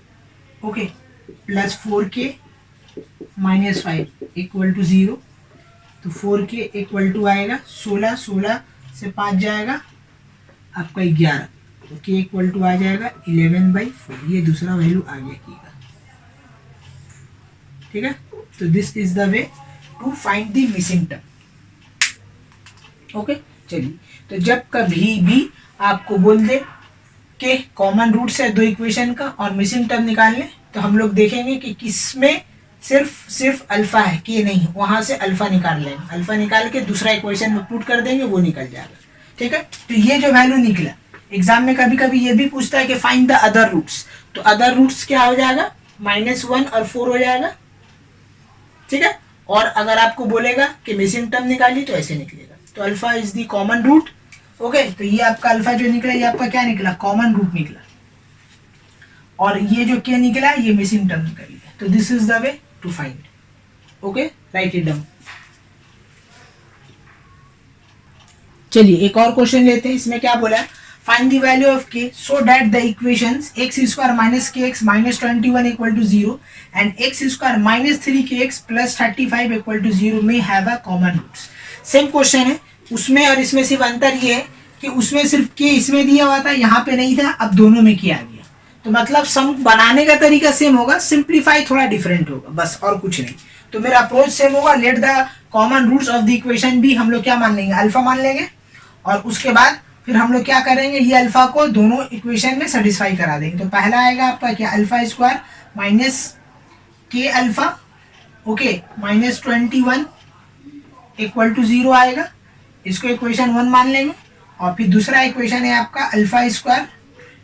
okay, plus 4k -5 equal to 0। तो 4k इक्वल टू आएगा 16, 16 से 5 जाएगा आपका 11, तो k इक्वल टू आ जाएगा 11/4। ये दूसरा वैल्यू आ गया k का, ठीक है। तो this is the way to find the missing term, okay. चलिए तो जब कभी भी आपको बोल दे कि कॉमन रूट्स है दो इक्वेशन का और मिसिंग टर्म निकालने, तो हम लोग देखेंगे कि किसमें सिर्फ अल्फा है, के नहीं, वहां से अल्फा निकाल लेंगे, अल्फा निकाल के दूसरा इक्वेशन में पुट कर देंगे, वो निकल जाएगा, ठीक है। तो ये जो वैल्यू निकला एग्जाम में कभी कभी ये भी पूछता है कि फाइंड द अदर रूट्स, तो अदर रूट्स क्या हो जाएगा, -1 और 4 हो जाएगा, ठीक है। और अगर आपको बोलेगा कि मिसिंग टर्म निकालिए तो ऐसे निकलेगा। तो alpha is the common root, okay. तो ये आपका अल्फा जो निकला ये आपका क्या निकला, कॉमन रूट निकला, और ये जो के निकला ये मिसिंग टर्म निकल गया। तो this is the way to find, okay, write it down. चलिए एक और क्वेश्चन लेते हैं, इसमें क्या बोला है, find the value of k so that the equations x square minus kx minus 21 equal to 0 and x square minus 3kx plus 35 equal to 0 may have a common roots। Same question है, उसमें और इसमें सिर्फ अंतर ये है कि उसमें सिर्फ k इसमें दिया हुआ था, यहाँ पे नहीं था, अब दोनों में किया गया। तो मतलब सम बनाने का तरीका सेम होगा, सिंप्लीफाई थोड़ा डिफरेंट होगा, बस और कुछ नहीं। तो मेरा अप्रोच सेम होगा, let the common roots of the equation भी हम लोग क्या मान लेंगे, अल्फा मान लेंगे, और उसके बाद फिर हम लोग क्या करेंगे, ये अल्फा को दोनों इक्वेशन में सेटिस्फाई करा देंगे। तो पहला आएगा आपका क्या, अल्फा स्क्वायर माइनस के अल्फा, ओके, -21 इक्वल टू 0 आएगा, इसको इक्वेशन 1 मान लेंगे। और फिर दूसरा इक्वेशन है आपका अल्फा स्क्वायर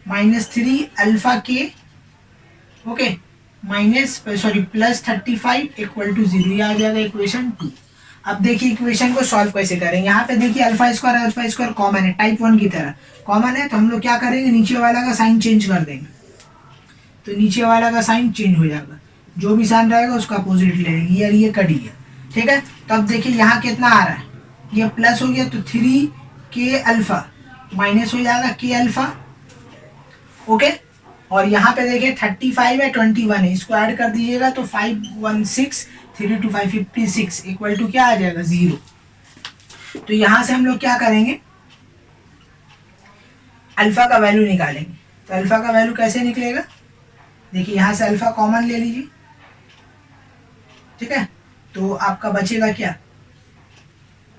-3 अल्फा के, ओके, +35 इक्वल टू 0, ये आ जाएगा इक्वेशन 2। अब देखिए इक्वेशन को सॉल्व कैसे करेंगे, यहाँ पे देखिए अल्फा स्क्वायर कॉमन है, टाइप 1 की तरह कॉमन है, तो हम लोग क्या करेंगे, नीचे वाला का साइन चेंज कर देंगे, तो नीचे वाला का साइन चेंज हो जाएगा, जो भी साइन रहेगा उसका अपोजिट ले लेंगे, ये कट गया, ठीक है। तो अब देखिए यहाँ कितना आ रहा है, ये प्लस हो गया, तो 3 के अल्फा माइनस हो जाएगा के अल्फा, ओके। और यहाँ पे देखिए 35 है 21 है, इसको ऐड कर दीजिएगा तो 516 3 to 5 56 इक्वल टू क्या आ जाएगा 0। तो यहाँ से हम लोग क्या करेंगे, अल्फा का वैल्यू निकालेंगे। तो अल्फा का वैल्यू कैसे निकलेगा, देखिए यहाँ से अल्फा कॉमन ले लीजिए, ठीक है। तो आपका बचेगा क्या,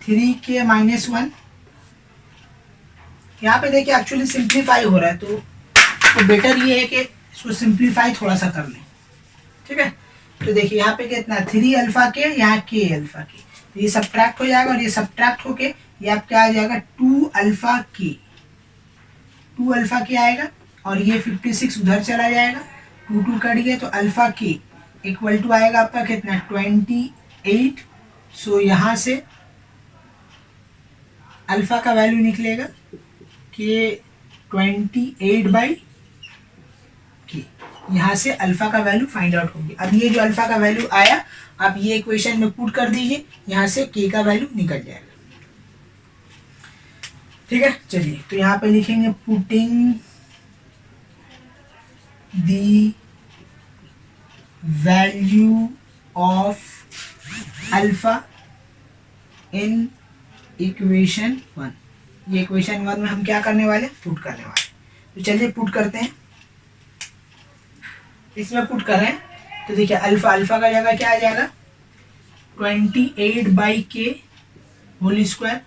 3k -1, यहाँ पे देखिए एक्चुअली सिंप्लीफाई हो रहा है, तो बेटर ये है कि इसको सिंप्लीफाई थोड़ा सा कर लें, ठीक है। तो देखिए यहाँ पे कितना 3 अल्फा के, यहाँ के अल्फा के, तो ये सब्ट्रैक्ट हो जाएगा, और ये सब्ट्रैक्ट होके ये आप क्या आ जाएगा 2 अल्फा के, 2 अल्फा के आएगा, और ये 56 उधर चला जाएगा, 2 कट गया, तो अल्फा के इक्वल टू आएगा आपका कितना 28। सो यहाँ से अल्फा का वैल्यू निकलेगा कि 28/k, यहाँ से अल्फा का वैल्यू फाइंड आउट होगी। अब ये जो अल्फा का वैल्यू आया, आप ये इक्वेशन में पुट कर दीजिए, यहाँ से k का वैल्यू निकल जाएगा, ठीक है। चलिए तो यहाँ पे लिखेंगे putting the value of alpha in equation 1। ये इक्वेशन 1 में हम क्या करने वाले, पुट करने वाले। तो चलिए पुट करते हैं, इसमें पुट करें तो देखिए अल्फा का जगह क्या आ जाएगा 28/k होल स्क्वायर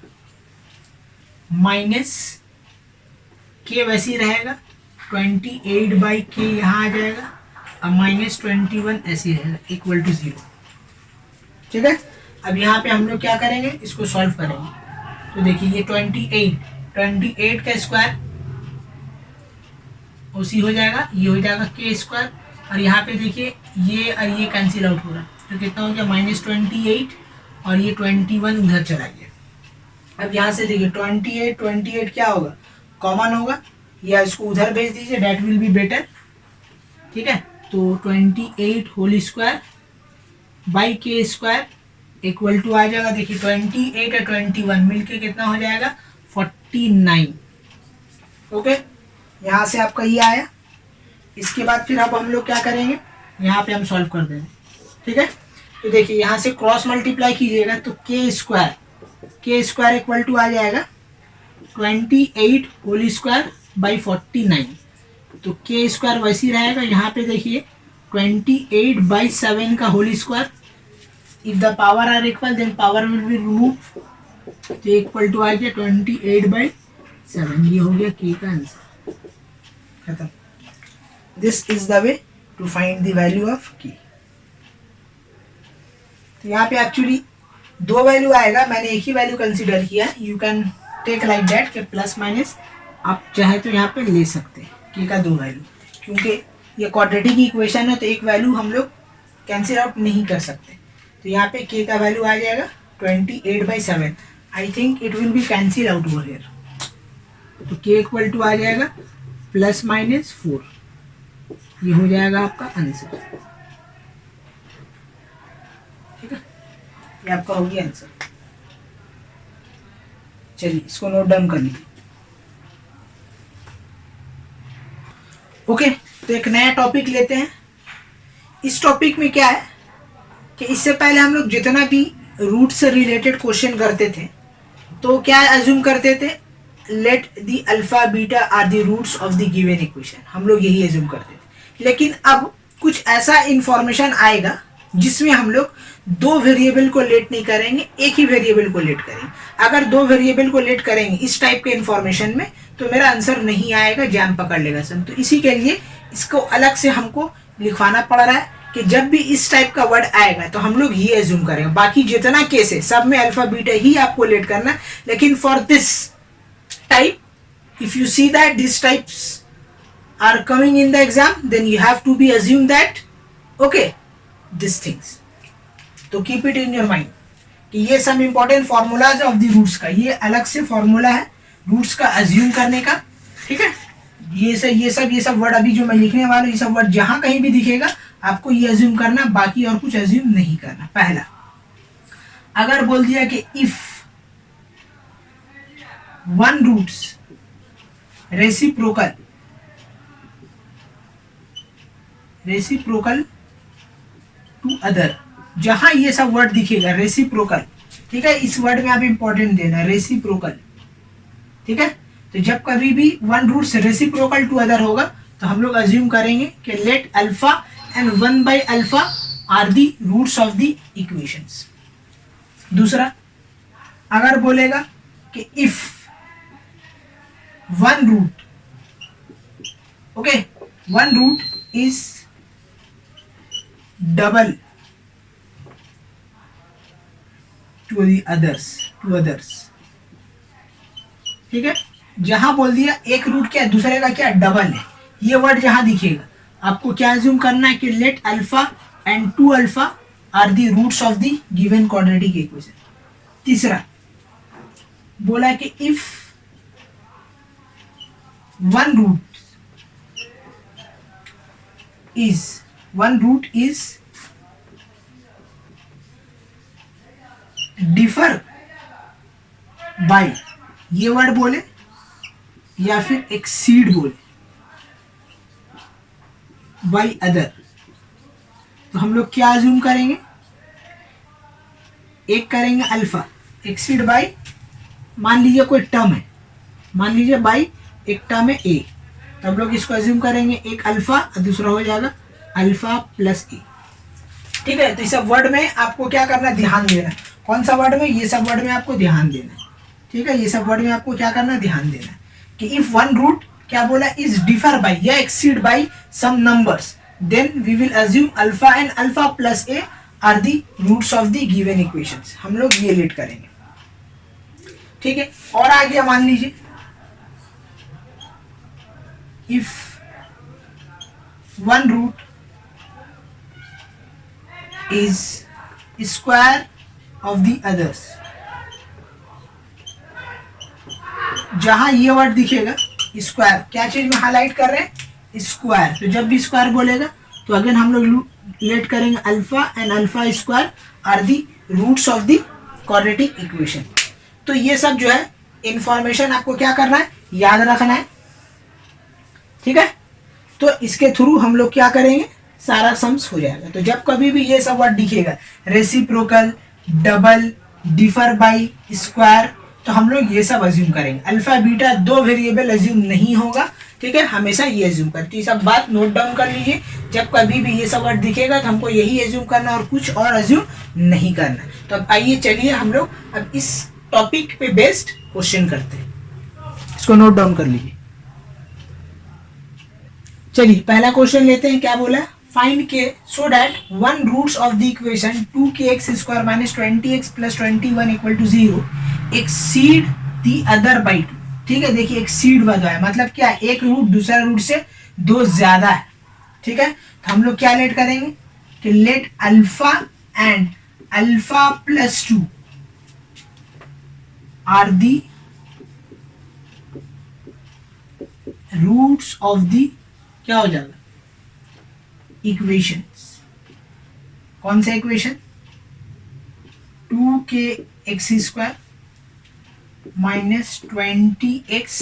माइनस के वैसे ही रहेगा 28/k यहाँ आ जाएगा, अब -21 ऐसे रहेगा इक्वल टू 0, ठीक है। अब यहाँ पे हम लोग क्या करेंगे, इसको सॉल्व करेंगे। तो देखिए ये 28 का स्क्वायर उसी हो जाएगा, ये हो जाएगा के स्क्वायर, और यहाँ पे देखिए ये और ये कैंसिल आउट हो रहा है, तो कितना हो गया -28, और ये 21 उधर चला गया। अब यहाँ से देखिए 28 क्या होगा, कॉमन होगा, या इसको उधर भेज दीजिए, डेट विल बी बेटर, ठीक है। तो 28 होल स्क्वायर बाई के स्क्वायर इक्वल टू आ जाएगा, देखिए 28 और 21 मिलके कितना हो जाएगा 49, ओके। यहाँ से आपका ये आया। इसके बाद फिर अब हम लोग क्या करेंगे, यहाँ पे हम सॉल्व कर देंगे, ठीक है। तो देखिए यहाँ से क्रॉस मल्टीप्लाई कीजिएगा, तो के स्क्वायर इक्वल टू आ जाएगा 28 होल स्क्वायर बाई 49, तो के स्क्वायर वैसे ही रहेगा। यहाँ पे देखिए 28/7 का whole square, if the power are equal then power will be remove, तो इक्वल टू आ गया 28/7, ये हो गया के का आंसर, खत्म। This is the way to find the value of K. तो यहाँ पे एक्चुअली 2 वैल्यू आएगा, मैंने एक ही वैल्यू कंसीडर किया, you can take like that K plus minus आप चाहे तो यहाँ पे ले सकते हैं के का 2 वैल्यू, क्योंकि ये क्वाड्रेटिक इक्वेशन है तो एक वैल्यू हम लोग कैंसिल आउट नहीं कर सकते। तो यहाँ पे के का वैल्यू आ जाएगा 28/7। I think it will be cancel out over here. तो के इक्वल टू आ जाएगा ±4। ये हो जाएगा आपका आंसर। ठीक है, ये आपका हो गया आंसर। चलिए इसको नोट डाउन कर लीजिए। ओके, तो एक नया टॉपिक लेते हैं। इस टॉपिक में क्या है कि इससे पहले हम लोग जितना भी रूट से रिलेटेड क्वेश्चन करते थे तो क्या अज्यूम करते थे, let the alpha beta are the roots of the given equation. हम लोग यही अज्यूम करते थे। लेकिन अब कुछ ऐसा इंफॉर्मेशन आएगा जिसमें हम लोग दो वेरिएबल को लेट नहीं करेंगे, एक ही वेरिएबल को लेट करेंगे। अगर दो वेरिएबल को लेट करेंगे इस टाइप के इंफॉर्मेशन में तो मेरा आंसर नहीं आएगा, जैम पकड़ लेगा सर। तो इसी के लिए इसको अलग से हमको लिखवाना पड़ रहा है कि जब भी इस टाइप का वर्ड आएगा तो हम लोग ये एज्यूम करेंगे। बाकी जितना केस है सब में अल्फा बीटा ही आपको लेट करना है। लेकिन for this type, if you see that this types are coming in the exam, then you have to be assume that okay this things. तो keep it in your mind कि ये सब important formulas of the roots का, ये अलग से formula है roots का अज्यूम करने का। ठीक है, ये सब वर्ड अभी जो मैं लिखने वाला हूँ, ये सब वर्ड जहां कहीं भी दिखेगा आपको ये अज्यूम करना, बाकी और कुछ अज्यूम नहीं करना। पहला, अगर बोल दिया कि if one roots reciprocal to other, जहां ये सब वर्ड दिखेगा रेसिप्रोकल, ठीक है, इस वर्ड में आप इंपॉर्टेंट देना रेसिप्रोकल। ठीक है, तो जब कभी भी one roots reciprocal to other होगा तो हम लोग अज्यूम करेंगे कि लेट अल्फा एंड 1/अल्फा are the roots of the equations. दूसरा, अगर बोलेगा कि if one root, okay, one root is double to the others, ठीक है, जहां बोल दिया एक रूट क्या दूसरे का क्या डबल है, ये वर्ड जहां दिखेगा आपको क्या अज्यूम करना है कि let alpha and 2 are the roots of the given quadratic equation. तीसरा, बोला कि if one root is differ by, ये वर्ड बोले या फिर एक्सीड बोले बाय अदर, तो हम लोग क्या अज्यूम करेंगे, एक करेंगे अल्फा, एक्सीड बाय, मान लीजिए कोई टर्म है, मान लीजिए बाय एक टर्म है ए, तो हम लोग इसको अज्यूम करेंगे एक अल्फा और दूसरा हो जाएगा अल्फा प्लस ए। ठीक है, तो इस सब वर्ड में आपको क्या करना, ध्यान देना। कौन सा वर्ड में, ये सब वर्ड में आपको ध्यान देना है। ठीक है, ये सब वर्ड में आपको क्या करना, ध्यान देना कि इफ वन रूट क्या बोला इज डिफर बाय या exceed by some numbers, then we will assume alpha and alpha plus A are the roots of the given equations. हम लोग ये लेट करेंगे। ठीक है, और आगे मान लीजिए if one root is square of the others, जहां ये वर्ड दिखेगा स्क्वायर, क्या चीज में हाईलाइट कर रहे हैं, स्क्वायर, तो जब भी स्क्वायर बोलेगा तो अगेन हम लोग लेट करेंगे alpha and alpha square are the roots of the quadratic equation. तो ये सब जो है इंफॉर्मेशन आपको क्या करना है, याद रखना है। ठीक है, तो इसके थ्रू हम लोग क्या करेंगे, सारा सम्स हो जाएगा। तो जब कभी भी ये सब वर्ड दिखेगा reciprocal, double, differ by, square, तो हम लोग ये सब अज्यूम करेंगे। अल्फा बीटा दो वेरिएबल अज्यूम नहीं होगा। ठीक है, हमेशा ये अज्यूम करते, ये सब बात नोट डाउन कर लीजिए। जब कभी भी ये सब वर्ड दिखेगा तो हमको यही अज्यूम करना और कुछ और अज्यूम नहीं करना। तो अब आइए चलिए हम लोग अब इस टॉपिक पे बेस्ड क्वेश्चन करते हैं, इसको नोट डाउन कर लीजिए। चलिए पहला क्वेश्चन लेते हैं। क्या बोला, find K so that one roots of the equation 2kx square minus 20x plus 21 equal to 0 exceed the other by 2। ठीक है, देखिए एक्सीड बन रहा है, मतलब क्या है, एक रूट दूसरा रूट से दो ज्यादा है। ठीक है, तो हम लोग क्या लेट करेंगे कि let alpha and alpha plus 2 are the roots of the, क्या हो जाएगा, इक्वेशंस। कौन सा equation, 2k(x² minus 20x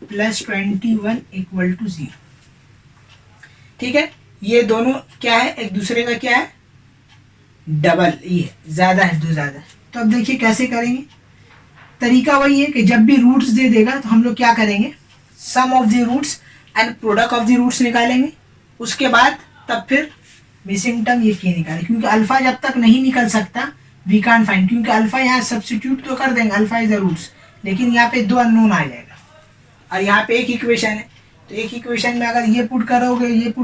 plus 21 equal to 0। ठीक है, ये दोनों क्या है, एक दूसरे का क्या है, डबल, ये ज्यादा है, दो ज्यादा है। तो अब देखिए कैसे करेंगे, तरीका वही है कि जब भी रूट्स दे देगा तो हम लोग क्या करेंगे, sum of the roots and product of the roots निकालेंगे। उसके बाद तब फिर मिसिंग टर्म ये के निकालें, क्योंकि अल्फा जब तक नहीं निकल सकता वी कांट फाइंड, क्योंकि अल्फा यहाँ सब्स्टिट्यूट तो कर देंगे, अल्फा इज द रूट्स, लेकिन यहाँ पे दो अननोन आ जाएगा और यहाँ पे एक इक्वेशन है, तो एक इक्वेशन में अगर ये पुट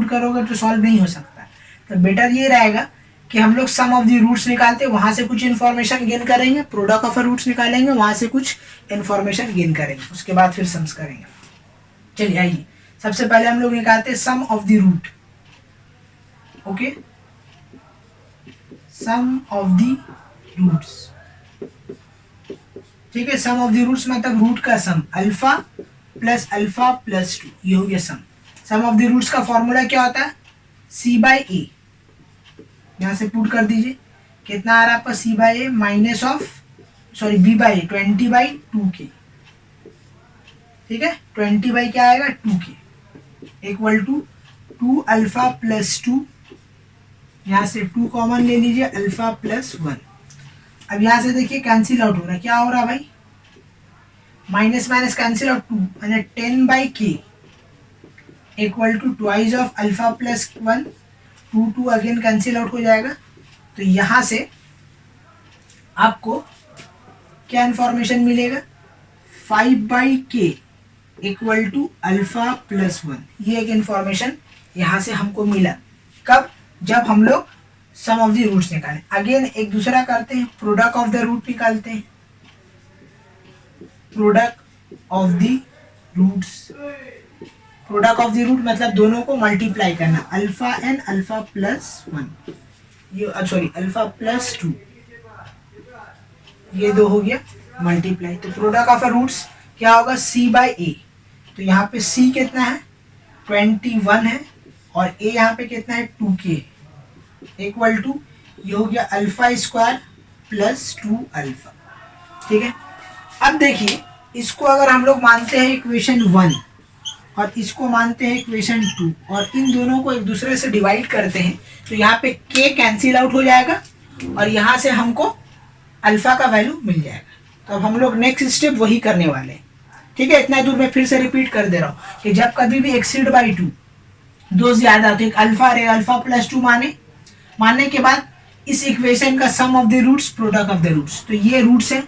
करोगे तो सॉल्व नहीं हो सकता। तो बेटर ये रहेगा कि हम लोग सम ऑफ द रूट्स निकालते हैं, वहां से कुछ इन्फॉर्मेशन गेन करेंगे, प्रोडक्ट ऑफ रूट्स निकालेंगे, वहां से कुछ इन्फॉर्मेशन गेन करेंगे, उसके बाद फिर सम्स करेंगे। चलिए आइए, सबसे पहले हम लोग निकालते हैं sum of the root. Okay, sum of the roots, ठीक है, सम ऑफ द रूट्स मतलब रूट का सम, अल्फा प्लस 2, ये हो गया sum. Sum of the roots का फॉर्मूला क्या होता है, c/a, यहाँ से पुट कर दीजिए, कितना आ रहा है आपका c/a minus of b/a 20/2k। ठीक है, 20 क्या आएगा 2k equal to 2 alpha plus 2, यहाँ से 2 कॉमन ले लीजिए, अल्फा प्लस 1। अब यहाँ से देखिए कैंसिल आउट हो रहा है, क्या हो रहा है भाई, माइनस माइनस कैंसिल आउट, 2 यानी 10/k equal to twice of alpha plus 1, 2 again cancel out हो जाएगा। तो यहाँ से आपको क्या इंफॉर्मेशन मिलेगा, 5/k equal to alpha plus 1, ये एक इंफॉर्मेशन यहाँ से हमको मिला। कब, जब हम लोग सम ऑफ द रूट्स निकालें। अगेन एक दूसरा करते हैं, प्रोडक्ट ऑफ द रूट निकालते हैं, product of the roots, product of the root मतलब दोनों को मल्टीप्लाई करना, अल्फा एंड अल्फा प्लस 1, ये सॉरी अल्फा प्लस 2, ये दो हो गया मल्टीप्लाई। तो प्रोडक्ट ऑफ रूट्स क्या होगा, c/a, तो यहाँ पे c कितना है 21 है और a यहाँ पे कितना है 2k इक्वल टू, ये हो गया अल्फा स्क्वायर प्लस 2 अल्फा। ठीक है, अब देखिए इसको अगर हम लोग मानते हैं इक्वेशन 1 और इसको मानते हैं इक्वेशन 2 और इन दोनों को एक दूसरे से डिवाइड करते हैं, तो यहाँ पे k कैंसिल आउट हो जाएगा और यहाँ से हमको अल्फा का वैल्यू मिल जाएगा। तो अब हम लोग नेक्स्ट स्टेप वही करने वाले हैं। ठीक है, इतना दूर मैं फिर से रिपीट कर दे रहा हूँ कि जब कभी भी एक्सीड बाई 2 दो ज्यादा, तो एक अल्फा रहेगा, अल्फा प्लस 2 मानने के बाद इस इक्वेशन का sum of the roots, product of the roots, तो ये रूट्स है।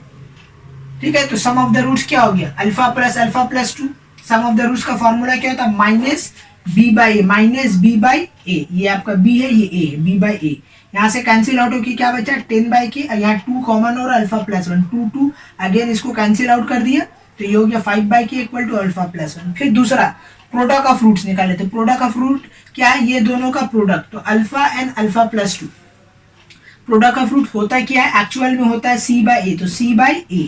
ठीक है, तो सम ऑफ द रूट्स क्या हो गया, alpha plus 2, sum of the roots का फॉर्मूला क्या होता है, माइनस b बाई ए, ये आपका b है, ये a है, b बाई ए, यहाँ से कैंसिल आउट होकर क्या बचा 10/k, यहाँ 2 कॉमन और अल्फा प्लस 1, 2 अगेन इसको कैंसिल आउट कर दिया, तो ये हो गया 5/k equal to alpha plus 1। फिर दूसरा प्रोडक्ट ऑफ रूट्स निकाले, तो प्रोडक्ट ऑफ रूट क्या है, ये दोनों का प्रोडक्ट, तो alpha and alpha plus 2, product of root होता क्या है, एक्चुअल में होता है c/a, तो c/a,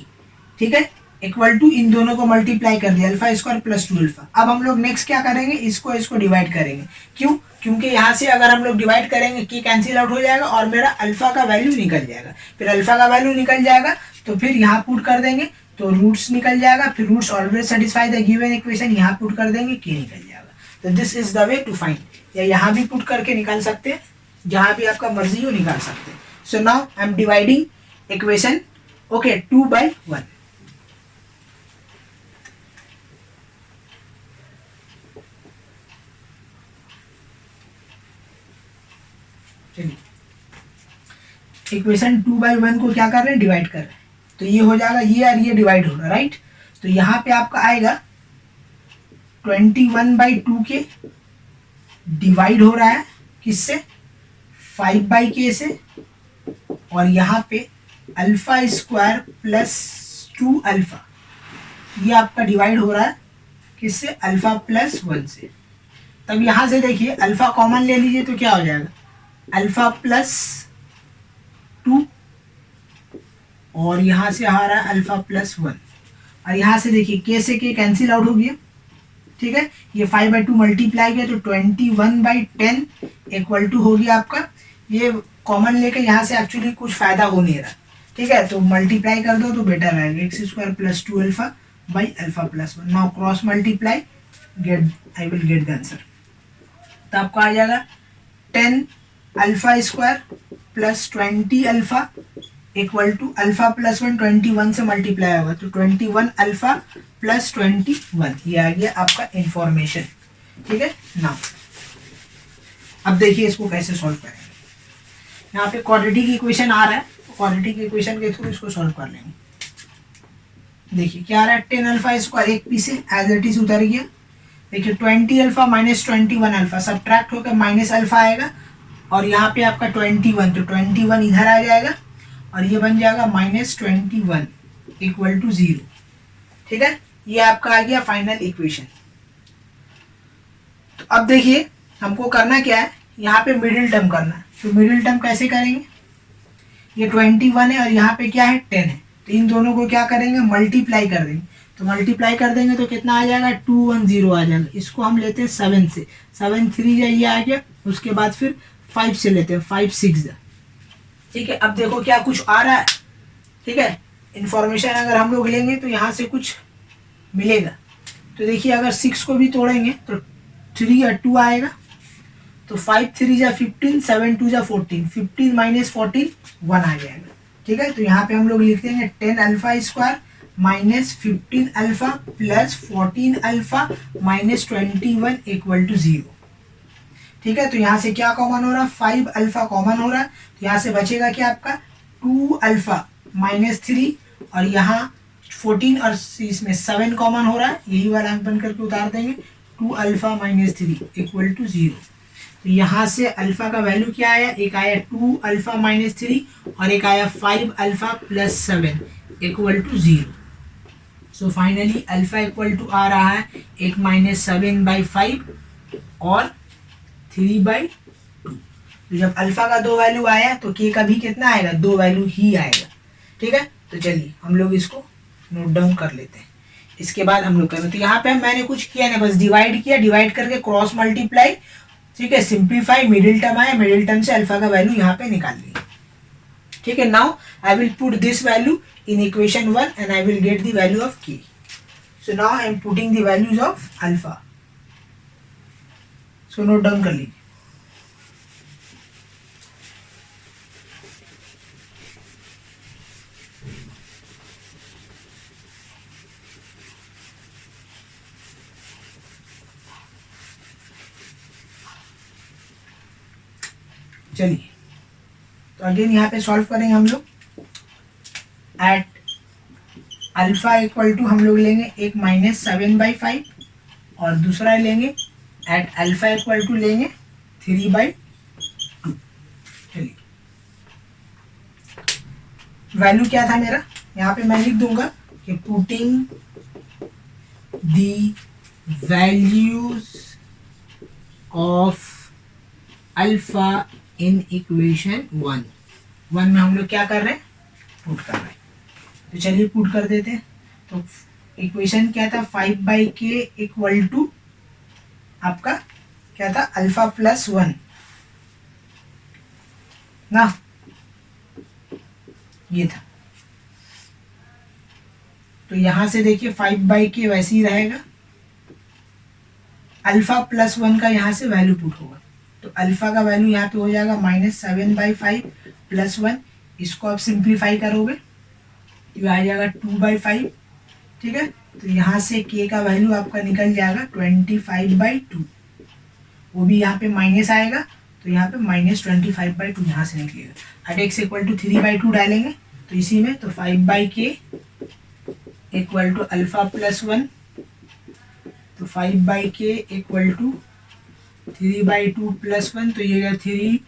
ठीक है, इक्वल टू इन दोनों को मल्टीप्लाई कर दिया, अल्फा स्क्वायर प्लस 2 अल्फा। अब हम लोग नेक्स्ट क्या करेंगे, इसको डिवाइड करेंगे, क्यों, क्योंकि यहाँ से अगर हम लोग डिवाइड करेंगे की कैंसिल आउट हो जाएगा और मेरा अल्फा का वैल्यू निकल जाएगा। फिर अल्फा का वैल्यू निकल जाएगा तो फिर यहाँ पुट कर देंगे तो रूट्स निकल जाएगा, फिर roots always satisfy the given equation, यहाँ पुट कर देंगे के निकल जाएगा। तो this is the way to find, या यहाँ भी पुट करके निकाल सकते हैं, जहाँ भी आपका मर्जी हो निकाल सकते हैं। सो now I am dividing equation, okay, 2/1। चलिए, इक्वेशन 2/1 को क्या कर रहे हैं, डिवाइड कर रहे हैं, तो ये हो जाएगा, ये और ये डिवाइड होगा, राइट। तो यहाँ पे आपका आएगा 21/2 के डिवाइड हो रहा है किससे, 5/k से, और यहाँ पे अल्फा स्क्वायर प्लस 2 अल्फा, ये आपका डिवाइड हो रहा है किससे, अल्फा प्लस 1 से। तब यहां से देखिए अल्फा कॉमन ले लीजिए तो क्या हो जाएगा, अल्फा प्लस 2 और यहां से आ रहा है अल्फा प्लस 1। और यहां से देखिए के से के कैंसिल आउट हो गया, ठीक है। ये 5/2 मल्टीप्लाई किया तो 21/10 इक्वल टू हो गया आपका, ये कॉमन लेके यहाँ से एक्चुअली कुछ फायदा हो नहीं रहा, ठीक है। तो मल्टीप्लाई कर दो तो बेटर रहेगा, x² + 2 alpha by alpha plus 1। Now cross multiply, get I will get the answer. तो आपको आ जाएगा 10 alpha square plus 20 alpha equal to alpha plus 1 21 से मल्टीप्लाई होगा तो 21 अल्फा प्लस 21, ये आ गया आपका इंफॉर्मेशन, ठीक है ना। अब देखिए इसको कैसे सॉल्व करेंगे। यहाँ पे क्वाड्रेटिक इक्वेशन आ रहा है, क्वाड्रेटिक इक्वेशन के थ्रू इसको सॉल्व कर लेंगे। देखिए क्या आ रहा है, 10 अल्फा स्क्वायर एक पी से एज इट इज उतर गया। देखिए 20 अल्फा माइनस 21 अल्फा सब्ट्रैक्ट होकर माइनस अल्फा आएगा और यहाँ पे आपका 21 तो 21 इधर आ जाएगा और ये बन जाएगा -21 इक्वल टू 0, ठीक है। ये आपका आ गया फाइनल इक्वेशन। तो अब देखिए हमको करना क्या है, यहाँ पे मिडिल टर्म करना है। तो मिडिल टर्म कैसे करेंगे, ये 21 है और यहाँ पे क्या है 10 है, तो इन दोनों को क्या करेंगे, मल्टीप्लाई कर देंगे। तो मल्टीप्लाई कर देंगे तो कितना आ जाएगा, 210 आ जाएगा। इसको हम लेते हैं 7 से, 7 3 ये आ गया। उसके बाद फिर 5 से लेते हैं, 5 6, ठीक है। अब देखो क्या कुछ आ रहा है, ठीक है। इंफॉर्मेशन अगर हम लोग लेंगे तो यहाँ से कुछ मिलेगा। तो देखिए अगर 6 को भी तोड़ेंगे तो 3 और 2 आएगा, तो 5 3 जा 15, 7 2 जा 14, 15 माइनस 14 1 आ जाएगा, ठीक है। तो यहाँ पे हम लोग लिख देंगे 10 alpha square minus 15 alpha plus 14 alpha minus 21 equal to 0, ठीक है। तो यहाँ से क्या कॉमन हो रहा है, 5 अल्फा कॉमन हो रहा है। तो यहाँ से बचेगा क्या आपका 2 अल्फा माइनस 3 और यहाँ 14 और इसमें 7 कॉमन हो रहा है, यही वाला अंक बन करके उतार देंगे, 2 अल्फा माइनस 3 इक्वल टू 0। तो यहाँ से अल्फा का वैल्यू क्या आया, एक आया 2 अल्फा माइनस 3 और एक आया 5 alpha plus 7 equal to 0। So finally alpha equal to आ रहा है एक -7/5 और 3/2। तो जब अल्फा का 2 वैल्यू आया तो के का भी कितना आएगा, 2 वैल्यू ही आएगा, ठीक है। तो चलिए हम लोग इसको नोट डाउन कर लेते हैं, इसके बाद हम लोग करेंगे। तो यहाँ पे मैंने कुछ किया नहीं, बस डिवाइड किया, डिवाइड करके क्रॉस मल्टीप्लाई, ठीक है, सिंप्लीफाई, मिडिल टर्म आया, मिडिल टर्म से अल्फा का वैल्यू यहाँ पे निकाल लिया, ठीक है। Now I will put this value in equation 1 and I will get the value of k. So now I am putting the values of alpha. So note down कर लीजिए। चलिए तो अगेन यहाँ पे सॉल्व करेंगे हम लोग। एट अल्फा इक्वल टू हम लोग लेंगे एक -7/5 और दूसरा लेंगे एट अल्फा इक्वल टू लेंगे 3/2। चलिए वैल्यू क्या था मेरा, यहाँ पे मैं लिख दूंगा कि putting the values of alpha in equation 1 में हम लोग क्या कर रहे हैं, पुट कर रहे हैं। तो चलिए पुट कर देते हैं। तो इक्वेशन क्या था, 5/k इक्वल टू आपका क्या था, अल्फा प्लस 1 ना, ये था। तो यहां से देखिए 5/k वैसे ही रहेगा, अल्फा प्लस 1 का यहाँ से वैल्यू पुट होगा। तो अल्फा का वैल्यू यहाँ पे हो जाएगा -7/5 प्लस 1, इसको आप सिंप्लीफाई करोगे ये आ जाएगा 2/5, ठीक है। तो यहाँ से k का वैल्यू आपका निकल जाएगा 25/2, वो भी यहाँ पे माइनस आएगा तो यहाँ पे -25/2 यहाँ से निकलेगा। एट x इक्वल टू 3/2 डालेंगे तो इसी में, तो 5/k equal to alpha plus 1, तो 5/k इक्वल टू 3/2 प्लस 1, तो ये 3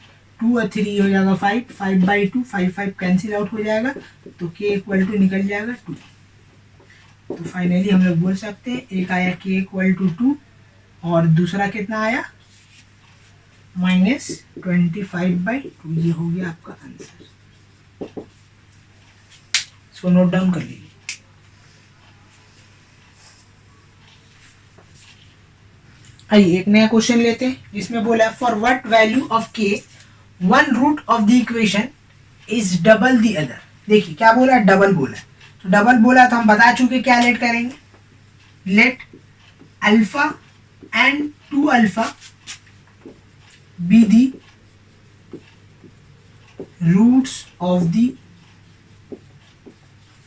2 और 3 हो जाएगा 5, 5/2 5 5 कैंसिल आउट हो जाएगा, तो k इक्वल टू निकल जाएगा 2। तो फाइनली हम लोग बोल सकते हैं एक आया k इक्वल टू 2 और दूसरा कितना आया -25/2। ये हो गया आपका आंसर। इसको नोट डाउन कर लीजिए। आइए एक नया क्वेश्चन लेते हैं जिसमें बोला for what value of k one root of the equation is double the other. देखिए क्या बोला, डबल बोला। तो डबल बोला तो हम बता चुके क्या लेट करेंगे, let alpha and 2 alpha be the roots of the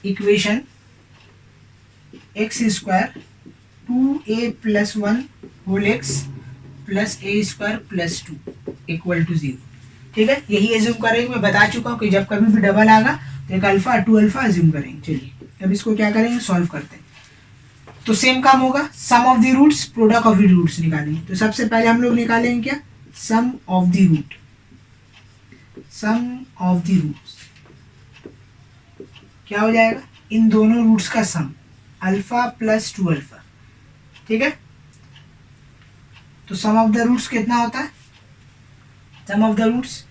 equation x square 2a + 1 whole X plus a square plus 2 equal to 0। ठीक है, यही एज्यूम करेंगे। मैं बता चुका हूँ कि जब कभी भी डबल आगा तो एक अल्फा 2 अल्फा एज्यूम करेंगे। चलिए अब इसको क्या करेंगे, सॉल्व करते हैं। तो सेम काम होगा, sum of the roots product of the roots निकालेंगे। तो सबसे पहले हम लोग निकालेंगे क्या, sum of the root. Sum of the roots क्या हो जाएगा, इन दोनों रूट्स का सम अल्फा प्लस 2 अल्फा। ठीक है, तो सम ऑफ द रूट्स कितना होता है, सम ऑफ द रूट्स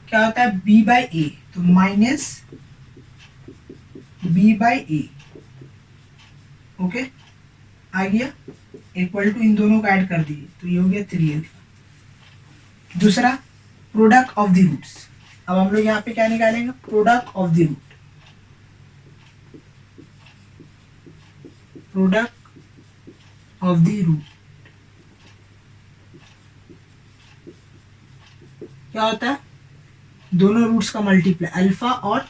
क्या होता है b/a। तो माइनस b/a ओके आ गया, इक्वल टू इन दोनों को ऐड कर दिए तो ये हो गया 3 अल्फा। दूसरा प्रोडक्ट ऑफ द रूट्स। अब हम लोग यहाँ पे क्या निकालेंगे, product of the root. Product of the root क्या होता है, दोनों रूट्स का मल्टीप्लाई अल्फा और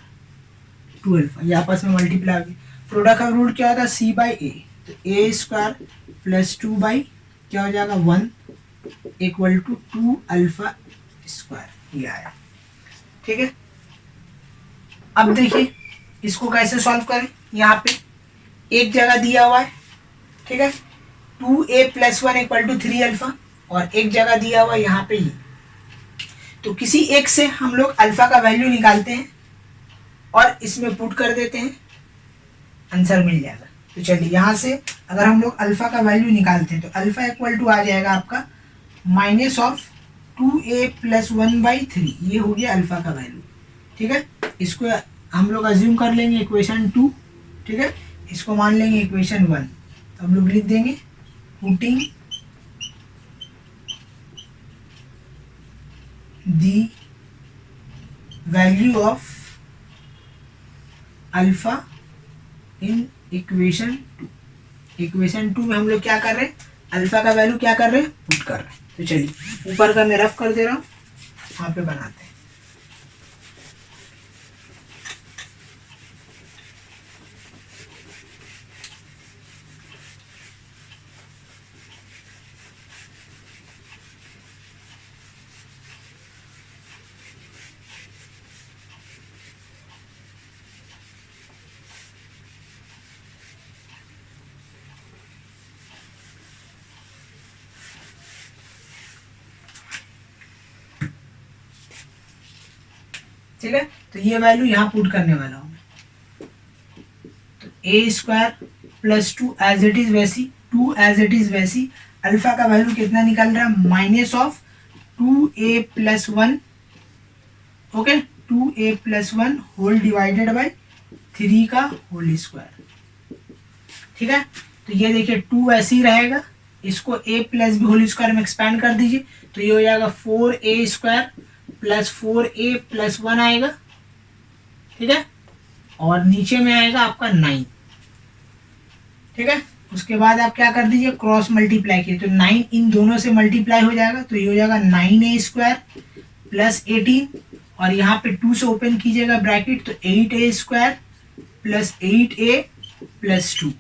2 अल्फा, ये आपस में मल्टीप्लाई हो गया। प्रोडक्ट ऑफ रूट क्या होता है c/a। तो a स्क्वायर प्लस 2 बाई क्या हो जाएगा 1 इक्वल टू 2 अल्फा स्क्वायर, ये आया। ठीक है, अब देखिए इसको कैसे सॉल्व करें। यहाँ पे एक जगह दिया हुआ है, ठीक है 2a + 1 इक्वल टू 3 अल्फा, और एक जगह दिया हुआ है यहाँ पे ये। तो किसी एक से हम लोग अल्फा का वैल्यू निकालते हैं और इसमें पुट कर देते हैं, आंसर मिल जाएगा। तो चलिए यहाँ से अगर हम लोग अल्फा का वैल्यू निकालते हैं तो अल्फा इक्वल टू आ जाएगा आपका माइनस ऑफ 2a + 1/3। ये हो गया अल्फा का वैल्यू। ठीक है, इसको हम लोग अज्यूम कर लेंगे इक्वेशन 2। ठीक है, इसको मान लेंगे इक्वेशन 1। तो हम लोग लिख देंगे putting the value of alpha in equation 2। Equation 2 में हम लोग क्या कर रहे हैं, अल्फा का वैल्यू क्या कर रहे हैं, पुट कर रहे हैं। तो चलिए ऊपर का मैं रफ कर दे रहा हूँ, वहाँ पे बनाते हैं। ठीक है, तो ये वैल्यू यहाँ पुट करने वाला हूँ मैं। तो a square plus 2 as it is वैसी, 2 एज इट इज वैसी। अल्फा का वैल्यू कितना निकल रहा है, minus of 2a + 1 okay 2a + 1 whole divided by 3 का होल स्क्वायर। ठीक है, तो ये देखिए 2 ऐसे ही रहेगा, इसको a + b होल स्क्वायर में एक्सपैंड कर दीजिए तो ये हो जाएगा 4a स्क्वायर प्लस 4a + 1 आएगा। ठीक है, और नीचे में आएगा आपका 9। ठीक है, उसके बाद आप क्या कर दीजिए, क्रॉस मल्टीप्लाई कीजिए तो 9 इन दोनों से मल्टीप्लाई हो जाएगा तो ये हो जाएगा 9a स्क्वायर प्लस 18, और यहाँ पे 2 से ओपन कीजिएगा ब्रैकेट तो 8a स्क्वायर प्लस 8a + 2।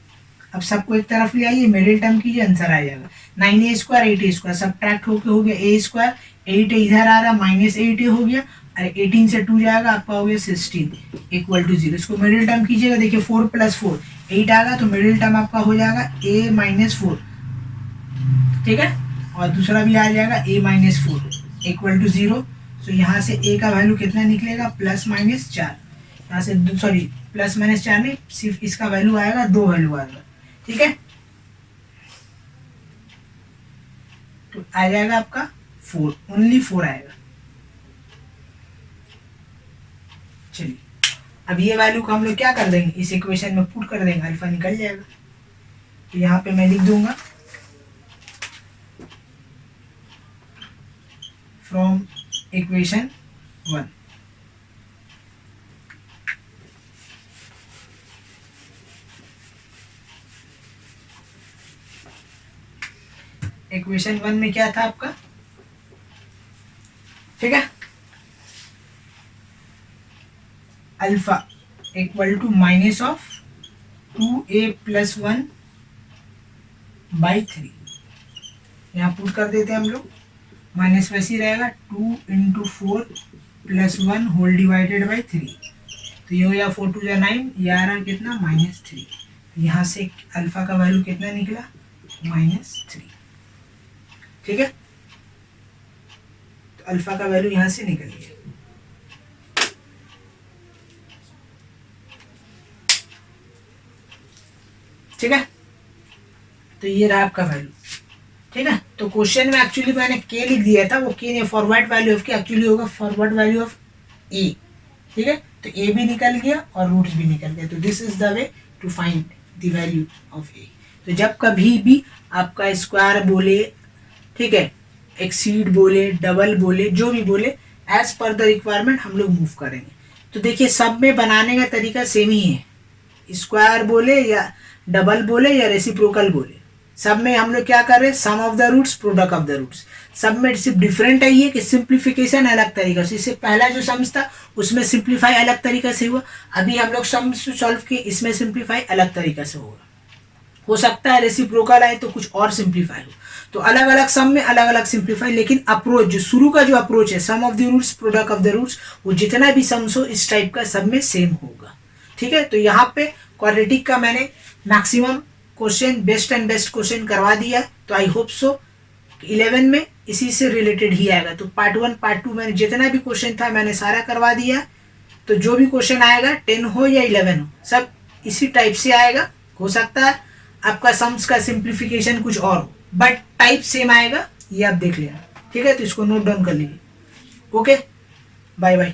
अब सबको एक तरफ ले आइए, मिडिल टर्म कीजिए, आंसर आ जाएगा 9a square 8a square subtract होके हो गया a स्क्वायर, 8 इधर आ रहा -8a हो गया, और 18 से 2 जाएगा आपका हो गया 16 इक्वल टू 0। इसको मिडिल टर्म कीजिएगा, देखिए 4 + 4 8 आएगा तो मिडिल टर्म आपका हो जाएगा a - 4। ठीक है, और दूसरा भी आ जाएगा a - 4 इक्वल टू 0। तो यहाँ से a का वैल्यू कितना निकलेगा, +- 4। यहाँ से सॉरी प्लस माइनस 4 नहीं, सिर्फ इसका वैल्यू आएगा 2 वैल्यू आएगा, ठीक है। तो आ जाएगा आपका 4, ओनली 4 आएगा। चलिए अब ये वैल्यू को हम लोग क्या कर देंगे, इस इक्वेशन में पुट कर देंगे, अल्फा निकल जाएगा। तो यहाँ पे मैं लिख दूंगा फ्रॉम इक्वेशन 1, इक्वेशन 1 में क्या था आपका, ठीक है, alpha equal to minus of 2a + 1 / 3, यहाँ पुट कर देते हैं हम लोग, माइनस वैसे ही रहेगा 2 × 4 + 1 होल डिवाइडेड बाई 3, तो ये हो गया 4 × 2 = 9, ये आ रहा कितना -3, यहाँ से अल्फा का वैल्यू कितना निकला -3, ठीक है। तो अल्फा का वैल्यू यहाँ से निकल गया, ठीक है। तो ये रहा आपका वैल्यू, ठीक है। तो क्वेश्चन में एक्चुअली मैंने के लिख दिया था, वो के नहीं, फॉरवर्ड वैल्यू ऑफ के एक्चुअली होगा फॉरवर्ड वैल्यू ऑफ ए, ठीक है। तो ए भी निकल गया और रूट्स भी निकल गया। तो this is the way to find the value of a. तो जब कभी भी आपका स्क्वायर बोले, ठीक है, एक्सीड बोले, डबल बोले, जो भी बोले, एज पर द रिक्वायरमेंट हम लोग मूव करेंगे। तो देखिए सब में बनाने का तरीका सेम ही है, स्क्वायर बोले या डबल बोले या रेसिप्रोकल बोले, सब में हम लोग क्या कर रहे हैं, sum of the roots, product of the roots. सब में सिर्फ डिफरेंट है ये कि सिंप्लीफिकेशन अलग तरीका से, इससे पहला जो सम्स था उसमें सिंप्लीफाई अलग तरीका से हुआ, अभी हम लोग सम्स सॉल्व किए, इसमें सिंप्लीफाई अलग तरीका से होगा। हो सकता है रेसिप्रोकल आए तो कुछ और सिंप्लीफाई हो, तो अलग अलग सम में अलग अलग सिंप्लीफाई, लेकिन अप्रोच जो शुरू का जो अप्रोच है, sum of the roots, product of the roots, वो जितना भी सम्स हो इस टाइप का सब में सेम होगा, ठीक है। तो यहाँ पे क्वाड्रेटिक का मैंने maximum question, best and best question करवा दिया, तो आई होप सो 11 में इसी से रिलेटेड ही आएगा। तो पार्ट 1 पार्ट 2 मैंने जितना भी क्वेश्चन था मैंने सारा करवा दिया, तो जो भी क्वेश्चन आएगा 10 हो या 11 हो सब इसी टाइप से आएगा। हो सकता है आपका सम्स का सिंप्लीफिकेशन कुछ और हो, बट टाइप सेम आएगा, ये आप देख लेना, ठीक है। तो इसको नोट डाउन कर लीजिए। Okay, bye bye.